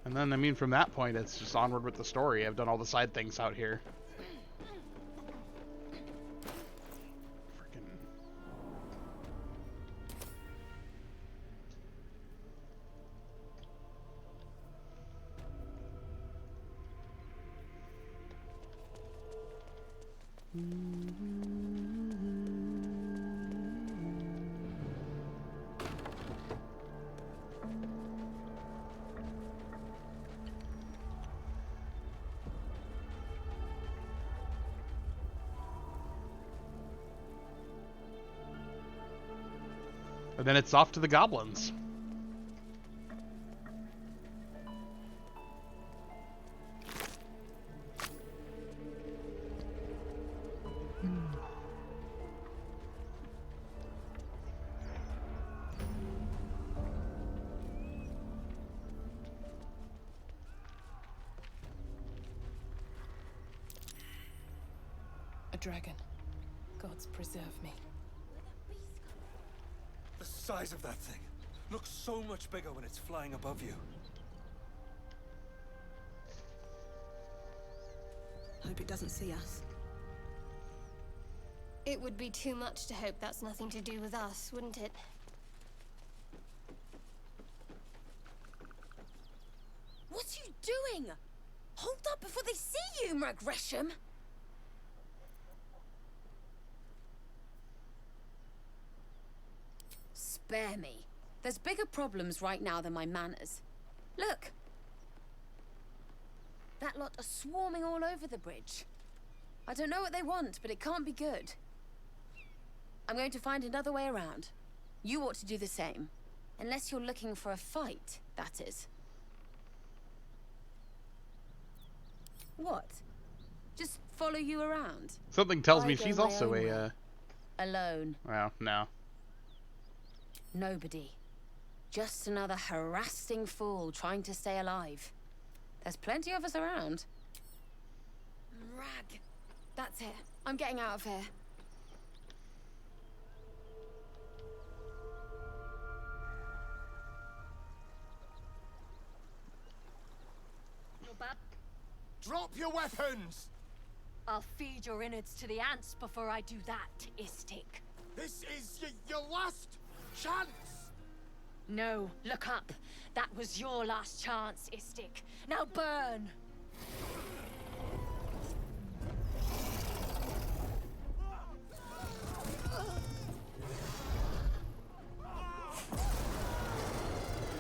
Speaker 1: And then, I mean, from that point, it's just onward with the story. I've done all the side things out here. Freaking... And then it's off to the goblins.
Speaker 12: dragon. Gods preserve me.
Speaker 23: The size of that thing looks so much bigger when it's flying above you.
Speaker 17: Hope it doesn't see us.
Speaker 11: It would be too much to hope that's nothing to do with us, wouldn't it?
Speaker 3: What are you doing? Hold up before they see you, Mag Gresham! Spare me. There's bigger problems right now than my manners. Look! That lot are swarming all over the bridge. I don't know what they want, but it can't be good. I'm going to find another way around. You ought to do the same. Unless you're looking for a fight, that is. What? Just follow you around?
Speaker 1: Something tells
Speaker 3: I
Speaker 1: me
Speaker 3: go
Speaker 1: she's
Speaker 3: my
Speaker 1: also
Speaker 3: own way.
Speaker 1: a,
Speaker 3: Alone.
Speaker 1: well, no.
Speaker 3: Nobody. Just another harassing fool trying to stay alive. There's plenty of us around.
Speaker 11: Rag. That's it. I'm getting out of here.
Speaker 18: You're bad.
Speaker 7: Drop your weapons!
Speaker 18: I'll feed your innards to the ants before I do that, Istik.
Speaker 7: This is your last chance!
Speaker 18: No, look up. That was your last chance, Istik. Now burn!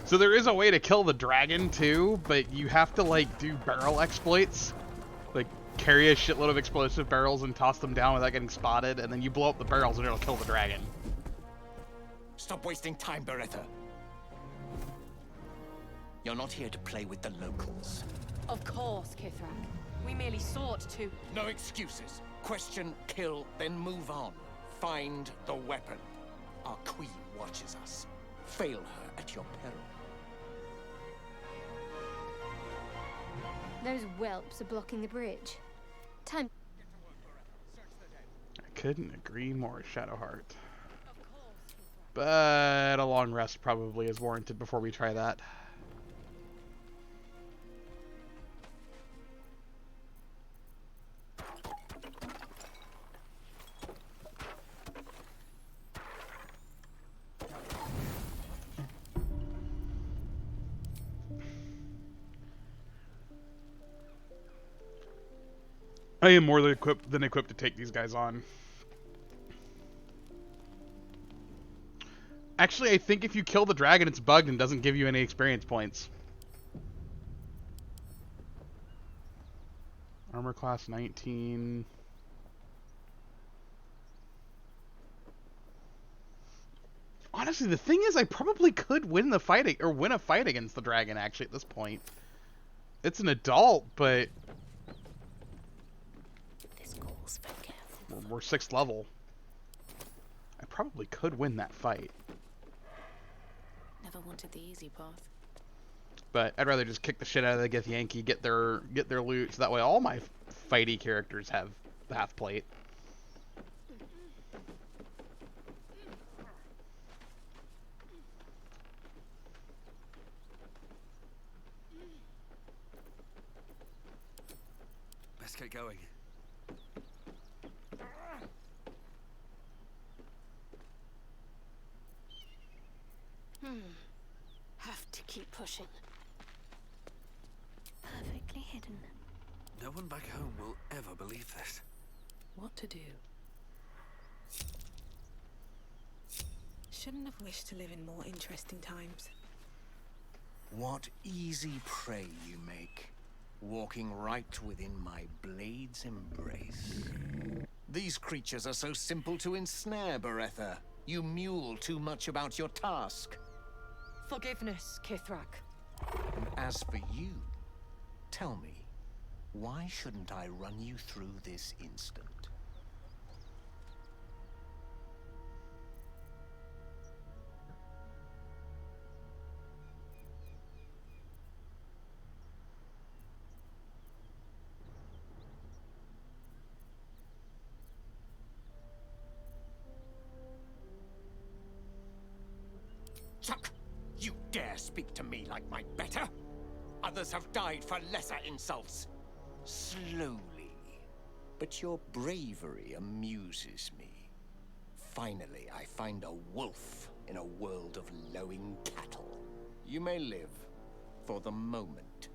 Speaker 1: So there is a way to kill the dragon too, but you have to like do barrel exploits. Like carry a shitload of explosive barrels and toss them down without getting spotted, and then you blow up the barrels and it'll kill the dragon.
Speaker 14: Stop wasting time, Beretta. You're not here to play with the locals.
Speaker 18: Of course, Kithrak. We merely sought to...
Speaker 14: No excuses. Question, kill, then move on. Find the weapon. Our queen watches us. Fail her at your peril.
Speaker 11: Those whelps are blocking the bridge. Time.
Speaker 1: I couldn't agree more, Shadowheart. But a long rest probably is warranted before we try that. I am more than equipped to take these guys on. Actually, I think if you kill the dragon, it's bugged and doesn't give you any experience points. Armor class 19. Honestly, the thing is, I probably could win the fight or win a fight against the dragon. Actually, at this point, it's an adult, but we're 6th level. I probably could win that fight.
Speaker 12: Never wanted the easy path.
Speaker 1: But I'd rather just kick the shit out of the Githyanki, get their loot, so that way all my fighty characters have the half plate.
Speaker 23: Let's get going.
Speaker 11: Have to keep pushing. Perfectly hidden.
Speaker 23: No one back home will ever believe this.
Speaker 12: What to do?
Speaker 17: Shouldn't have wished to live in more interesting times.
Speaker 14: What easy prey you make, walking right within my blade's embrace. These creatures are so simple to ensnare, Beretta. You mule too much about your task.
Speaker 18: Forgiveness, Kithrak.
Speaker 14: And as for you, tell me, why shouldn't I run you through this instant? speak to me like my better. Others have died for lesser insults. Slowly. But your bravery amuses me. Finally, I find a wolf in a world of lowing cattle. You may live for the moment.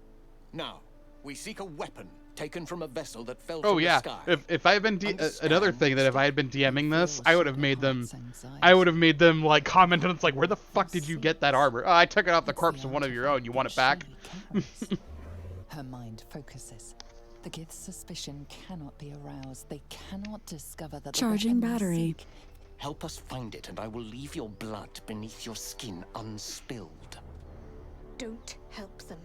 Speaker 14: Now, we seek a weapon taken from a vessel that fell
Speaker 1: Oh
Speaker 14: from
Speaker 1: yeah,
Speaker 14: the sky.
Speaker 1: if I had been another thing that if I had been DMing this, I would have made them, like comment on it's like, where the fuck did you get that armor? Oh, I took it off the corpse of one of your own. You want it back?
Speaker 6: Her mind focuses. The Gith's suspicion cannot be aroused. They cannot discover that
Speaker 9: Charging
Speaker 6: the weapon
Speaker 9: battery.
Speaker 6: seek
Speaker 14: Help us find it, and I will leave your blood beneath your skin unspilled.
Speaker 11: Don't help them.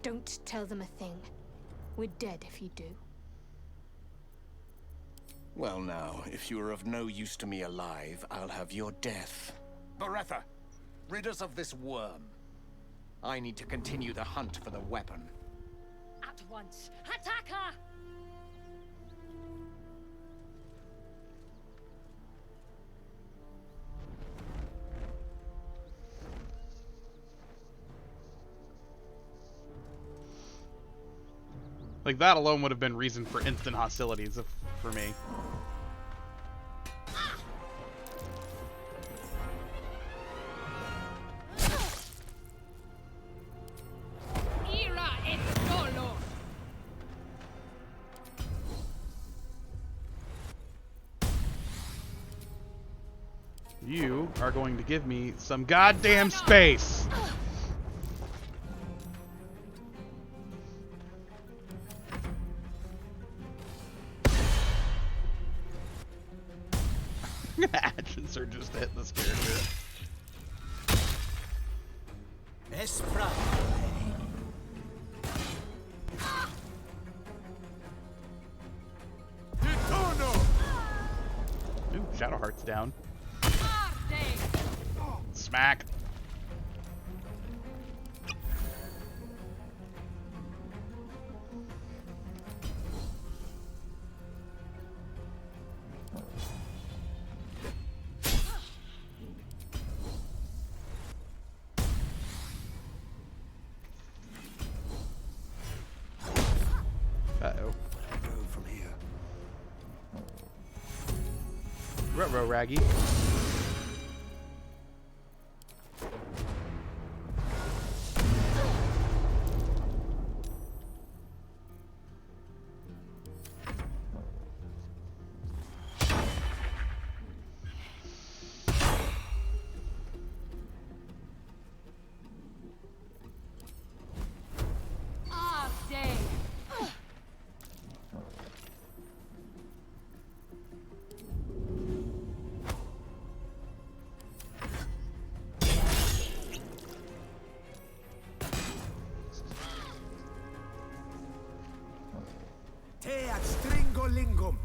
Speaker 11: Don't tell them a thing. We're dead if you do.
Speaker 14: Well now, if you are of no use to me alive, I'll have your death. Beretha, rid us of this worm. I need to continue the hunt for the weapon.
Speaker 18: At once. Attack her!
Speaker 1: Like, that alone would have been reason for instant hostilities for me.
Speaker 18: Mira es solo.
Speaker 1: You are going to give me some goddamn space! Actions are just hitting this character. Ooh, Shadowheart's down. Smack. Uh-oh.
Speaker 2: Go from here.
Speaker 1: Ruh-roh, Raggy.
Speaker 7: Te stringo lingum.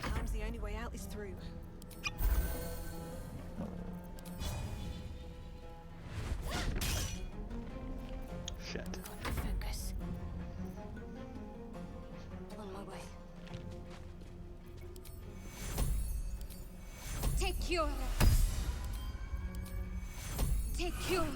Speaker 12: Sometimes the only way out is through.
Speaker 1: Shit.
Speaker 3: Focus. On my way. Take cure. Take cure.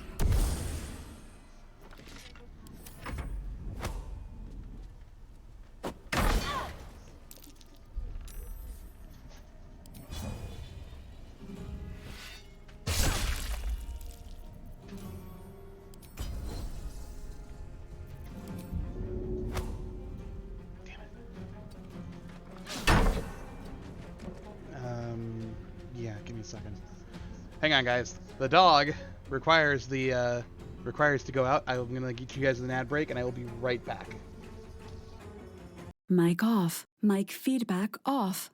Speaker 1: Yeah, give me second. Hang on, guys. The dog requires to go out. I'm gonna get you guys an ad break, and I will be right back.
Speaker 9: Mic off. Mic feedback off.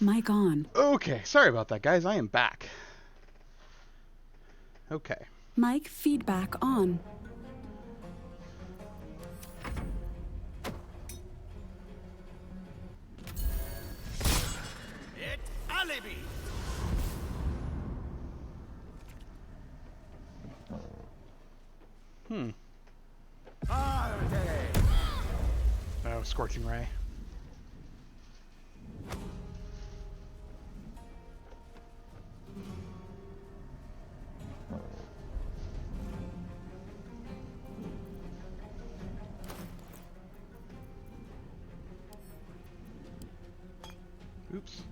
Speaker 9: Mic on.
Speaker 1: Okay, sorry about that, guys. I am back. Okay.
Speaker 9: Mic feedback on.
Speaker 7: Et alibi!
Speaker 1: Oh, Scorching Ray. Oops.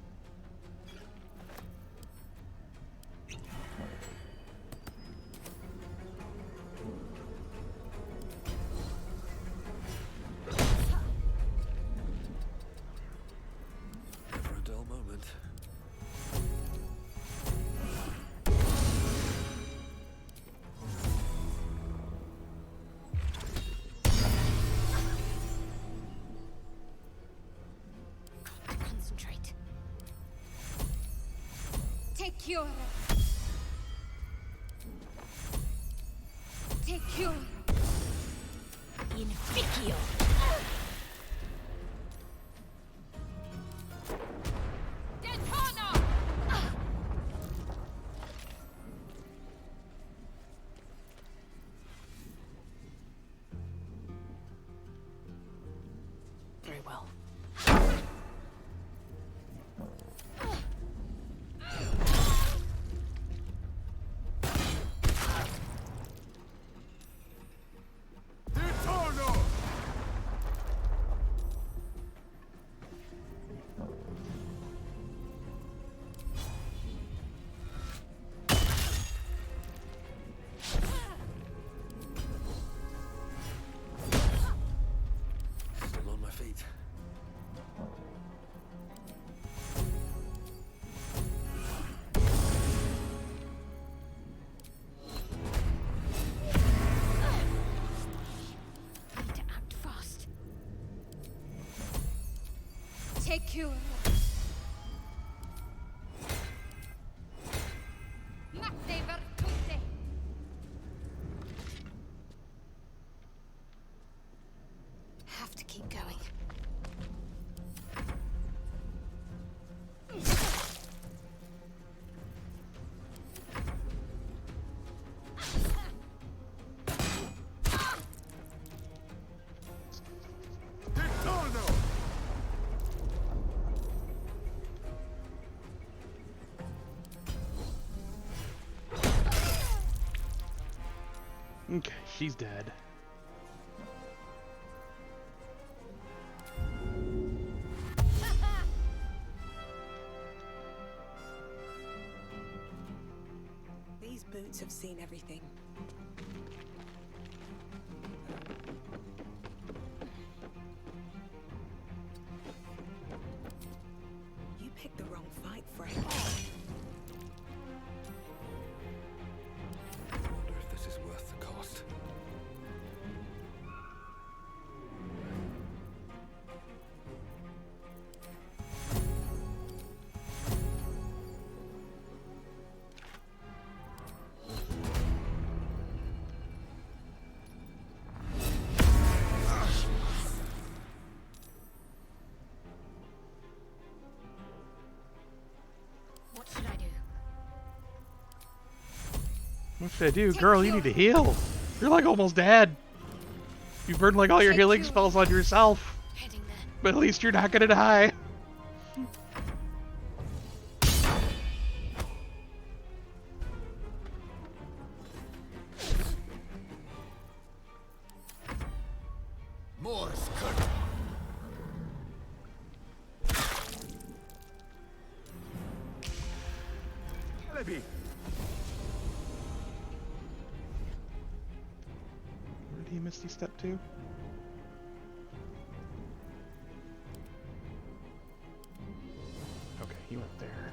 Speaker 10: Never a dull moment.
Speaker 11: Concentrate. Take cure. Take cure. Inficio. Dentana!
Speaker 12: Very well.
Speaker 10: Still on my feet.
Speaker 11: Need to act fast. Take cure. Matte vertute. Have to keep going.
Speaker 1: Okay, she's dead.
Speaker 17: These boots have seen everything. You picked the wrong fight, Frank.
Speaker 10: I wonder if this is worth the cost.
Speaker 11: What should I do?
Speaker 1: What should I do? Girl, you need to heal. You're like almost dead. You burned like all your healing spells on yourself. But at least you're not gonna die.
Speaker 7: Morse could. Alibi.
Speaker 1: Where did he Misty step to? Okay, he went there.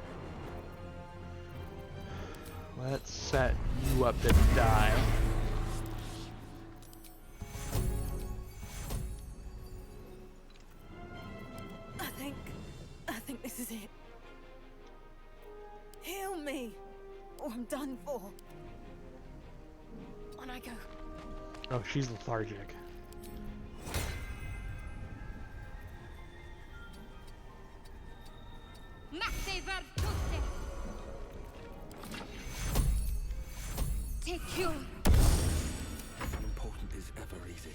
Speaker 1: Let's set you up to die.
Speaker 17: I think this is it.
Speaker 8: or I'm done for. On I go.
Speaker 1: Oh, she's lethargic.
Speaker 8: Take you.
Speaker 10: Important is ever easy.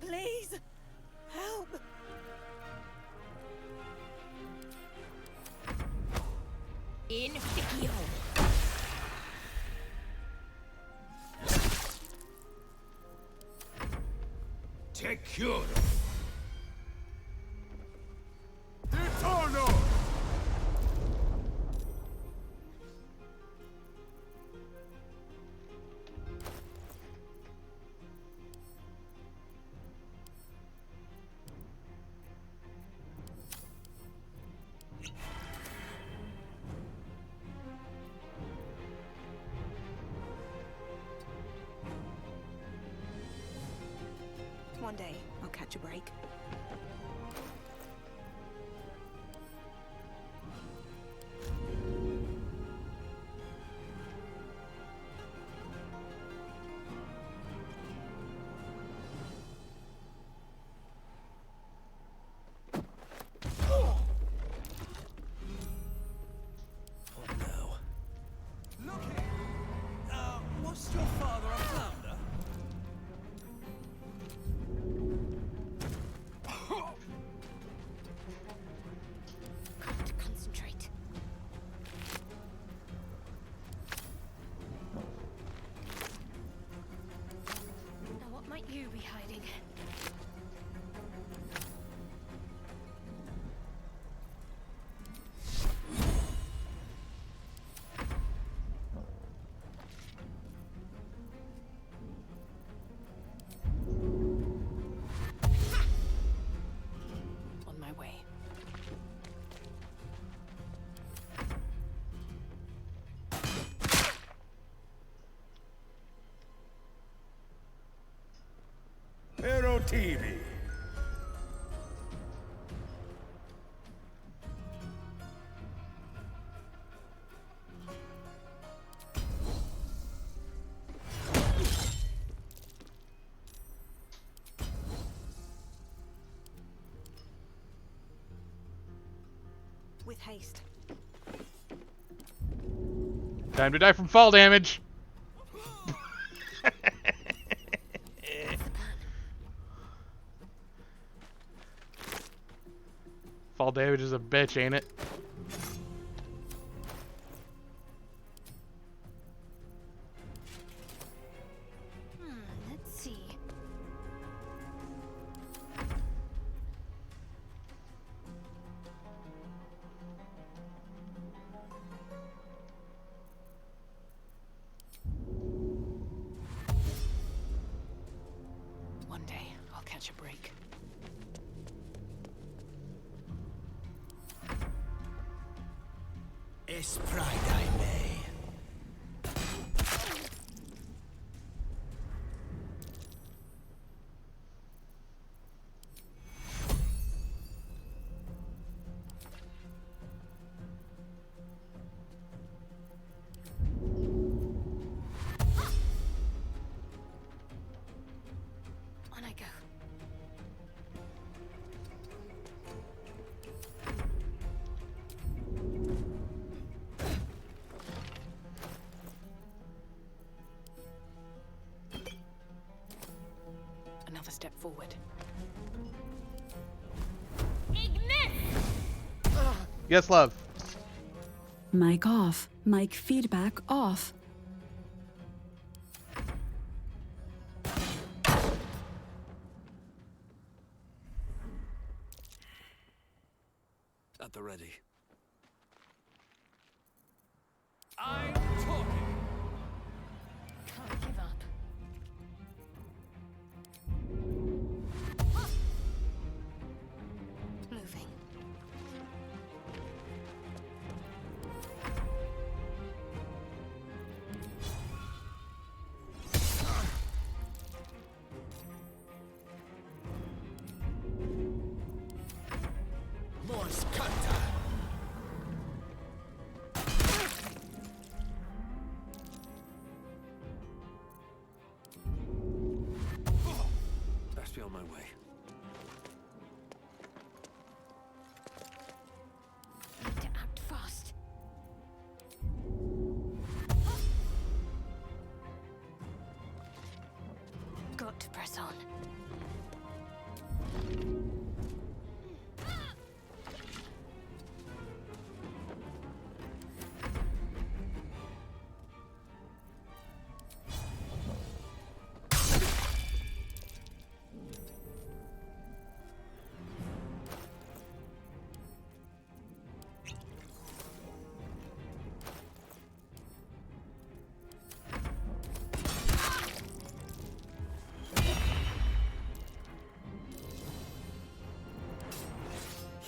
Speaker 8: Please, help. In Fikio.
Speaker 16: Secure.
Speaker 17: One day, I'll catch a break.
Speaker 10: What now? Look here! Was your father a flounder?
Speaker 8: Can't concentrate.
Speaker 11: Now what might you be hiding?
Speaker 12: On my way.
Speaker 16: Hero TV.
Speaker 17: With haste.
Speaker 1: Time to die from fall damage. Fall damage is a bitch, ain't it?
Speaker 11: Let's see.
Speaker 12: One day, I'll catch a break.
Speaker 16: Es pride I may.
Speaker 11: On I go.
Speaker 12: Another step forward.
Speaker 1: Yes, love.
Speaker 9: Mic off. Mic feedback off.
Speaker 10: At the ready.
Speaker 5: I'm talking.
Speaker 11: Can't give up.
Speaker 8: Moving.
Speaker 16: Moscata.
Speaker 10: Best be on my way.
Speaker 11: Need to act fast. Got to press on.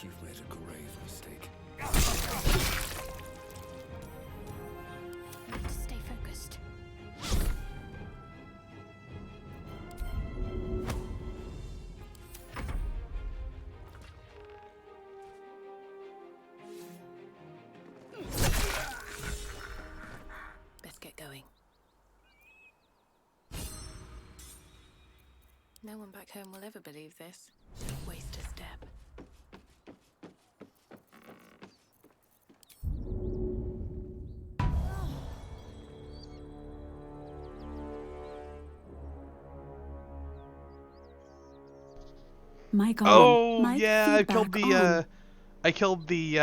Speaker 10: You've made a grave mistake.
Speaker 11: Need to stay focused.
Speaker 12: Best get going. No one back home will ever believe this. Don't waste a step.
Speaker 9: Mic on.
Speaker 1: Oh
Speaker 9: Mic
Speaker 1: yeah,
Speaker 9: feedback on.
Speaker 1: I killed the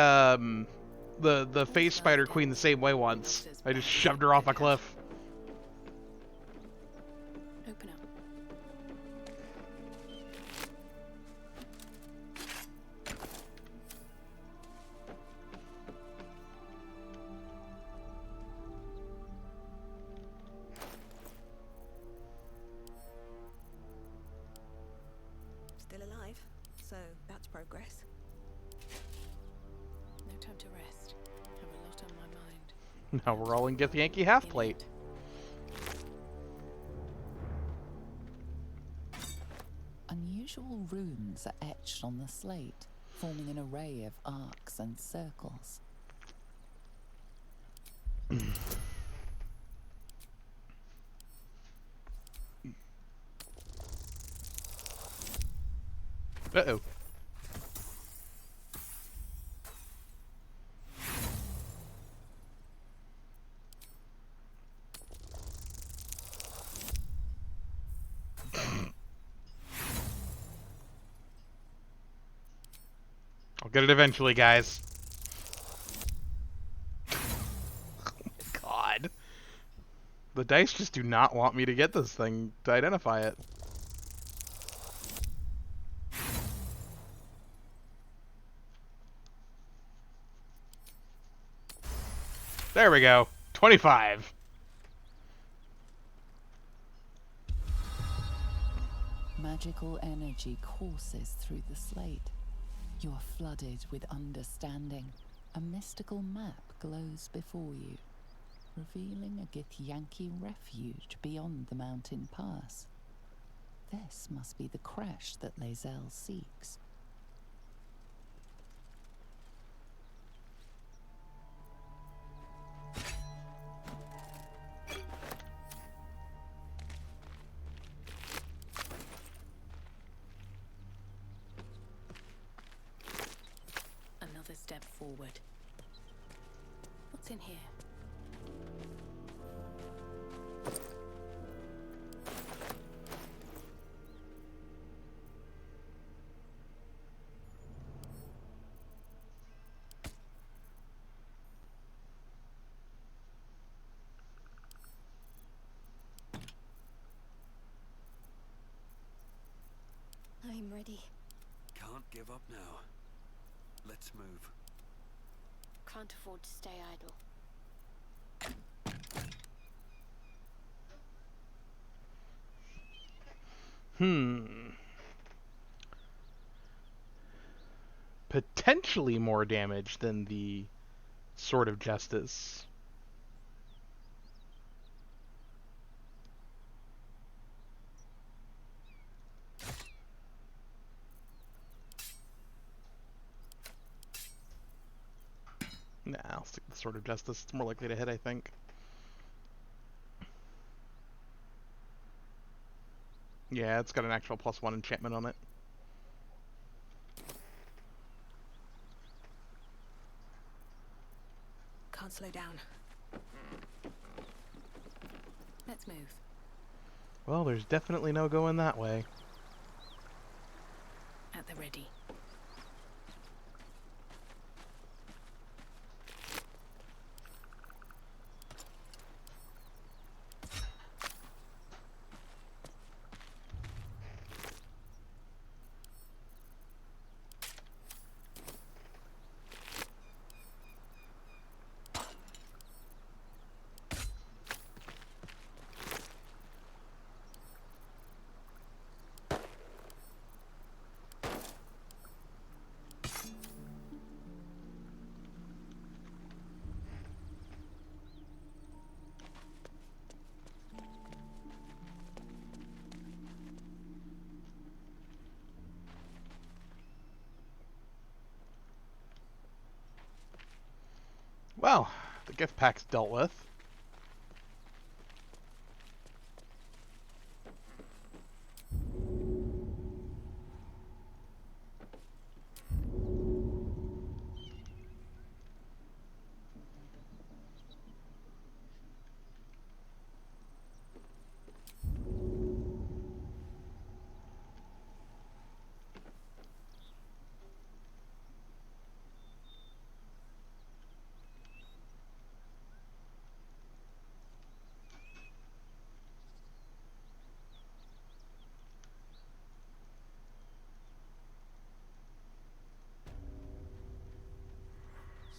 Speaker 1: face spider queen the same way once. I just shoved her off a cliff.
Speaker 12: Open up. Still alive, so that's progress. No time to rest. Have a lot on my mind.
Speaker 1: Now we're all in Gith Yankee half plate.
Speaker 6: Unusual runes are etched on the slate, forming an array of arcs and circles.
Speaker 1: Uh-oh. I'll get it eventually, guys. Oh my God. The dice just do not want me to get this thing to identify it. There we go. 25.
Speaker 6: Magical energy courses through the slate. You are flooded with understanding. A mystical map glows before you, revealing a Githyanki refuge beyond the mountain pass. This must be the crash that Lae'zel seeks.
Speaker 12: Another step forward. What's in here?
Speaker 11: I'm ready.
Speaker 10: Can't give up now. Let's move.
Speaker 11: Can't afford to stay idle.
Speaker 1: Potentially more damage than the Sword of Justice. Nah, I'll stick with Sword of Justice. It's more likely to hit, I think. Yeah, it's got an actual +1 enchantment on it.
Speaker 12: Can't slow down. Let's move.
Speaker 1: Well, there's definitely no going that way.
Speaker 12: At the ready.
Speaker 1: Well, the gift pack's dealt with.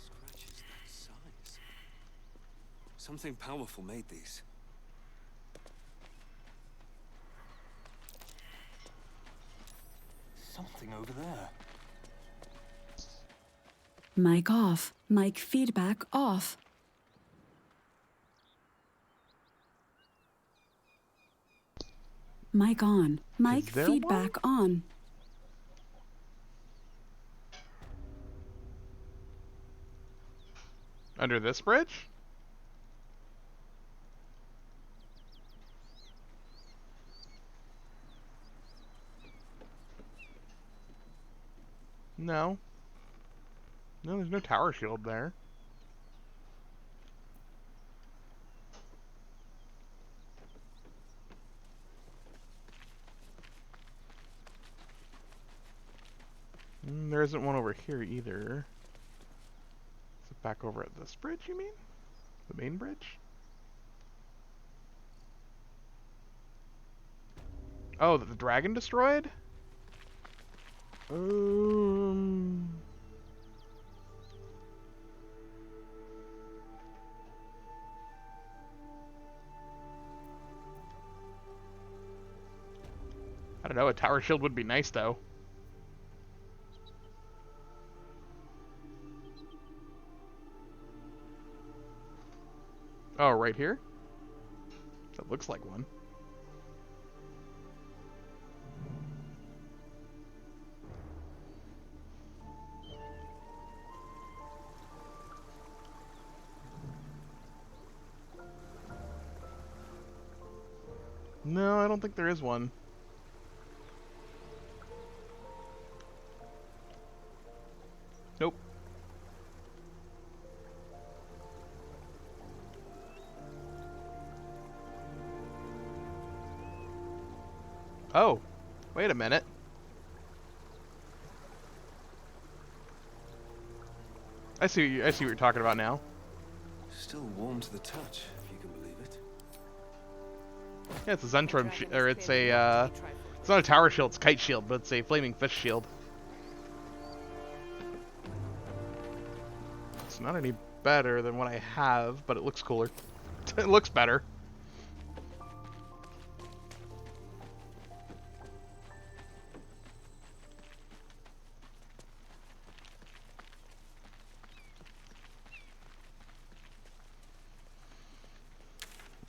Speaker 2: Scratches that size. Something powerful made these. Something over there.
Speaker 9: Mic off. Mic feedback off. Mic on. Mic feedback on.
Speaker 1: Under this bridge? No. No, there's no tower shield there. There isn't one over here either. Is it back over at this bridge, you mean? The main bridge? Oh, that the dragon destroyed? I don't know, a tower shield would be nice though. Oh, right here? That looks like one. No, I don't think there is one. Nope. Oh, wait a minute. I see what you're talking about now.
Speaker 2: Still warm to the touch, if you can believe it.
Speaker 1: Yeah, it's a Zentrum or it's a it's not a tower shield, it's a kite shield, but it's a flaming fish shield. It's not any better than what I have, but it looks cooler. It looks better.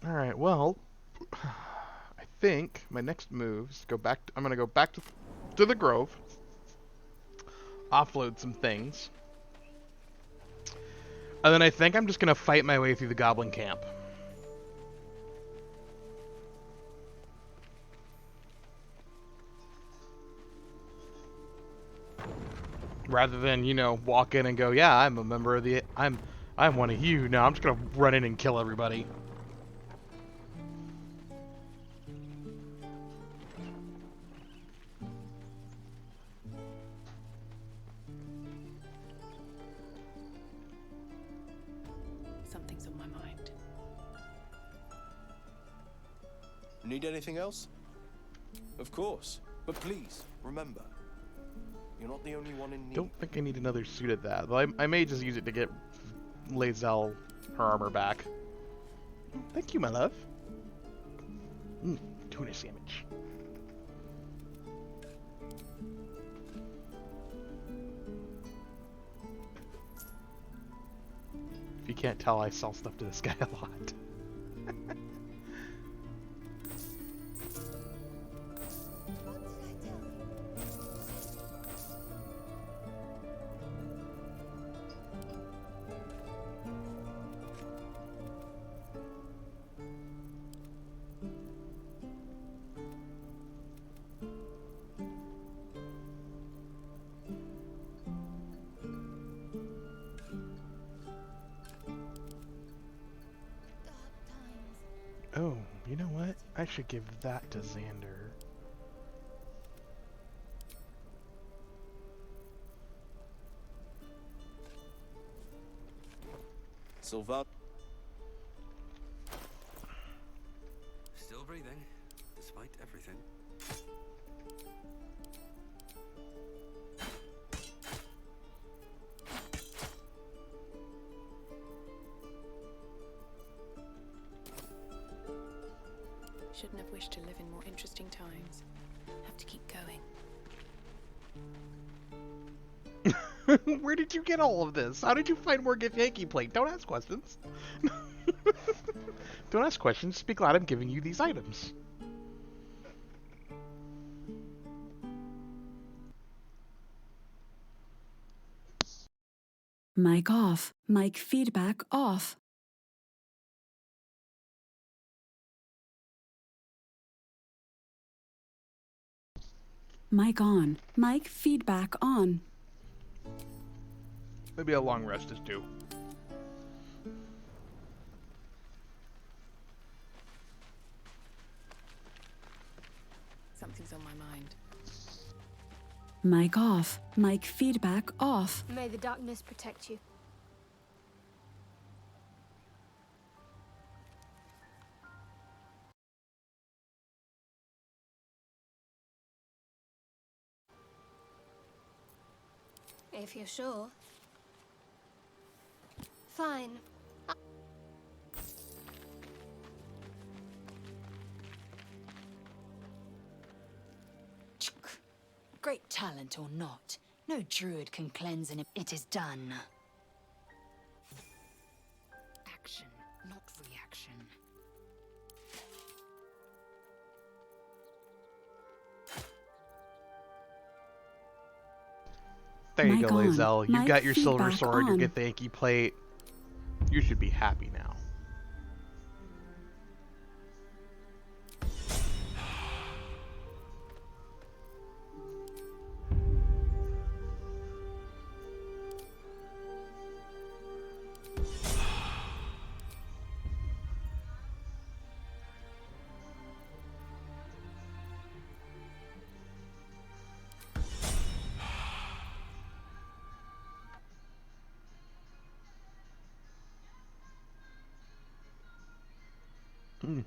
Speaker 1: Alright, well, I think my next move is to go back. I'm going to go back to the Grove, offload some things. And then I think I'm just gonna fight my way through the goblin camp. Rather than, you know, walk in and go, yeah, I'm a member of the... I'm one of you. No, I'm just gonna run in and kill everybody.
Speaker 12: Something's on my mind.
Speaker 13: Need anything else? Of course. But please, remember, you're not the only one in need.
Speaker 1: Don't think I need another suit of that. Though I may just use it to get Lae'zel her armor back. Thank you, my love. Tuna sandwich. If you can't tell, I sell stuff to this guy a lot. Oh, you know what? I should give that to Xander.
Speaker 13: Sylvan.
Speaker 10: Still breathing, despite everything.
Speaker 12: Shouldn't have wished to live in more interesting times. Have to keep going.
Speaker 1: Where did you get all of this? How did you find more Yankee plate? Don't ask questions. Don't ask questions. Just be glad I'm giving you these items.
Speaker 9: Mic off. Mic feedback off. Mic on. Mic feedback on.
Speaker 1: Maybe a long rest is due.
Speaker 12: Something's on my mind.
Speaker 9: Mic off. Mic feedback off.
Speaker 11: May the darkness protect you. If you're sure. Fine.
Speaker 20: Great talent or not, no druid can cleanse and it is done. Action, not reaction.
Speaker 1: There you
Speaker 9: Mic
Speaker 1: go,
Speaker 9: on.
Speaker 1: Lae'zel. You've
Speaker 9: Mic
Speaker 1: got your silver
Speaker 9: feedback
Speaker 1: sword, your
Speaker 9: on.
Speaker 1: Githyanki plate. You should be happy now. Mm.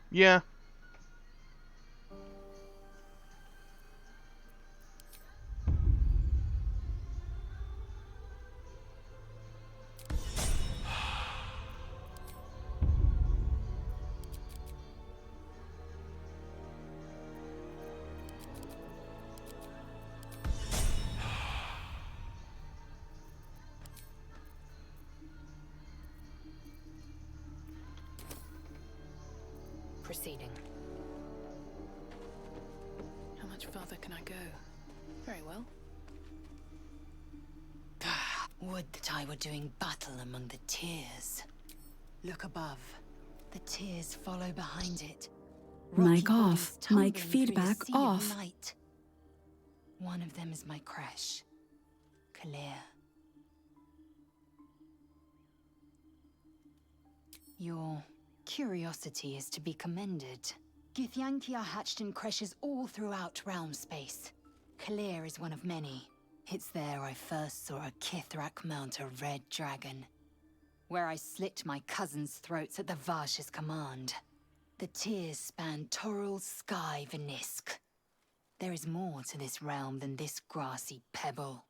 Speaker 1: Yeah.
Speaker 20: Proceeding.
Speaker 12: much further can I go? Very well.
Speaker 20: Would that I were doing battle among the tears. Look above. The tears follow behind it.
Speaker 9: Mic
Speaker 20: Rocky
Speaker 9: off.
Speaker 20: bodies tumbling
Speaker 9: Mic
Speaker 20: through the
Speaker 9: feedback
Speaker 20: sea of
Speaker 9: off.
Speaker 20: light. One of them is my crash. Kalir. Your curiosity is to be commended. Githyanki are hatched in creches all throughout realm space. Kalir is one of many. It's there I first saw a Kithrak mount a red dragon. Where I slit my cousins' throats at the Varsh's command. The tears span Toral's sky Venisk. There is more to this realm than this grassy pebble.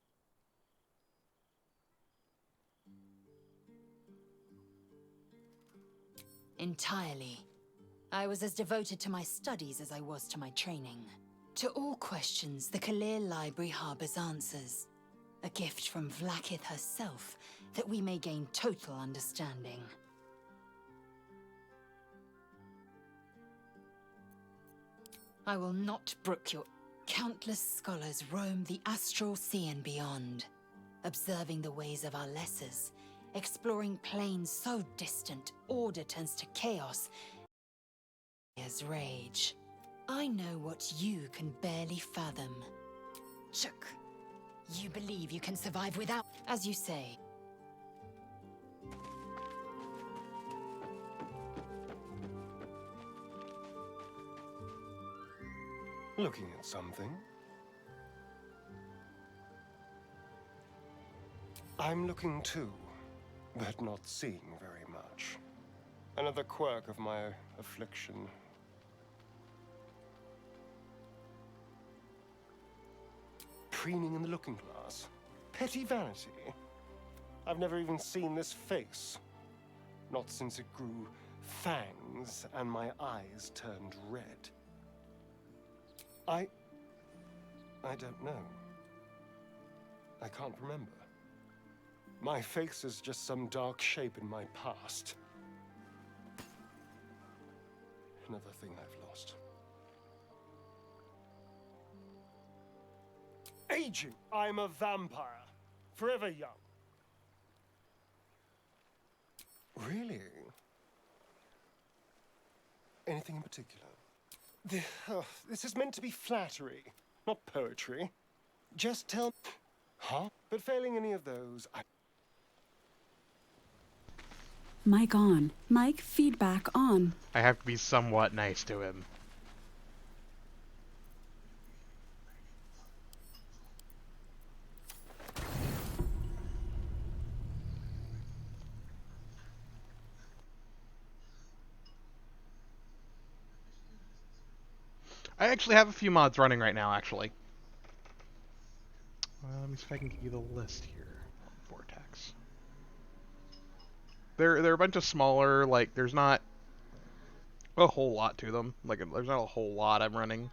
Speaker 20: Entirely. I was as devoted to my studies as I was to my training. To all questions, the Kalir Library harbors answers. A gift from Vlaakith herself, that we may gain total understanding. I will not brook your... Countless scholars roam the astral sea and beyond, observing the ways of our lessers, exploring planes so distant, order turns to chaos as rage. I know what you can barely fathom. Chuk, you believe you can survive without... As you say.
Speaker 2: Looking at something? I'm looking too, but not seeing very much. Another quirk of my affliction. Preening in the looking glass? Petty vanity? I've never even seen this face. Not since it grew fangs and my eyes turned red. I don't know. I can't remember. My face is just some dark shape in my past. Another thing I've lost. Aging! I'm a vampire. Forever young. Really? Anything in particular? This is meant to be flattery, not poetry. Just tell... Huh? But failing any of those,
Speaker 9: Mic on. Mic feedback on.
Speaker 1: I have to be somewhat nice to him. I actually have a few mods running right now, actually. Let me see if I can give you the list here. Vortex. They're a bunch of smaller, like, there's not a whole lot to them. Like, there's not a whole lot I'm running.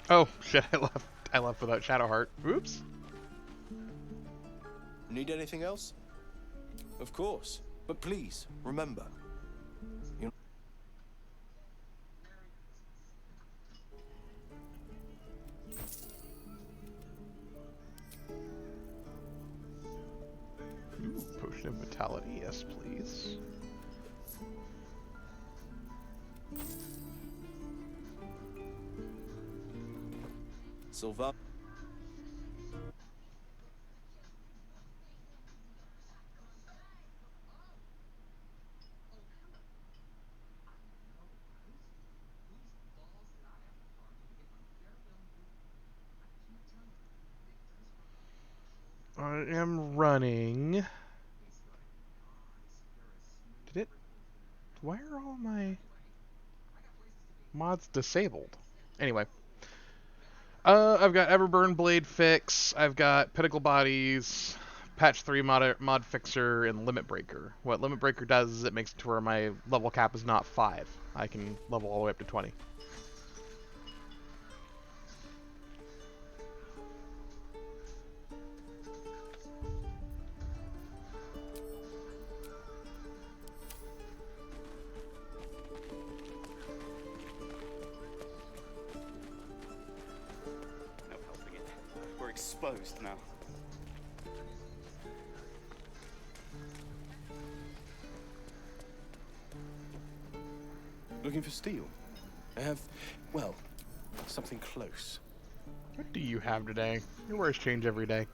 Speaker 1: Oh, shit, I left without Shadowheart. Oops.
Speaker 13: Need anything else? Of course. But please, remember. You're...
Speaker 1: Ooh, potion of vitality, yes please.
Speaker 13: Silva.
Speaker 1: I am running. Did it? Why are all my mods disabled? Anyway. I've got Everburn Blade Fix, I've got Pinnacle Bodies, Patch 3 mod Fixer, and Limit Breaker. What Limit Breaker does is it makes it to where my level cap is not 5. I can level all the way up to 20.
Speaker 4: exposed now.
Speaker 13: Looking for steel? I have, well, something close.
Speaker 1: What do you have today? Your wares change every day.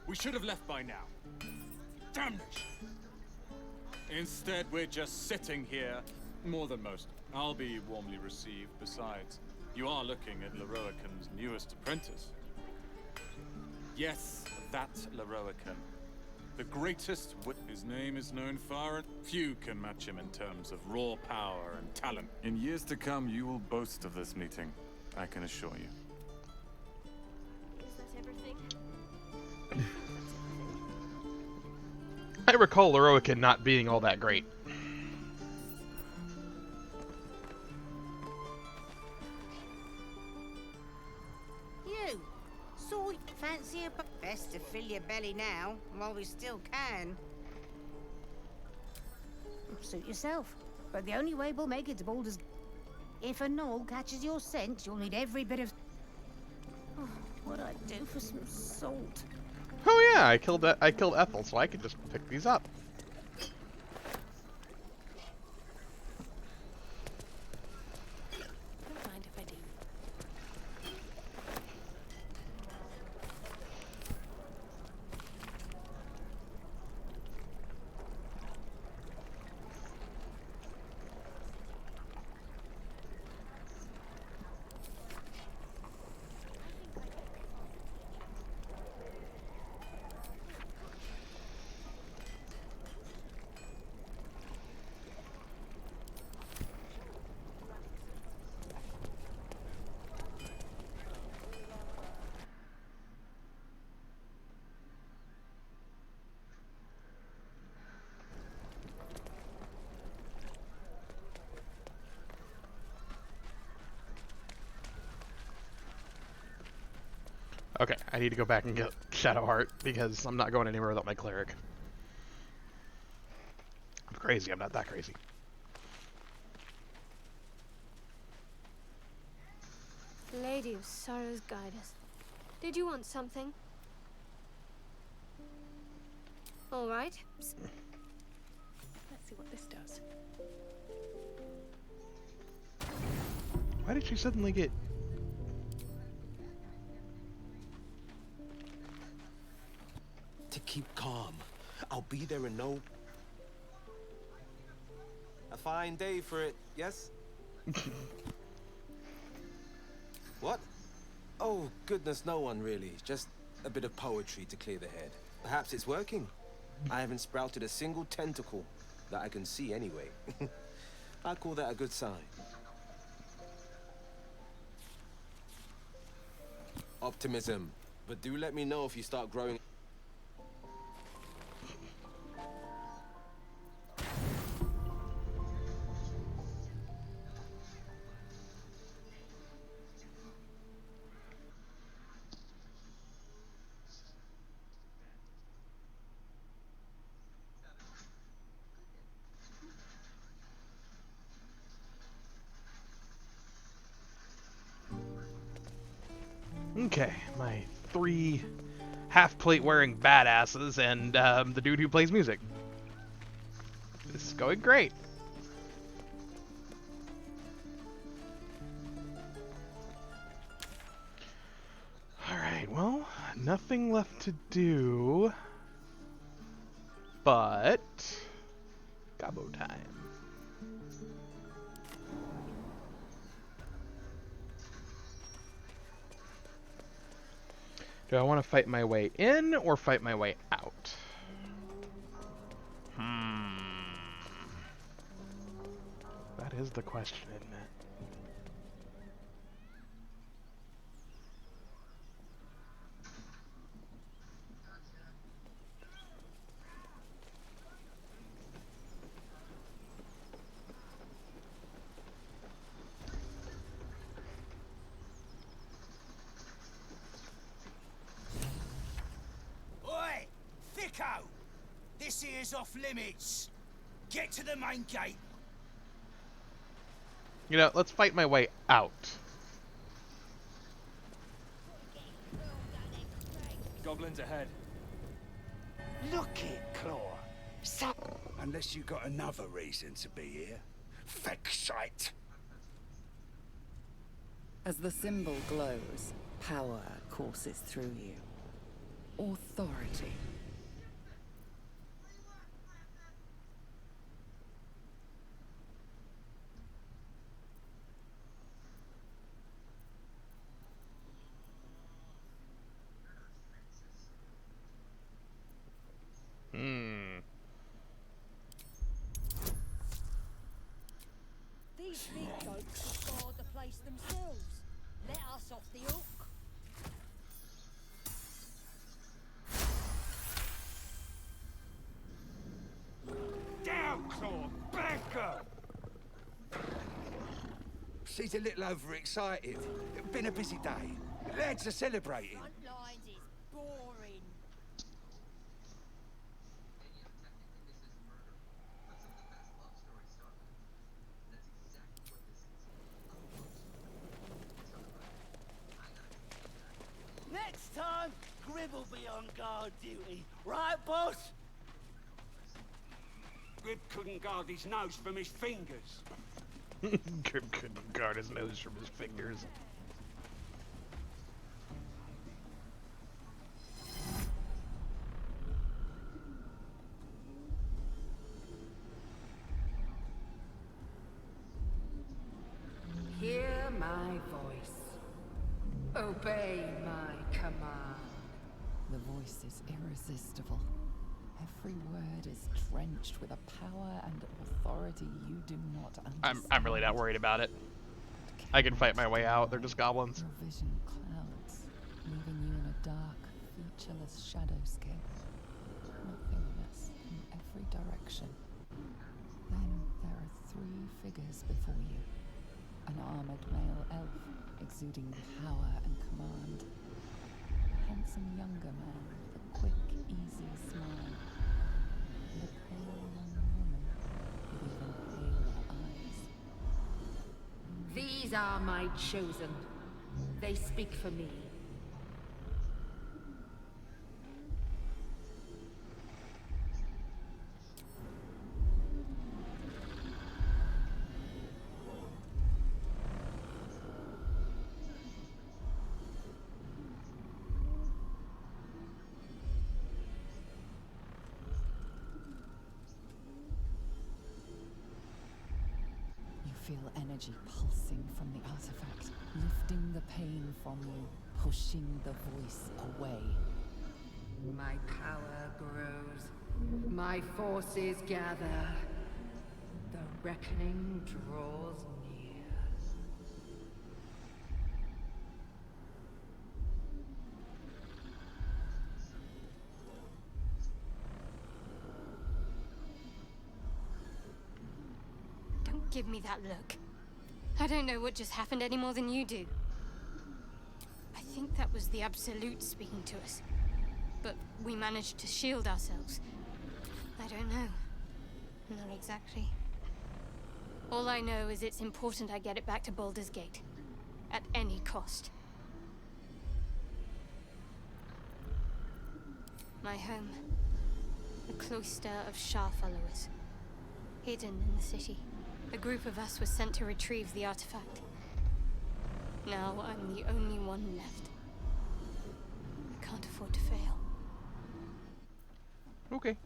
Speaker 19: We should have left by now. Damnation! Instead, we're just sitting here. More than most. I'll be warmly received. Besides, you are looking at Leroican's newest apprentice. Yes, that Leroican. The greatest wit. His name is known far and few can match him in terms of raw power and talent. In years to come, you will boast of this meeting. I can assure you.
Speaker 11: Is that everything?
Speaker 1: I recall Leroican not being all that great.
Speaker 21: You! So you fancy a best to fill your belly now, while we still can.
Speaker 24: Suit yourself. But the only way we'll make it to Baldur's... If a gnoll catches your scent, you'll need every bit of... Oh, what'd I do for some salt?
Speaker 1: Oh yeah, I killed Ethel, so I could just pick these up.
Speaker 12: Don't mind if I do.
Speaker 1: Okay, I need to go back and get Shadowheart, because I'm not going anywhere without my cleric. I'm crazy, I'm not that crazy.
Speaker 11: Lady of Sorrows, guide us. Did you want something? All right.
Speaker 12: Let's see what this does.
Speaker 1: Why did she suddenly get...
Speaker 13: To keep calm. I'll be there in no...
Speaker 25: A fine day for it, yes? What?
Speaker 13: Oh, goodness, no one really. Just a bit of poetry to clear the head.
Speaker 25: Perhaps it's working. I haven't sprouted a single tentacle that I can see anyway. I call that a good sign. Optimism. But do let me know if you start growing.
Speaker 1: Okay, my 3 half-plate wearing badasses and the dude who plays music. This is going great. Alright, well, nothing left to do but Gobbo time. Do I want to fight my way in or fight my way out? That is the question, isn't it?
Speaker 16: Echo! This here's off limits. Get to the main gate.
Speaker 1: You know, let's fight my way out.
Speaker 19: Goblins ahead.
Speaker 16: Look it, Claw. Unless you got another reason to be here. Fexite.
Speaker 6: As the symbol glows, power courses through you. Authority.
Speaker 18: These big goats could guard the place themselves. Let us off the hook.
Speaker 16: Down, Claw! Banker! She's a little overexcited. Been a busy day. Lads are celebrating.
Speaker 18: Front lines is boring.
Speaker 4: Next time, Grib will be on guard duty. Right, boss?
Speaker 5: Grib couldn't guard his nose from his fingers.
Speaker 1: Grib couldn't guard his nose from his fingers.
Speaker 14: Hear my voice. Obey my command.
Speaker 6: The voice is irresistible. Every word is drenched with a power and authority you do not understand.
Speaker 1: I'm really not worried about it. I can fight my way out. They're just goblins.
Speaker 6: Your vision clouds, leaving you in a dark, featureless shadowscape. Nothingness in every direction. Then there are three figures before you. An armored male elf, exuding power and command. A handsome younger man with a quick, easy smile. And a pale young woman with even paler eyes.
Speaker 14: These are my chosen. They speak for me.
Speaker 6: You feel energy pulsing from the artifact, lifting the pain from you, pushing the voice away.
Speaker 14: My power grows. My forces gather. The reckoning draws near.
Speaker 11: Don't give me that look. I don't know what just happened any more than you do. I think that was the Absolute speaking to us. But we managed to shield ourselves. I don't know. Not exactly. All I know is it's important I get it back to Baldur's Gate. At any cost. My home. A cloister of Shah followers. Hidden in the city. A group of us was sent to retrieve the artifact. Now I'm the only one left. I can't afford to fail.
Speaker 1: Okay.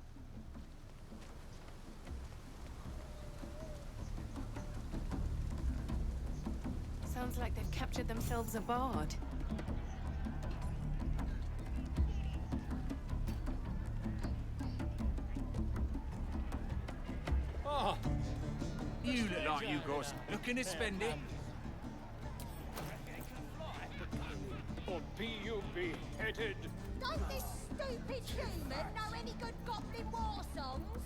Speaker 12: Sounds like they've captured themselves a bard.
Speaker 19: Oh, you look like you got looking to spend it.
Speaker 5: Or be you beheaded.
Speaker 18: Don't this stupid human know any good goblin war songs?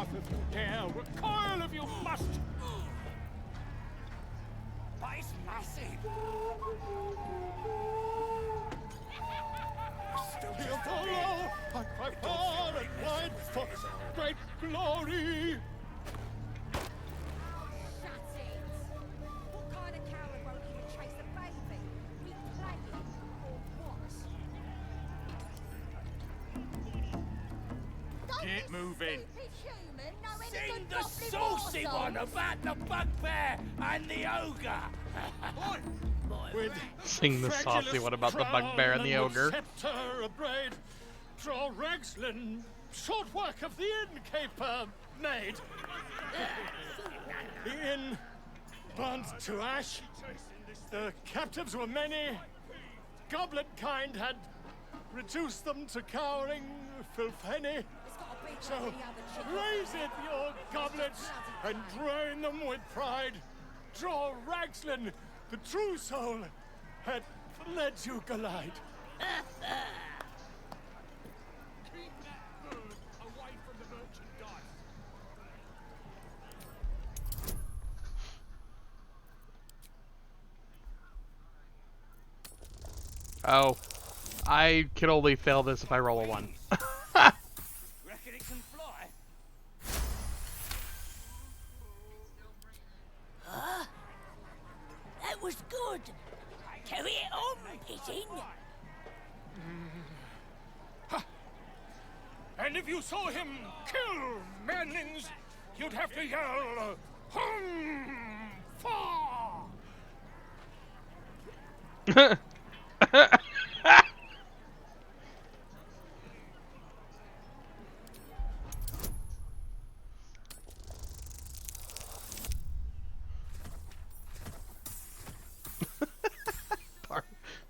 Speaker 10: half of you dare recoil if you must.
Speaker 4: But it's massive.
Speaker 10: He'll follow. I cry far and wide for great glory.
Speaker 24: What kind of coward won't even chase a baby? We play it or what?
Speaker 10: Get moving.
Speaker 4: Sing the saucy one about the bugbear and the ogre.
Speaker 1: Sing the saucy one about the bugbear and the ogre.
Speaker 10: Scepter abraid, draw Ragslin, short work of the innkeeper made. The inn burned to ash. The captives were many. Goblet kind had reduced them to cowering filtheny. So raise it, your goblets, and drain them with pride. Draw Ragslin, the true soul, had led you glide.
Speaker 4: Keep that bird away from the merchandise.
Speaker 1: Oh, I can only fail this if I roll a 1.
Speaker 4: Reckon it can fly? Huh? That was good. Carry it on, Pigeon.
Speaker 10: And if you saw him kill manlings, you'd have to yell, hum, fa.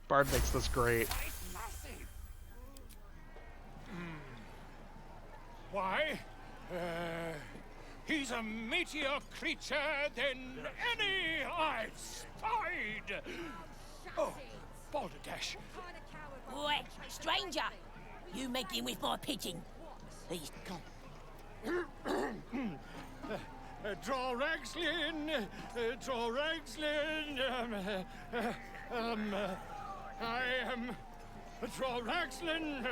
Speaker 1: Bard makes this great.
Speaker 10: Why? He's a meatier creature than any I've spied. Oh, Balderdash.
Speaker 4: Boy, stranger, you making with my pigeon. He's gone.
Speaker 10: Draw Ragslin, draw Ragslin. I am draw Ragslin.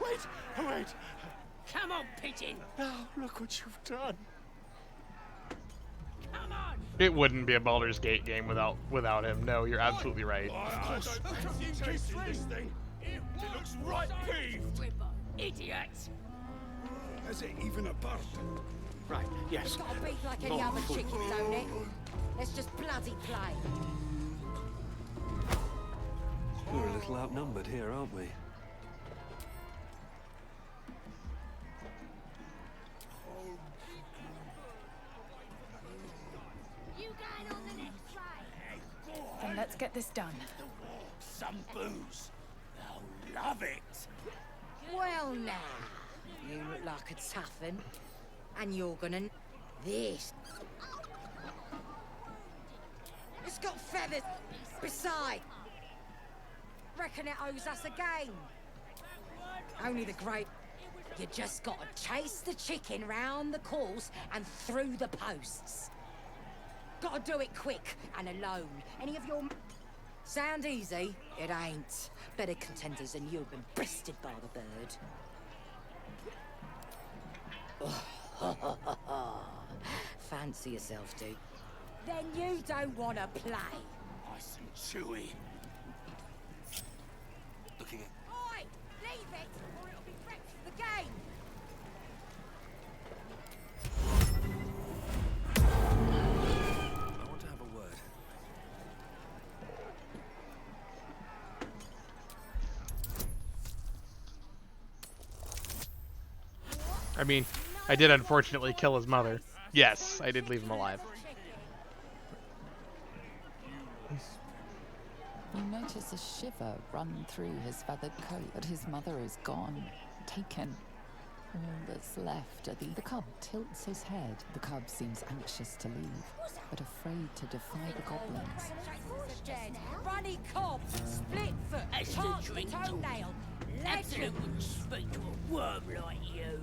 Speaker 10: Wait.
Speaker 4: Come on, pigeon.
Speaker 10: Now look what you've done.
Speaker 4: Come on.
Speaker 1: It wouldn't be a Baldur's Gate game without him. No, you're absolutely right.
Speaker 10: I don't fancy chasing this thing. It looks right peeved.
Speaker 4: Idiots.
Speaker 16: Is it even a bird?
Speaker 10: Right, yes.
Speaker 24: It's got a beak like any other chicken, don't it? Let's just bloody play.
Speaker 3: We're a little outnumbered here, aren't we?
Speaker 24: You going on the next train?
Speaker 12: Then let's get this done.
Speaker 4: Some booze. They'll love it.
Speaker 21: Well, now, you look like a toughen, and you're gonna this. It's got feathers. Besides, reckon it owes us a game. Only the great. You just gotta chase the chicken round the course and through the posts. Gotta do it quick and alone. Any of your sound easy? It ain't. Better contenders than you have been bested by the bird. Fancy yourself, dude. Then you don't want to play.
Speaker 4: Nice and chewy.
Speaker 3: Looking at...
Speaker 21: Oi! Leave it, or it'll be wrecked for the game.
Speaker 3: I want to have a word.
Speaker 1: I mean, I did unfortunately kill his mother. Yes, I did leave him alive.
Speaker 6: You notice a shiver run through his feathered coat, but his mother is gone, taken. All that's left are the cub tilts his head. The cub seems anxious to leave, but afraid to defy the goblins.
Speaker 21: Dead. Runny cob, split foot,
Speaker 4: As the
Speaker 21: chance
Speaker 4: drink
Speaker 21: toenail.
Speaker 4: Absolute wouldn't speak to a worm like you.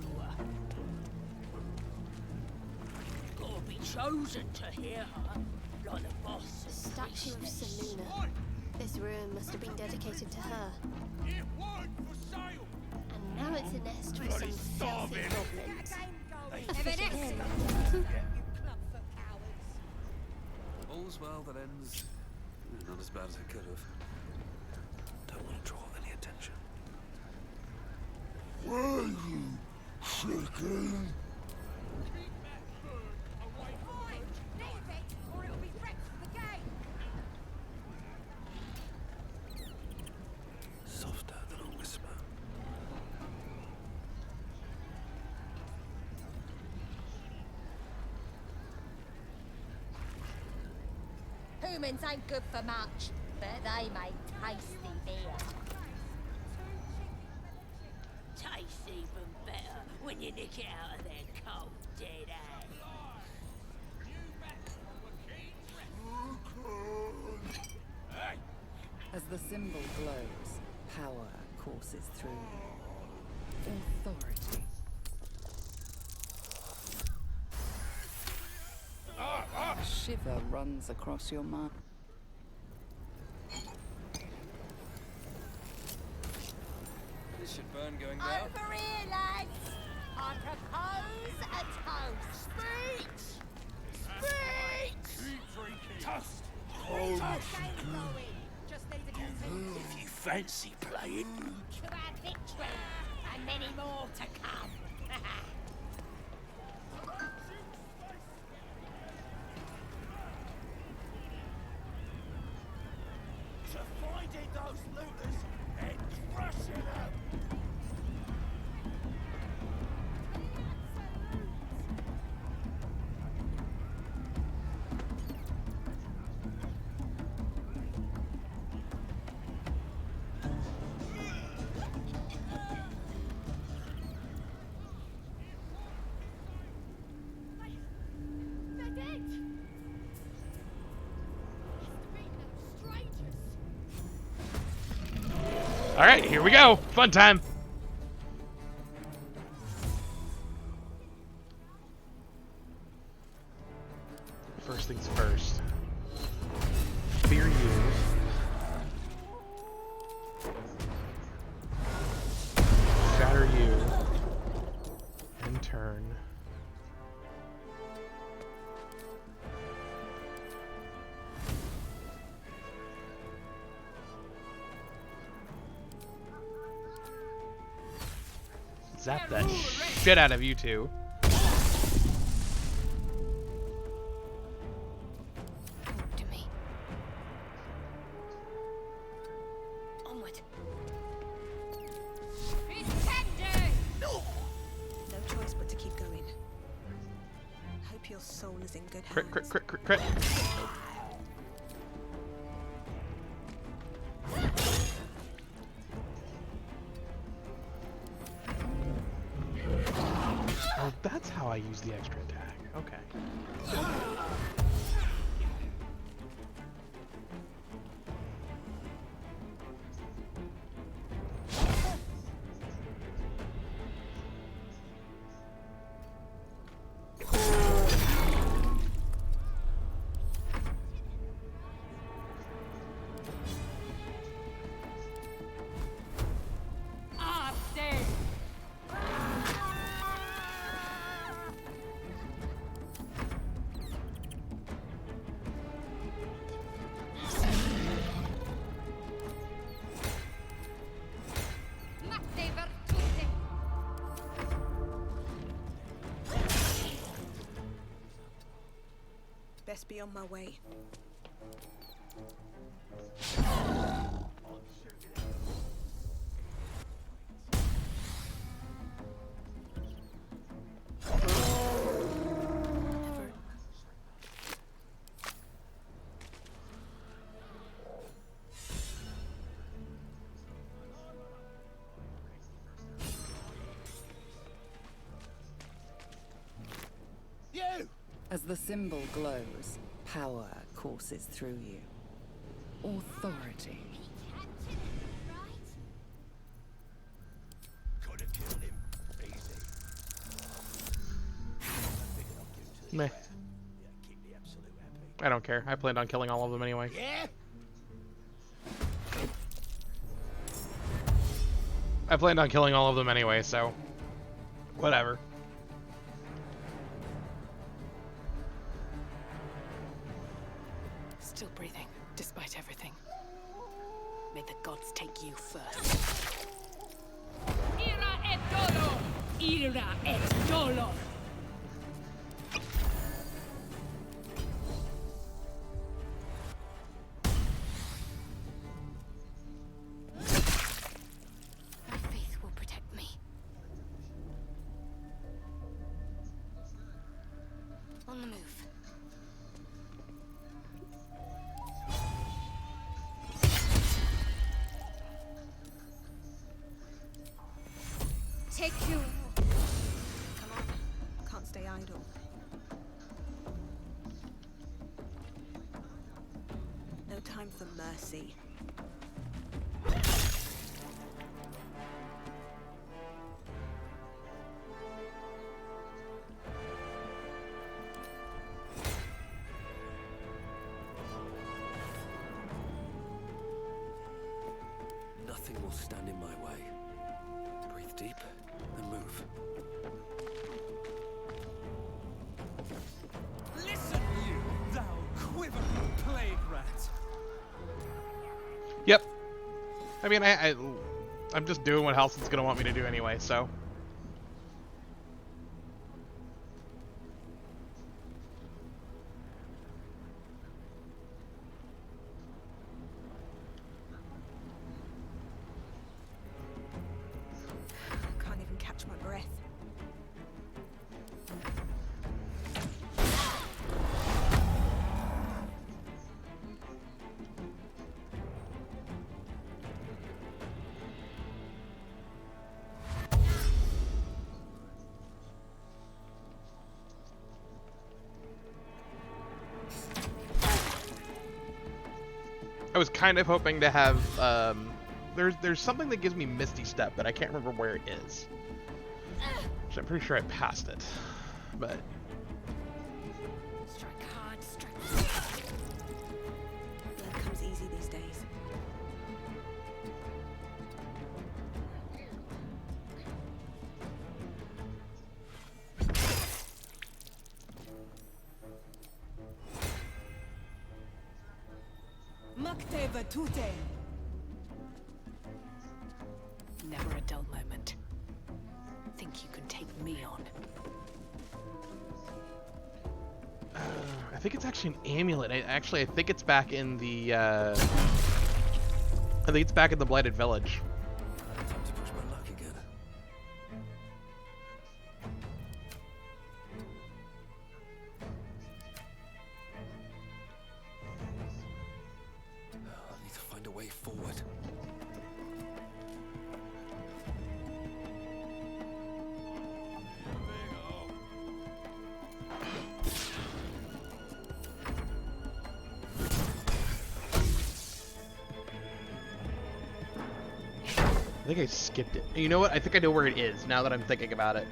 Speaker 4: Gotta be chosen to hear her, like the boss.
Speaker 11: The statue of Seluna. This ruin must have been dedicated to her.
Speaker 4: It weren't for sale.
Speaker 11: And now it's a nest for some filthy goblins.
Speaker 3: All's well that ends not as bad as it could have. Don't want to draw any attention.
Speaker 16: Where you, chicken?
Speaker 3: Softer than a whisper.
Speaker 24: Humans ain't good for much, but they make tasty beer.
Speaker 4: Tastes even better when you nick it out of their cold, dead hands.
Speaker 6: As the symbol glows, power courses through you. Authority. A shiver runs across your mind.
Speaker 3: This should burn going down.
Speaker 24: Over here, lads! I propose a toast.
Speaker 4: Speech! Toast!
Speaker 24: Just need to continue.
Speaker 4: If you fancy playing.
Speaker 24: To our victory, and many more to come.
Speaker 4: To finding those looters and crushing them.
Speaker 18: They're dead. Must be no strangers.
Speaker 1: All right, here we go. Fun time. First things first. Fear you. Shatter you. And turn. Zap that shit out of you two.
Speaker 8: To me. Onward.
Speaker 12: No choice but to keep going. Hope your soul is in good
Speaker 1: Crit,
Speaker 12: hands.
Speaker 1: crit, crit, crit, crit. Oh, that's how I use the extra attack. Okay.
Speaker 18: I'm dead.
Speaker 12: Best be on my way.
Speaker 4: You!
Speaker 6: As the symbol glows, power courses through you. Authority.
Speaker 7: Meh. I don't care. I planned on killing all of them anyway.
Speaker 4: Yeah?
Speaker 7: I planned on killing all of them anyway, so whatever.
Speaker 12: Still breathing, despite everything. May the gods take you first.
Speaker 18: Ira et dolor! Ira et dolor!
Speaker 8: My faith will protect me. On the move.
Speaker 12: Take you. Come on. Can't stay idle. No time for mercy.
Speaker 3: Nothing will stand in my way. Breathe deep and move.
Speaker 5: Listen, you, thou quivering plague rat.
Speaker 7: Yep. I mean, I'm just doing what Halsin's gonna want me to do anyway, so.
Speaker 12: Can't even catch my breath.
Speaker 7: I was kind of hoping to have, there's something that gives me Misty Step, but I can't remember where it is. So I'm pretty sure I passed it, but.
Speaker 12: Strike hard, strike. Blood comes easy these days. Makte vatute. Never a dull moment. Think you can take me on?
Speaker 7: I think it's actually an amulet. I think it's back in the, I think it's back in the Blighted Village.
Speaker 3: Time to push my luck again. I need to find a way forward.
Speaker 7: I think I skipped it. You know what? I think I know where it is now that I'm thinking about it.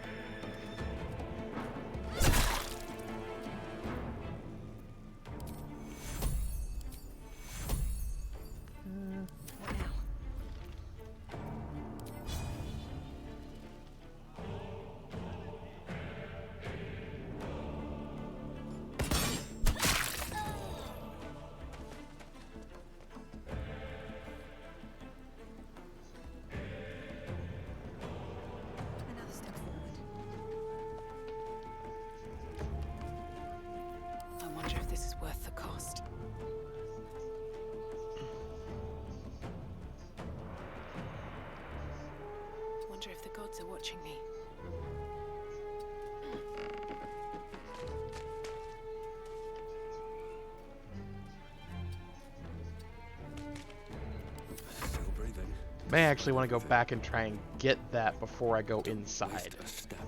Speaker 12: What now? Another step forward. I wonder if this is worth the cost. Wonder if the gods are watching me.
Speaker 3: Still breathing.
Speaker 7: May actually want to go back and try and get that before I go inside.
Speaker 3: A step.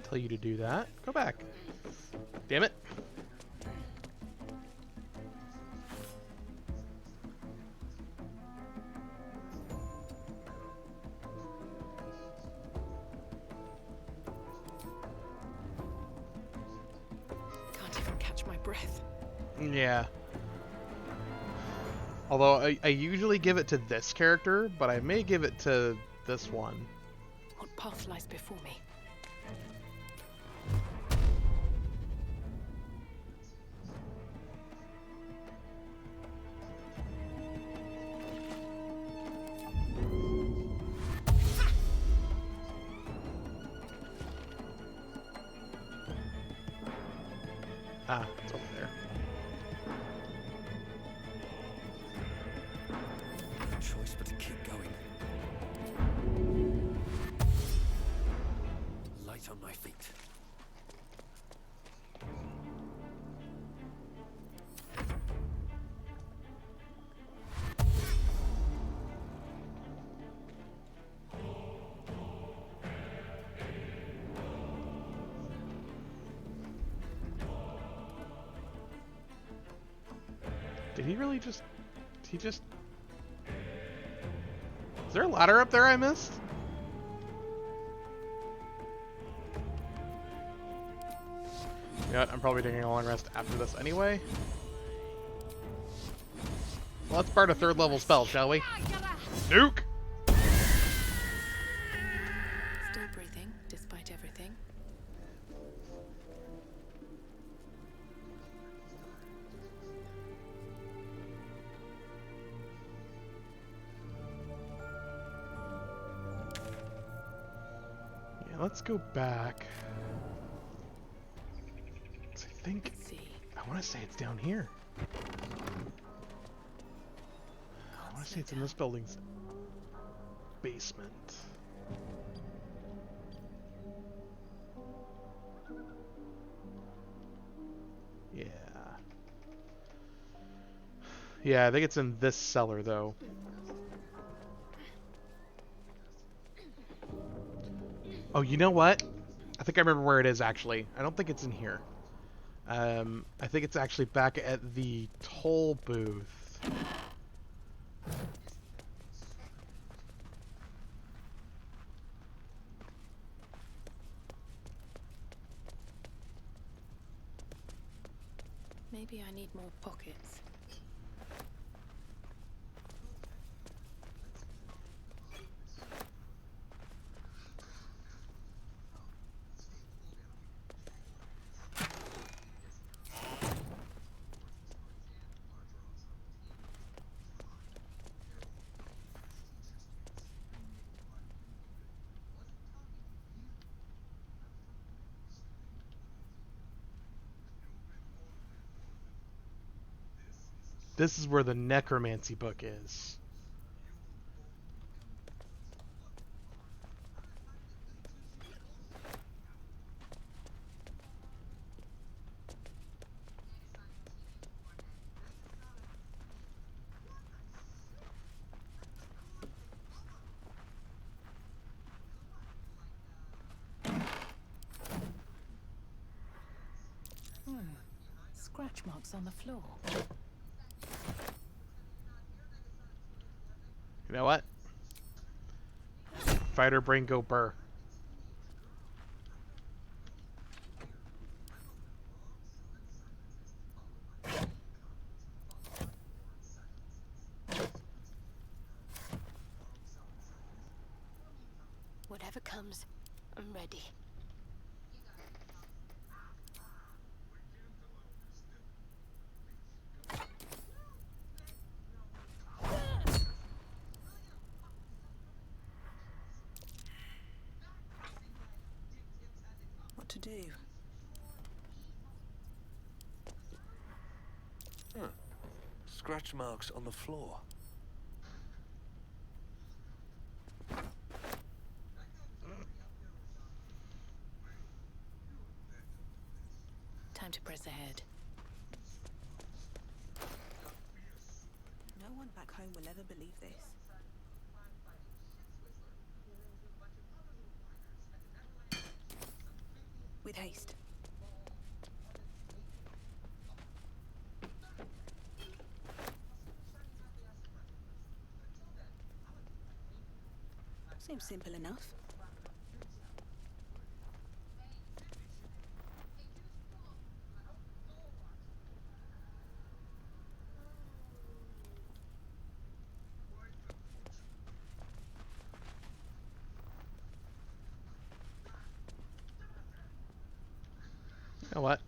Speaker 7: tell you to do that. Go back. Damn it.
Speaker 12: Can't even catch my breath.
Speaker 7: Yeah. Although I usually give it to this character, but I may give it to this one.
Speaker 12: What path lies before me?
Speaker 7: Ah, it's over there.
Speaker 3: No choice but to keep going. Light on my feet.
Speaker 7: Did he really just... He just... Is there a ladder up there I missed? You know what, I'm probably taking a long rest after this anyway. Well, let's start a 3rd level spell, shall we? Nuke!
Speaker 12: Still breathing, despite everything.
Speaker 7: Yeah, let's go back. So I think... I want to say it's down here. I want to say it's in this building's basement. Yeah. Yeah, I think it's in this cellar, though. Oh, you know what? I think I remember where it is, actually. I don't think it's in here. I think it's actually back at the toll booth.
Speaker 12: Maybe I need more pockets.
Speaker 7: This is where the necromancy book is.
Speaker 12: Scratch marks on the floor.
Speaker 7: You know what? Fighter brain go burr.
Speaker 11: Whatever comes, I'm ready.
Speaker 12: What to do?
Speaker 3: Huh. Scratch marks on the floor.
Speaker 12: Time to press ahead.
Speaker 15: No one back home will ever believe this.
Speaker 12: with haste. Seems simple enough.
Speaker 7: You know what?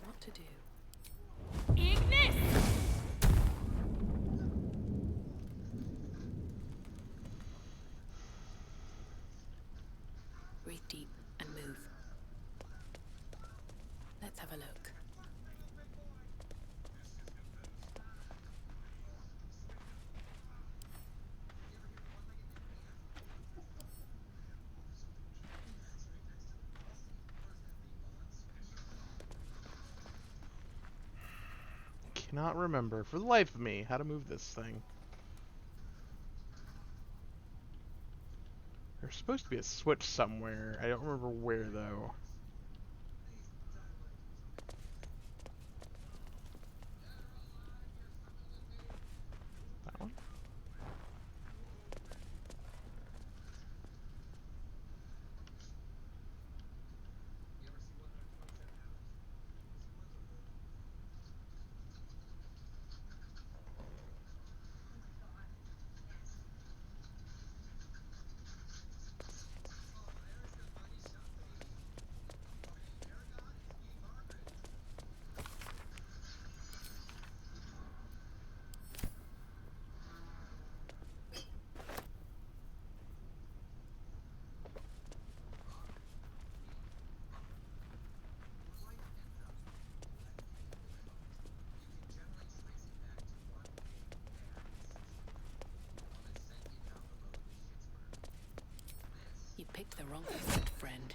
Speaker 12: What to do?
Speaker 18: Ignis!
Speaker 12: Breathe deep and move. Let's have a look.
Speaker 7: Cannot remember for the life of me how to move this thing. There's supposed to be a switch somewhere. I don't remember where though. That one?
Speaker 12: You picked the wrong foot, friend.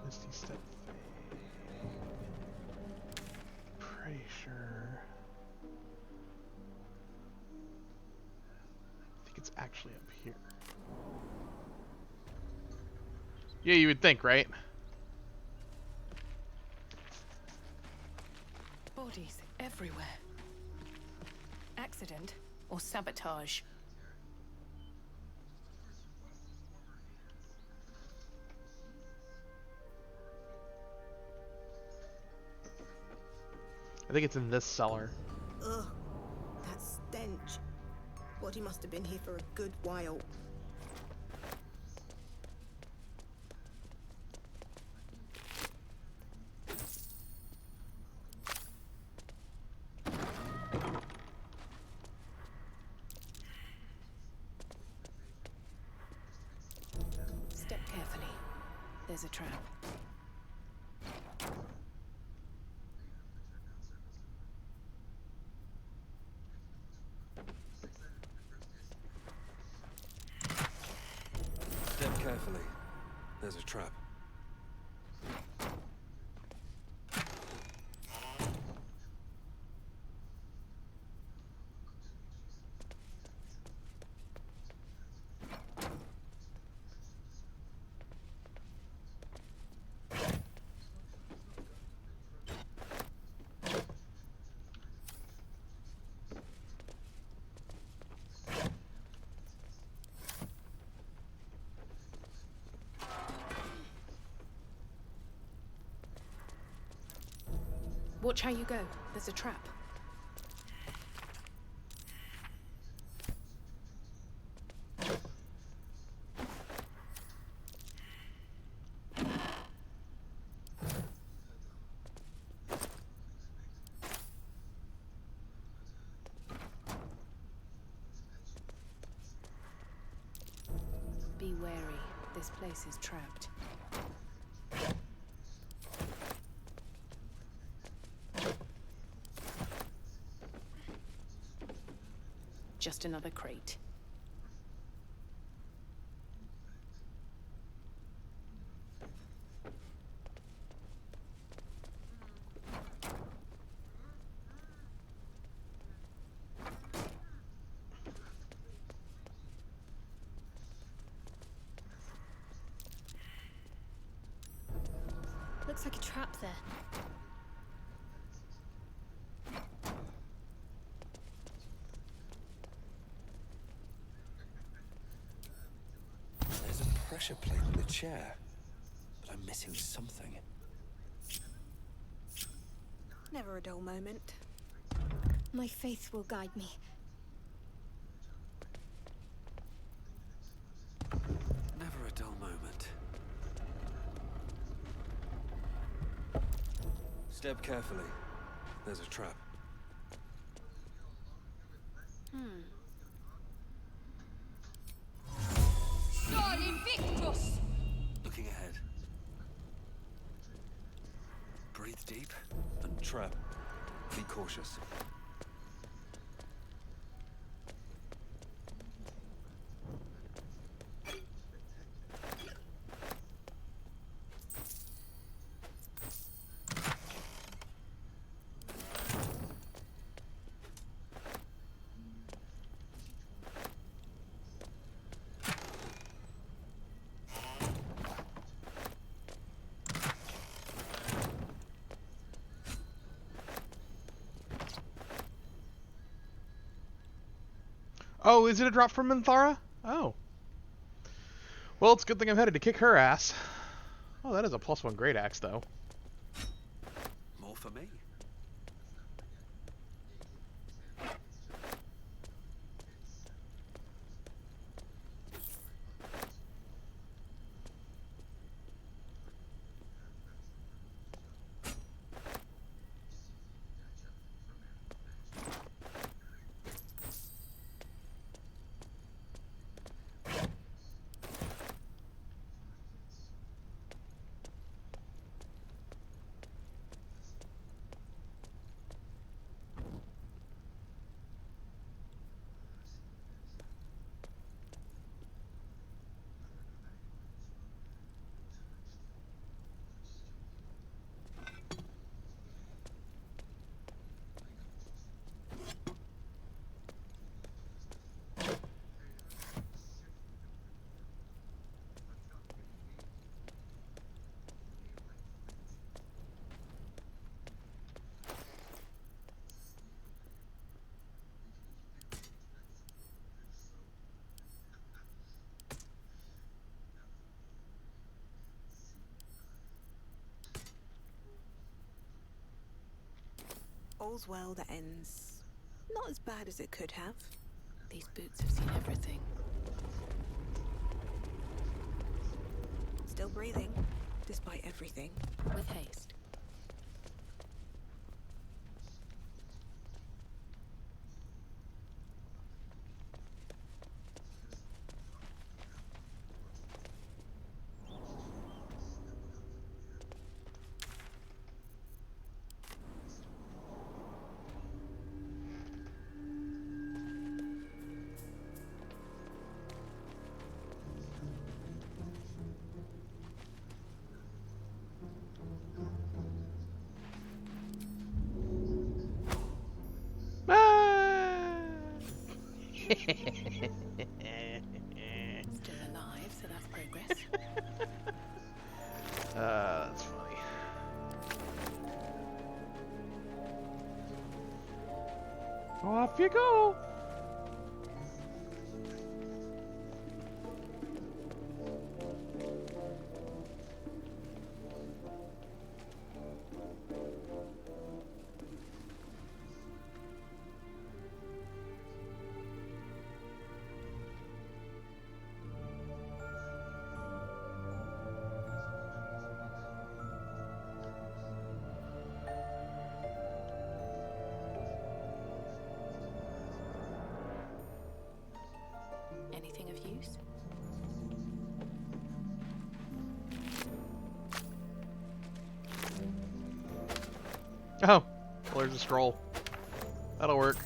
Speaker 7: Misty step thing. Pretty sure. I think it's actually up here. Yeah, you would think, right?
Speaker 12: Bodies everywhere. Accident or sabotage?
Speaker 7: I think it's in this cellar.
Speaker 2: Ugh, that stench. Body must have been here for a good while.
Speaker 12: Step carefully. There's a trap.
Speaker 3: Step carefully. There's a trap.
Speaker 12: Watch how you go. There's a trap. Be wary. This place is trapped. just another crate.
Speaker 11: Looks like a trap there.
Speaker 13: There's a pressure plate in the chair, but I'm missing something.
Speaker 2: Never a dull moment.
Speaker 11: My faith will guide me.
Speaker 3: Never a dull moment. Step carefully. There's a trap. Looking ahead. Breathe deep. And trap. Be cautious.
Speaker 7: Oh, is it a drop from Minthara? Oh. Well, it's a good thing I'm headed to kick her ass. Oh, that is a +1 great axe, though.
Speaker 3: More for me.
Speaker 2: All's well that ends not as bad as it could have.
Speaker 12: These boots have seen everything.
Speaker 2: Still breathing, despite everything.
Speaker 12: With haste. Still alive, so that's progress.
Speaker 7: That's funny. Off you go!
Speaker 12: Anything of use?
Speaker 7: Oh, well, there's a scroll. That'll work.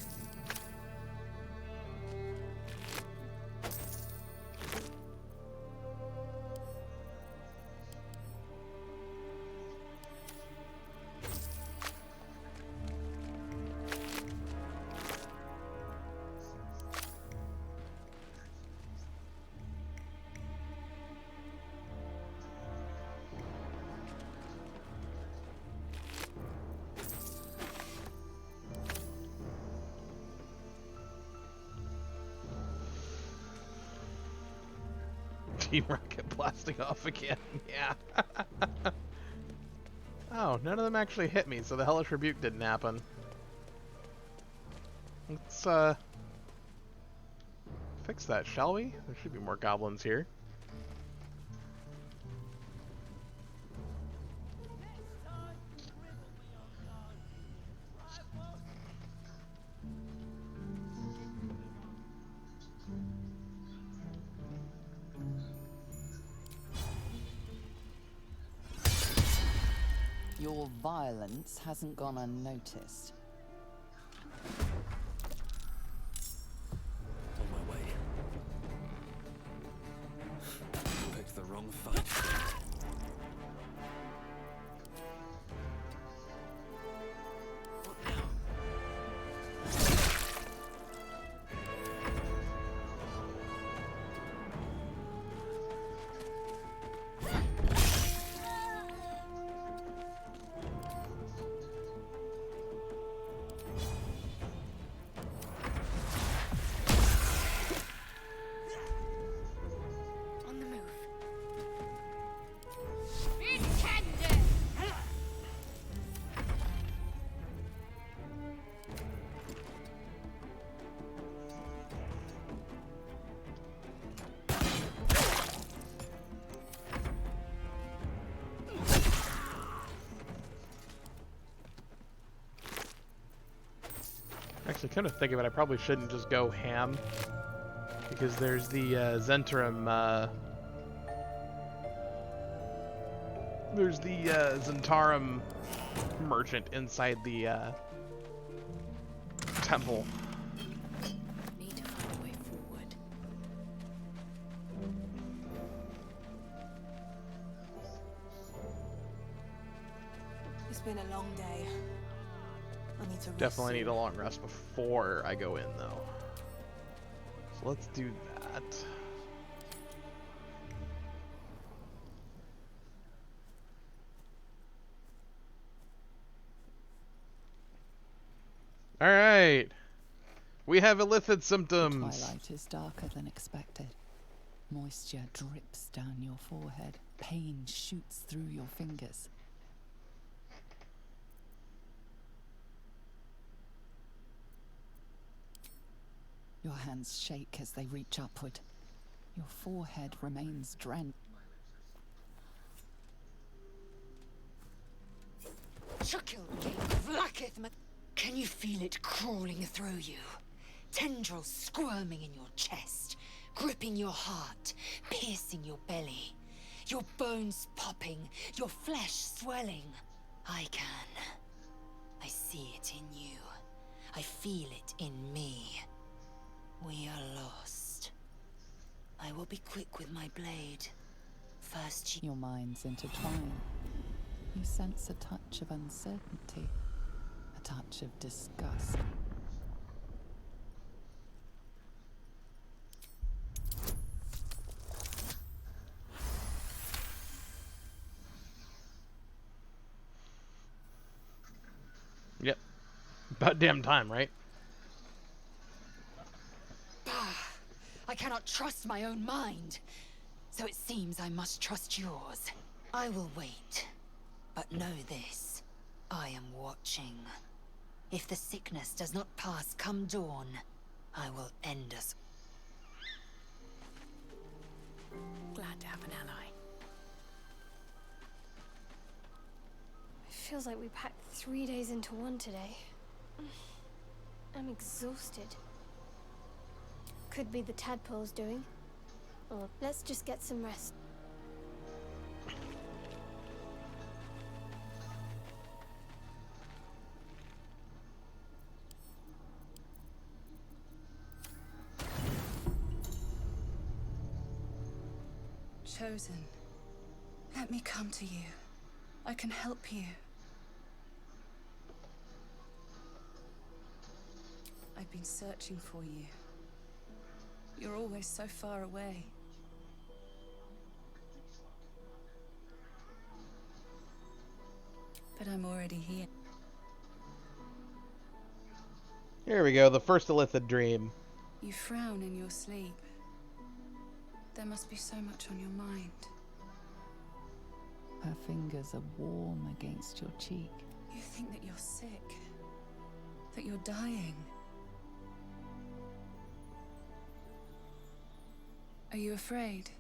Speaker 7: Team Rocket blasting off again. Yeah. Oh, none of them actually hit me, so the Hellish Rebuke didn't happen. Let's, fix that, shall we? There should be more goblins here.
Speaker 6: Your violence hasn't gone unnoticed.
Speaker 3: On my way. Picked the wrong fight. What now?
Speaker 11: On the move.
Speaker 7: Actually, kind of thinking about it, I probably shouldn't just go ham. Because there's the Zentarum, there's the Zentarum merchant inside the temple.
Speaker 8: Need to find a way forward.
Speaker 2: It's been a long day. I need to rest
Speaker 7: Definitely
Speaker 2: soon.
Speaker 7: need a long rest before I go in, though. So let's do that. Alright. We have illithid symptoms.
Speaker 6: The twilight is darker than expected. Moisture drips down your forehead. Pain shoots through your fingers. Your hands shake as they reach upward. Your forehead remains drenched.
Speaker 21: Can you feel it crawling through you? Tendrils squirming in your chest, gripping your heart, piercing your belly. Your bones popping, your flesh swelling. I can. I see it in you. I feel it in me. We are lost. I will be quick with my blade. First
Speaker 6: Your minds intertwine. You sense a touch of uncertainty, a touch of disgust.
Speaker 7: Yep. About damn time, right?
Speaker 21: I cannot trust my own mind. So it seems I must trust yours. I will wait. But know this. I am watching. If the sickness does not pass come dawn, I will end us.
Speaker 11: Glad to have an ally. It feels like we packed 3 days into one today. I'm exhausted. Could be the tadpoles doing. Or let's just get some rest.
Speaker 12: Chosen, let me come to you. I can help you. I've been searching for you. You're always so far away. But I'm already here.
Speaker 7: Here we go, the first illithid dream.
Speaker 12: You frown in your sleep.
Speaker 9: There must be so much on your mind.
Speaker 6: Her fingers are warm against your cheek.
Speaker 9: You think that you're sick, that you're dying. Are you afraid?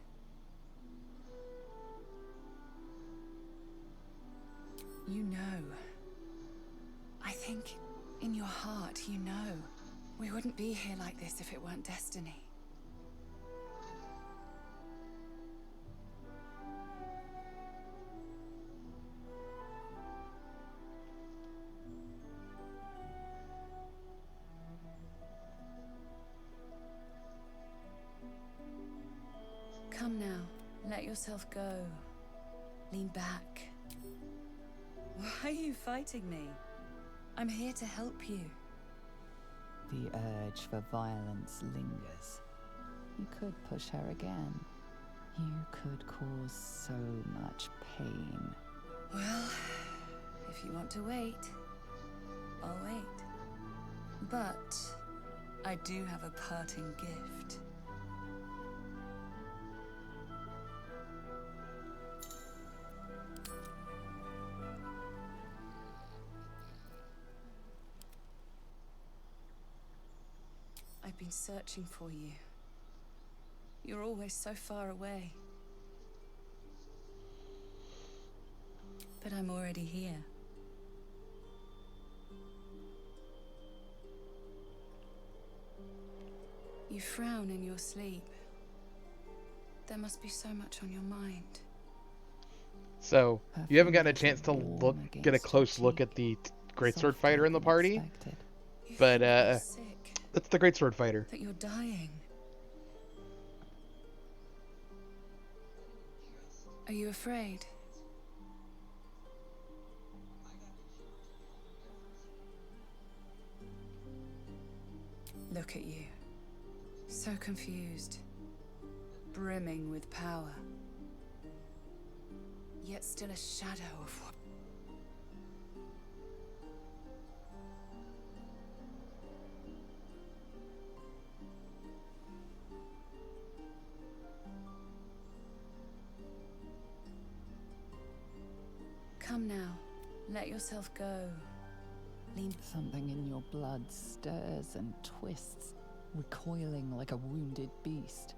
Speaker 9: You know. I think in your heart you know. We wouldn't be here like this if it weren't destiny. Come now, let yourself go. Lean back. Why are you fighting me? I'm here to help you.
Speaker 6: The urge for violence lingers. You could push her again. You could cause so much pain.
Speaker 9: Well, if you want to wait, I'll wait. But I do have a parting gift. I've been searching for you. You're always so far away. But I'm already here. You frown in your sleep. There must be so much on your mind.
Speaker 7: So, you haven't gotten a chance to get a close look at the greatsword fighter in the party, but that's the greatsword fighter.
Speaker 9: That you're dying. Are you afraid? Look at you. So confused. Brimming with power. Yet still a shadow of what... Come now, let yourself go. Lean.
Speaker 6: Something in your blood stirs and twists, recoiling like a wounded beast.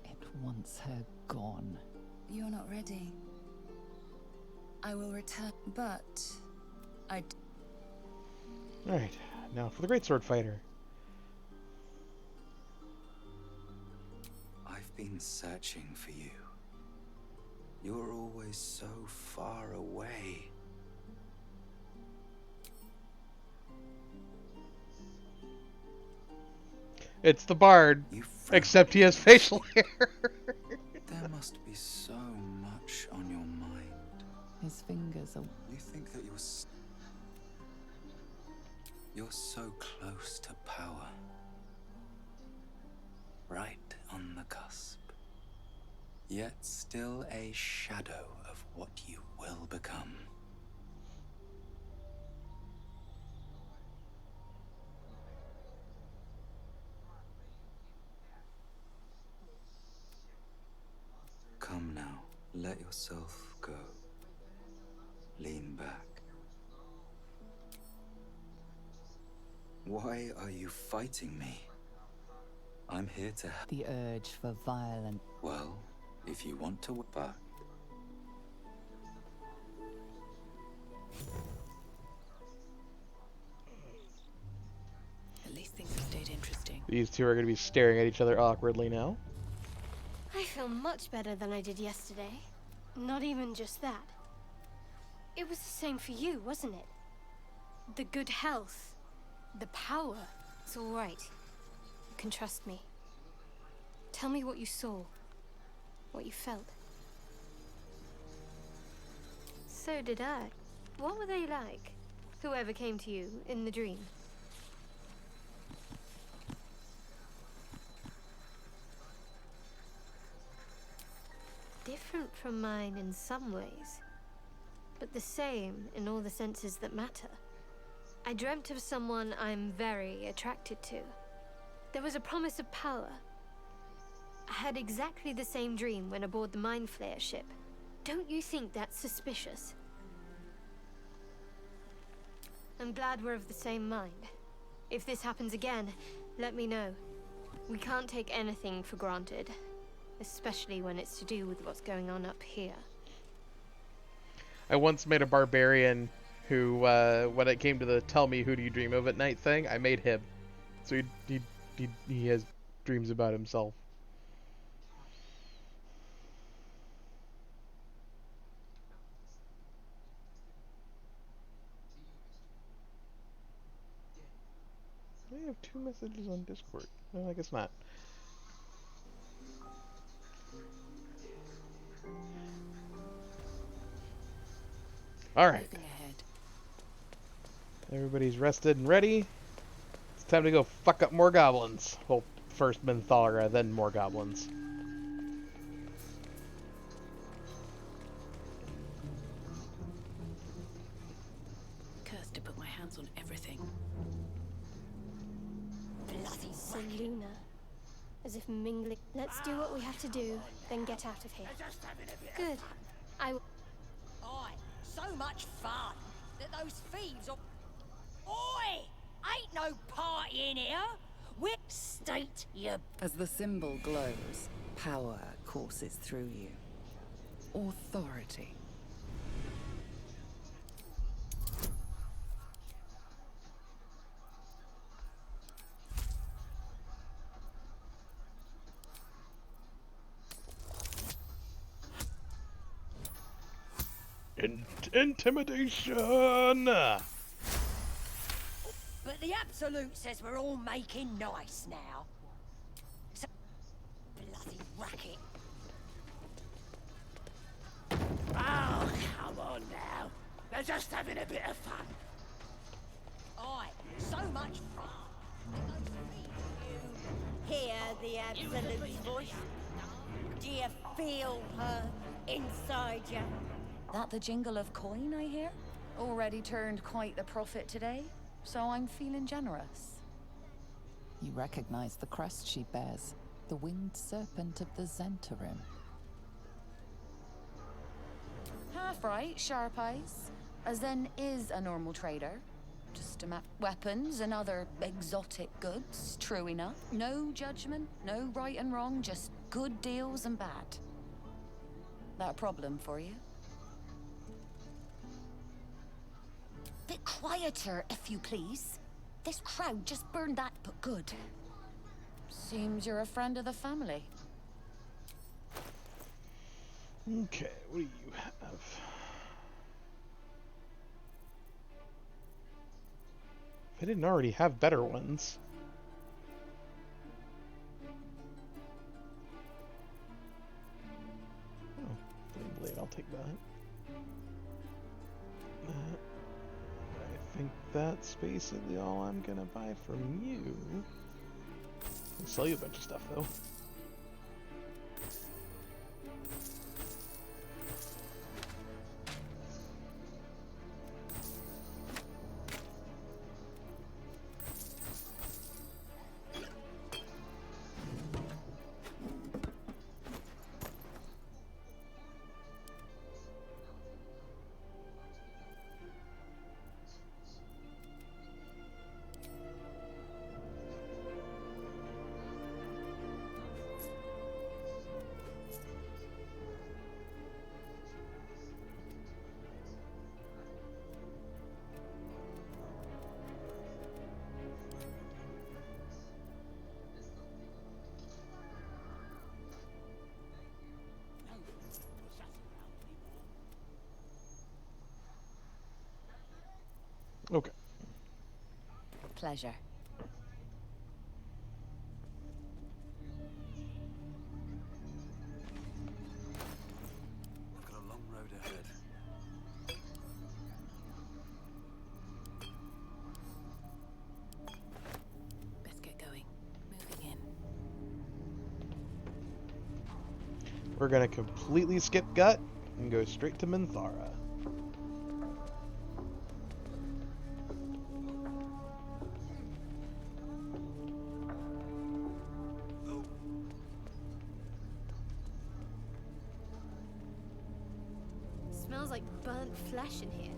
Speaker 6: It wants her gone.
Speaker 9: You're not ready. I will return, but
Speaker 7: Alright, now for the greatsword fighter.
Speaker 17: I've been searching for you. You're always so far away.
Speaker 7: It's the bard, except he has facial hair.
Speaker 17: There must be so much on your mind.
Speaker 6: His fingers are...
Speaker 17: You think that you're so close to power. Right on the cusp. Yet still a shadow of what you will become. Come now, let yourself go. Lean back. Why are you fighting me? I'm here to help.
Speaker 6: The urge for violence.
Speaker 17: Well, if you want to back.
Speaker 9: At least things have stayed interesting.
Speaker 7: These two are going to be staring at each other awkwardly now.
Speaker 11: I feel much better than I did yesterday. Not even just that. It was the same for you, wasn't it? The good health, the power. It's all right. You can trust me. Tell me what you saw, what you felt. So did I. What were they like? Whoever came to you in the dream. Different from mine in some ways, but the same in all the senses that matter. I dreamt of someone I'm very attracted to. There was a promise of power. had exactly the same dream when aboard the Mind Flayer ship. Don't you think that's suspicious? I'm glad we're of the same mind. If this happens again, let me know. We can't take anything for granted, especially when it's to do with what's going on up here.
Speaker 7: I once made a barbarian who, when it came to the "tell me who do you dream of at night" thing, I made him. So he has dreams about himself. I have 2 messages on Discord. No, I guess not. Alright. Everybody's rested and ready. It's time to go fuck up more goblins. Well, first Minthara, then more goblins.
Speaker 12: Cursed to put my hands on everything.
Speaker 11: Bloody Seluna. As if mingling. Let's do what we have to do, then get out of here. Good. I will.
Speaker 21: Oi, so much fun that those thieves are... Oi! Ain't no party in here! We're... State your...
Speaker 6: As the symbol glows, power courses through you. Authority.
Speaker 7: Intimidation!
Speaker 21: But the Absolute says we're all making nice now. So... Bloody racket.
Speaker 4: Oh, come on now. They're just having a bit of fun.
Speaker 21: Oi, so much fun. You hear the Absolute's voice? Do you feel her inside you?
Speaker 9: That the jingle of coin I hear? Already turned quite the profit today, so I'm feeling generous.
Speaker 6: You recognize the crest she bears, the winged serpent of the Zentarim.
Speaker 9: Half right, sharp eyes. A Zen is a normal trader. Just to map weapons and other exotic goods, true enough. No judgment, no right and wrong, just good deals and bad. That a problem for you?
Speaker 21: Bit quieter, if you please. This crowd just burned that, but good.
Speaker 9: Seems you're a friend of the family.
Speaker 7: Okay, what do you have? If I didn't already have better ones. Oh, Flame Blade, I'll take that. I think that's basically all I'm gonna buy from you. I'll sell you a bunch of stuff though. Okay.
Speaker 9: Pleasure.
Speaker 3: I've got a long road ahead.
Speaker 12: Best get going. Moving in.
Speaker 7: We're gonna completely skip Gut and go straight to Minthara.
Speaker 11: Smells like burnt flesh in here.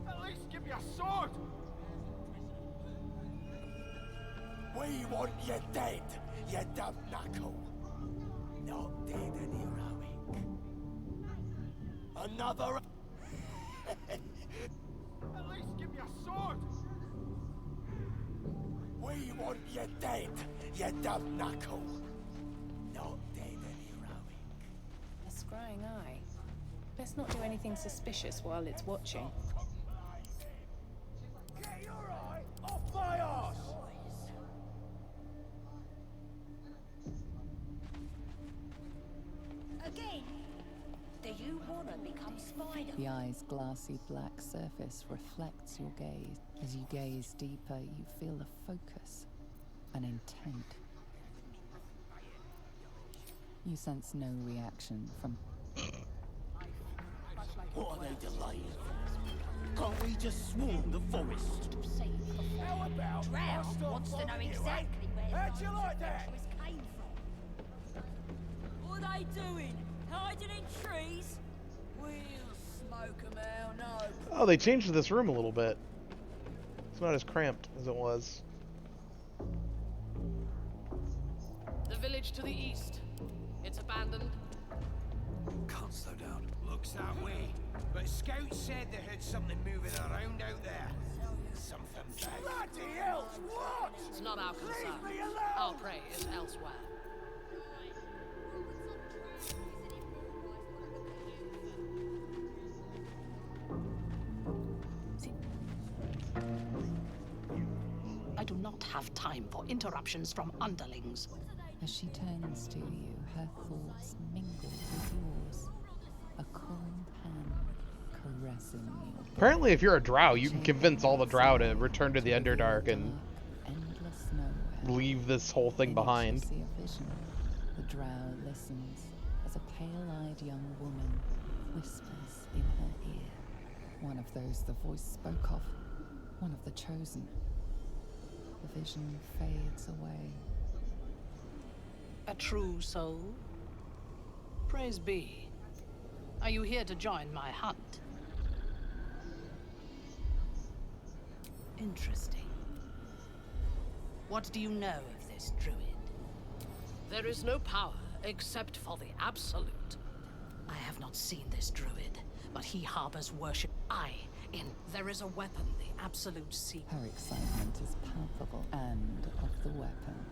Speaker 4: At least give me a sword! We want you dead, you dumb knuckle. Not dead and heroic. Another... At least give me a sword! We want you dead, you dumb knuckle. Not dead and heroic.
Speaker 12: A scrying eye. Let's not do anything suspicious while it's watching.
Speaker 4: Get your eye off my arse!
Speaker 24: Again? Do you want to become spider?
Speaker 6: The eye's glassy black surface reflects your gaze. As you gaze deeper, you feel a focus, an intent. You sense no reaction from...
Speaker 4: What are they delaying? Can't we just swarm the forest? How about
Speaker 24: Drow wants to know exactly where
Speaker 4: How'd you like that?
Speaker 24: came from.
Speaker 18: What are they doing? Hiding in trees? We'll smoke 'em out, no.
Speaker 7: Oh, they changed this room a little bit. It's not as cramped as it was.
Speaker 18: The village to the east. It's abandoned.
Speaker 3: Can't slow down.
Speaker 4: Looks that way. But scouts said they heard something moving around out there. Something bad. Bloody hell! What?
Speaker 18: It's not our concern.
Speaker 4: Leave me alone!
Speaker 18: Our prey is elsewhere. I do not have time for interruptions from underlings.
Speaker 6: As she turns to you, her thoughts mingle with yours. A calm hand caressing you.
Speaker 7: Apparently, if you're a drow, you can convince all the drow to return to the Underdark and
Speaker 6: Endless nowhere.
Speaker 7: leave this whole thing behind.
Speaker 6: You see a vision. The drow listens as a pale-eyed young woman whispers in her ear. One of those the voice spoke of. One of the chosen. The vision fades away.
Speaker 18: A true soul? Praise be. Are you here to join my hunt? Interesting. What do you know of this druid? There is no power except for the Absolute. I have not seen this druid, but he harbors worship. There is a weapon the Absolute seeks.
Speaker 6: Her excitement is palpable, and of the weapon.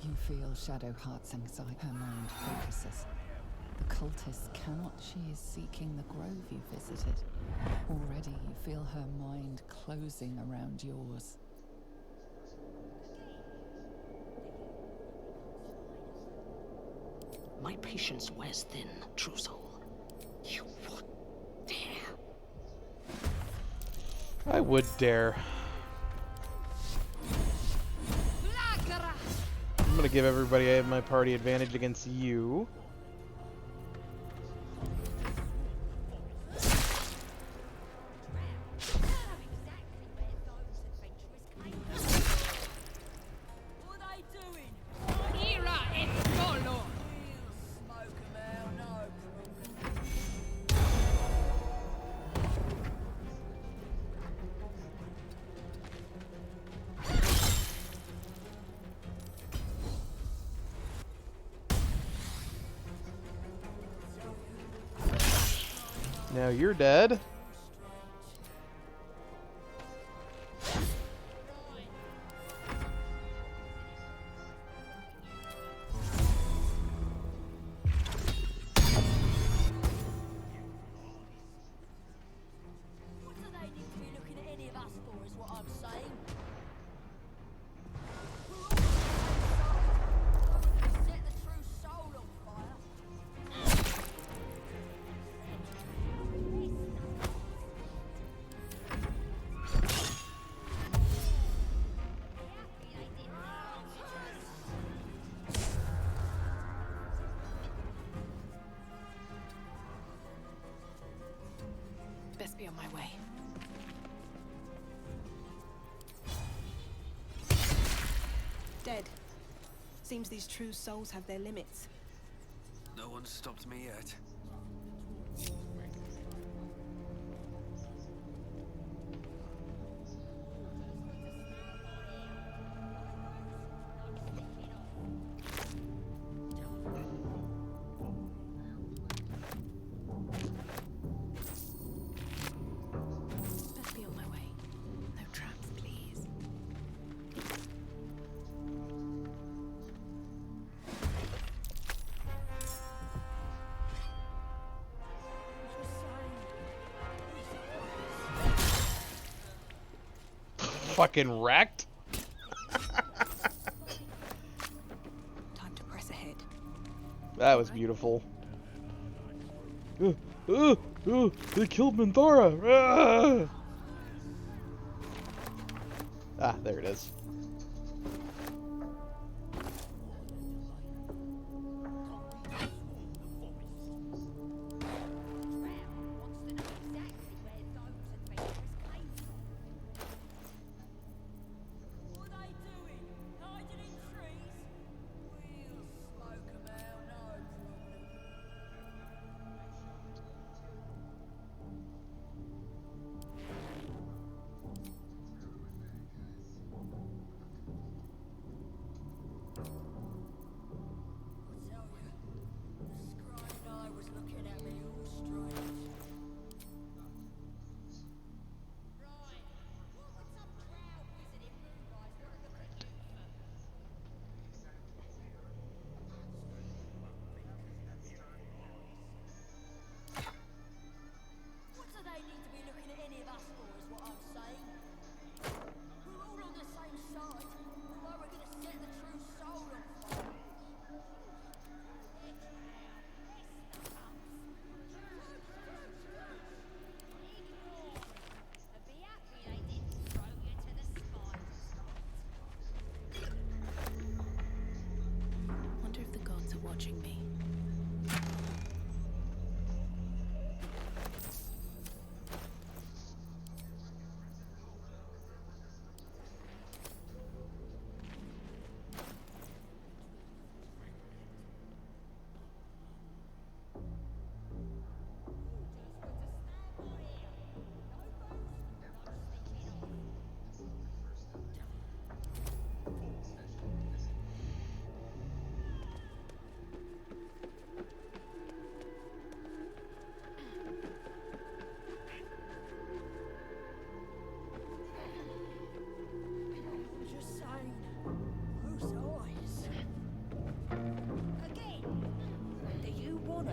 Speaker 6: You feel Shadowheart's anxiety. Her mind focuses. The cultist cannot. She is seeking the grove you visited. Already you feel her mind closing around yours.
Speaker 18: My patience wears thin, true soul. You would dare.
Speaker 7: I would dare. I'm gonna give everybody in my party advantage against you.
Speaker 18: What are they doing? Ira in Baldur. Smoke 'em out, no
Speaker 7: Now you're dead.
Speaker 18: What do they need to be looking at any of us for, is what I'm saying. Set the true soul on fire. Best be on my way.
Speaker 12: Dead. Seems these true souls have their limits.
Speaker 3: No one stopped me yet.
Speaker 7: fucking wrecked.
Speaker 12: Time to press ahead.
Speaker 7: That was beautiful. They killed Minthara! Ah, there it is.
Speaker 12: Wonder if the gods are watching me.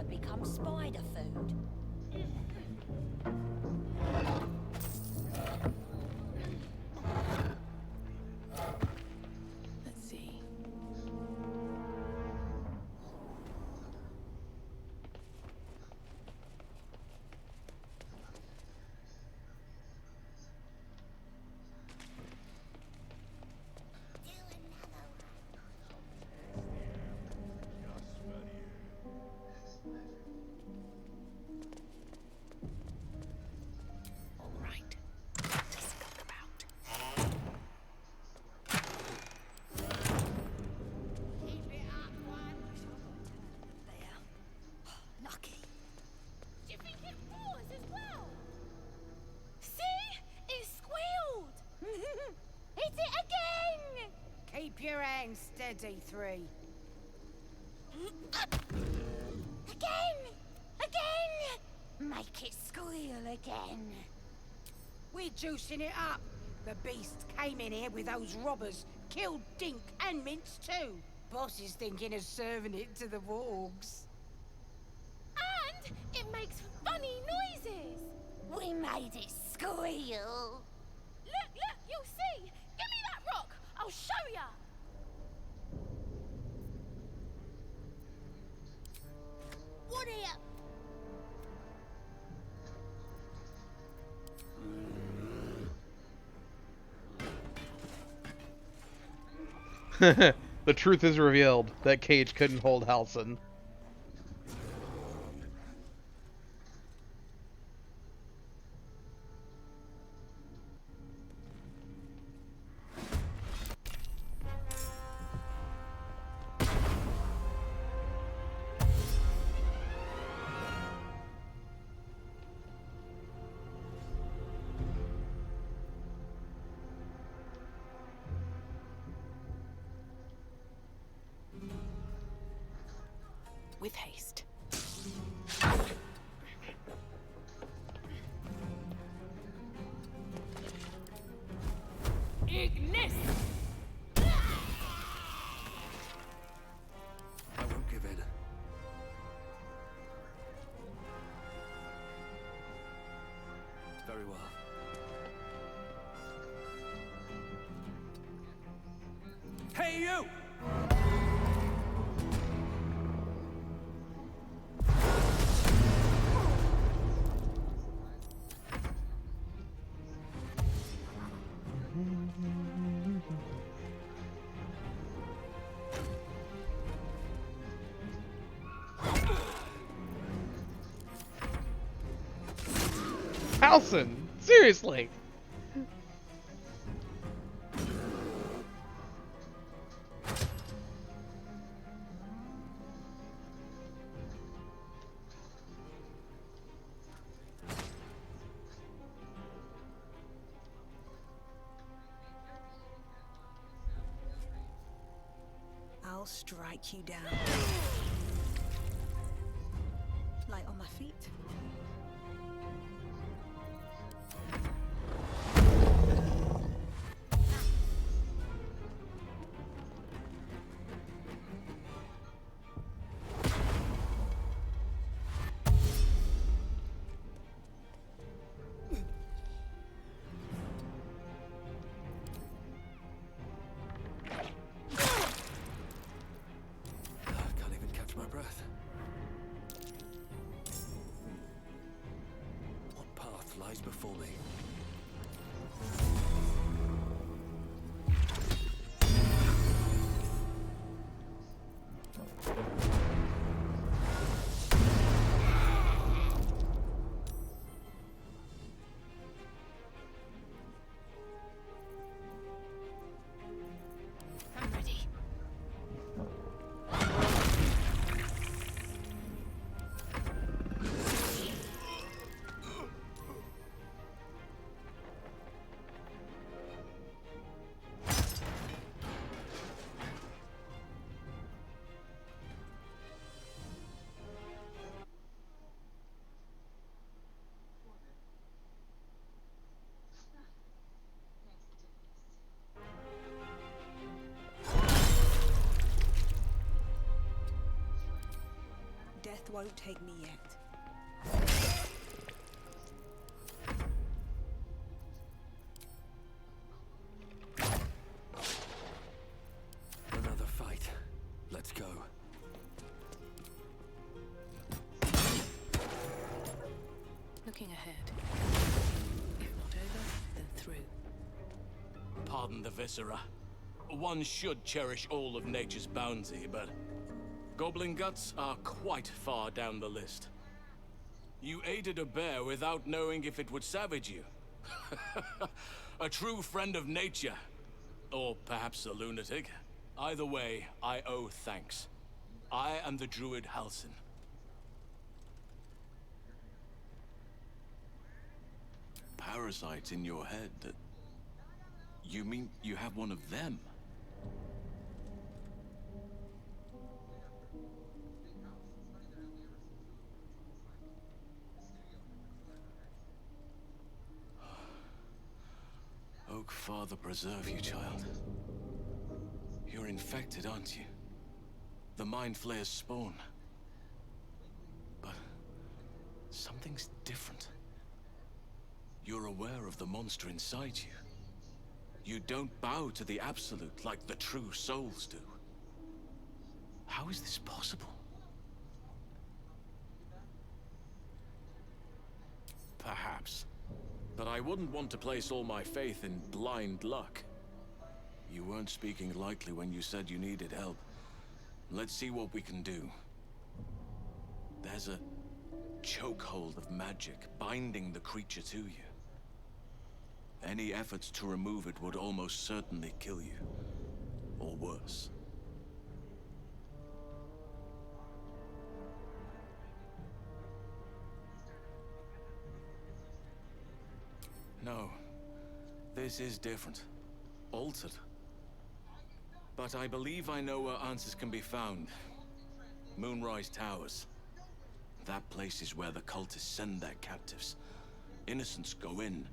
Speaker 21: Become spider food.
Speaker 12: Let's see.
Speaker 21: Keep your hands steady, 3. Again! Again! Make it squeal again. We're juicing it up. The beast came in here with those robbers, killed Dink and Mince too. Boss is thinking of serving it to the wargs.
Speaker 14: And it makes funny noises.
Speaker 21: We made it squeal.
Speaker 14: Look, you'll see. Give me that rock. I'll show ya. What here?
Speaker 7: The truth is revealed. That cage couldn't hold Halson.
Speaker 12: With haste.
Speaker 14: Ignis!
Speaker 3: I won't give in. Very well. Hey, you!
Speaker 7: Halson! Seriously!
Speaker 12: I'll strike you down. Light on my feet.
Speaker 3: I can't even catch my breath. What path lies before me?
Speaker 11: I'm ready.
Speaker 12: Death won't take me yet.
Speaker 3: Another fight. Let's go.
Speaker 18: Looking ahead. If not over, then through.
Speaker 19: Pardon the viscera. One should cherish all of nature's bounty, but goblin guts are quite far down the list. You aided a bear without knowing if it would savage you. A true friend of nature. Or perhaps a lunatic. Either way, I owe thanks. I am the druid Halsin.
Speaker 20: Parasites in your head that... You mean you have one of them? Oak Father preserve you, child. You're infected, aren't you? The Mind Flayer's spawn. But something's different. You're aware of the monster inside you. You don't bow to the Absolute like the true souls do. How is this possible? Perhaps. But I wouldn't want to place all my faith in blind luck. You weren't speaking lightly when you said you needed help. Let's see what we can do. There's a chokehold of magic binding the creature to you. Any efforts to remove it would almost certainly kill you. Or worse. No. This is different. Altered. But I believe I know where answers can be found. Moonrise Towers. That place is where the cultists send their captives. Innocents go in.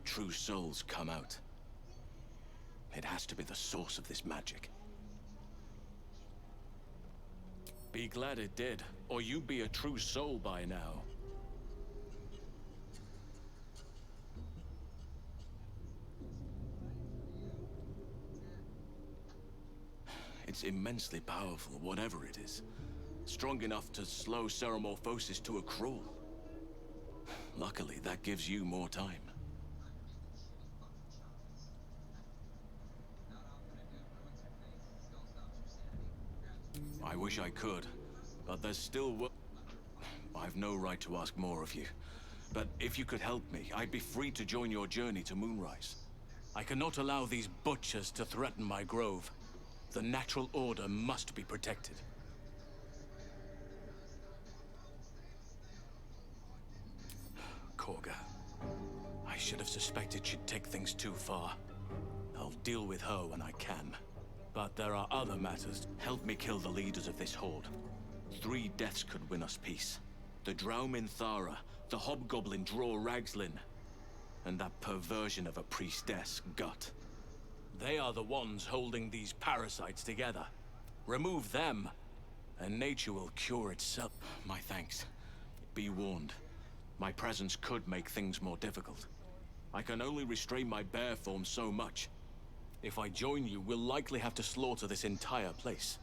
Speaker 20: True souls come out. It has to be the source of this magic. Be glad it did, or you'd be a true soul by now. It's immensely powerful, whatever it is. Strong enough to slow Ceremorphosis to a crawl. Luckily, that gives you more time. I wish I could, but there's still work. I've no right to ask more of you. But if you could help me, I'd be free to join your journey to Moonrise.
Speaker 19: I cannot allow these butchers to threaten my grove. The natural order must be protected. Korga. I should have suspected she'd take things too far. I'll deal with her when I can. But there are other matters.
Speaker 20: Help me kill the leaders of this horde. 3 deaths could win us peace. The Draumin Thara, the Hobgoblin Draw Ragslin, and that perversion of a priestess, Gut.
Speaker 19: They are the ones holding these parasites together. Remove them, and nature will cure itself.
Speaker 20: My thanks. Be warned. My presence could make things more difficult. I can only restrain my bear form so much.
Speaker 19: If I join you, we'll likely have to slaughter this entire place.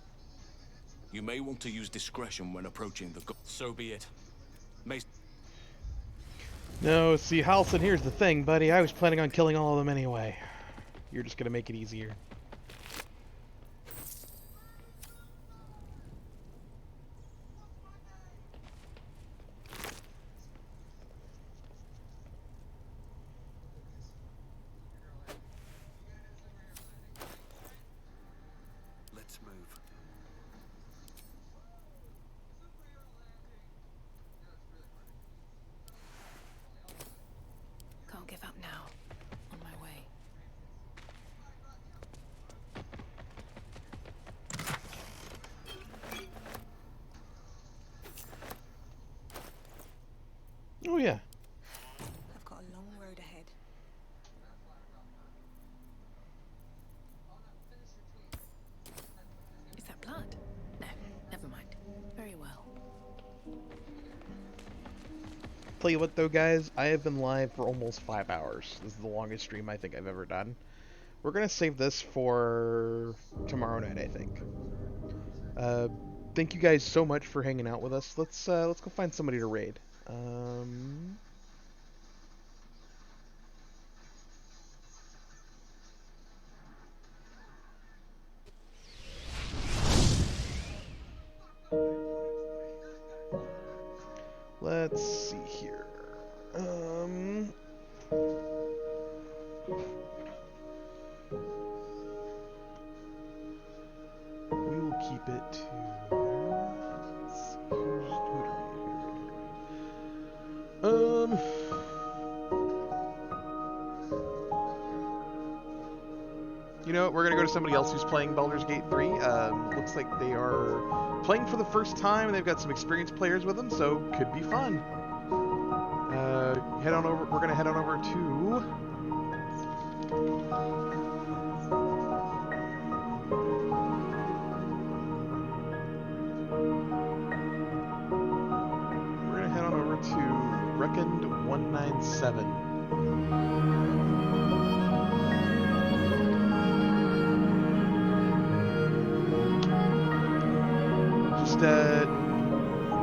Speaker 19: You may want to use discretion when approaching the so be it.
Speaker 7: No, see, Halson, here's the thing, buddy. I was planning on killing all of them anyway. You're just gonna make it easier.
Speaker 3: Let's move.
Speaker 12: Can't give up now. On my way.
Speaker 7: Oh yeah.
Speaker 12: I've got a long road ahead. Is that blood? No, never mind. Very well.
Speaker 7: Tell you what though, guys, I have been live for almost 5 hours. This is the longest stream I think I've ever done. We're gonna save this for tomorrow night, I think. Thank you guys so much for hanging out with us. Let's go find somebody to raid. Let's see here. We will keep it to. Let's see, who do we? You know, we're gonna go to somebody else who's playing Baldur's Gate 3. Looks like they are playing for the first time, and they've got some experienced players with them, so could be fun. Head on over. We're gonna head on over to. We're gonna head on over to Reckoned 197.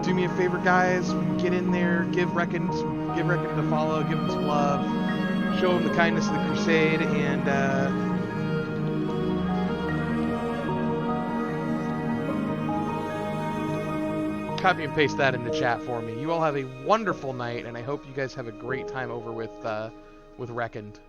Speaker 7: Do me a favor, guys. Get in there, give Reckoned a follow, give him some love, show him the kindness of the Crusade, and copy and paste that in the chat for me. You all have a wonderful night, and I hope you guys have a great time over with Reckoned.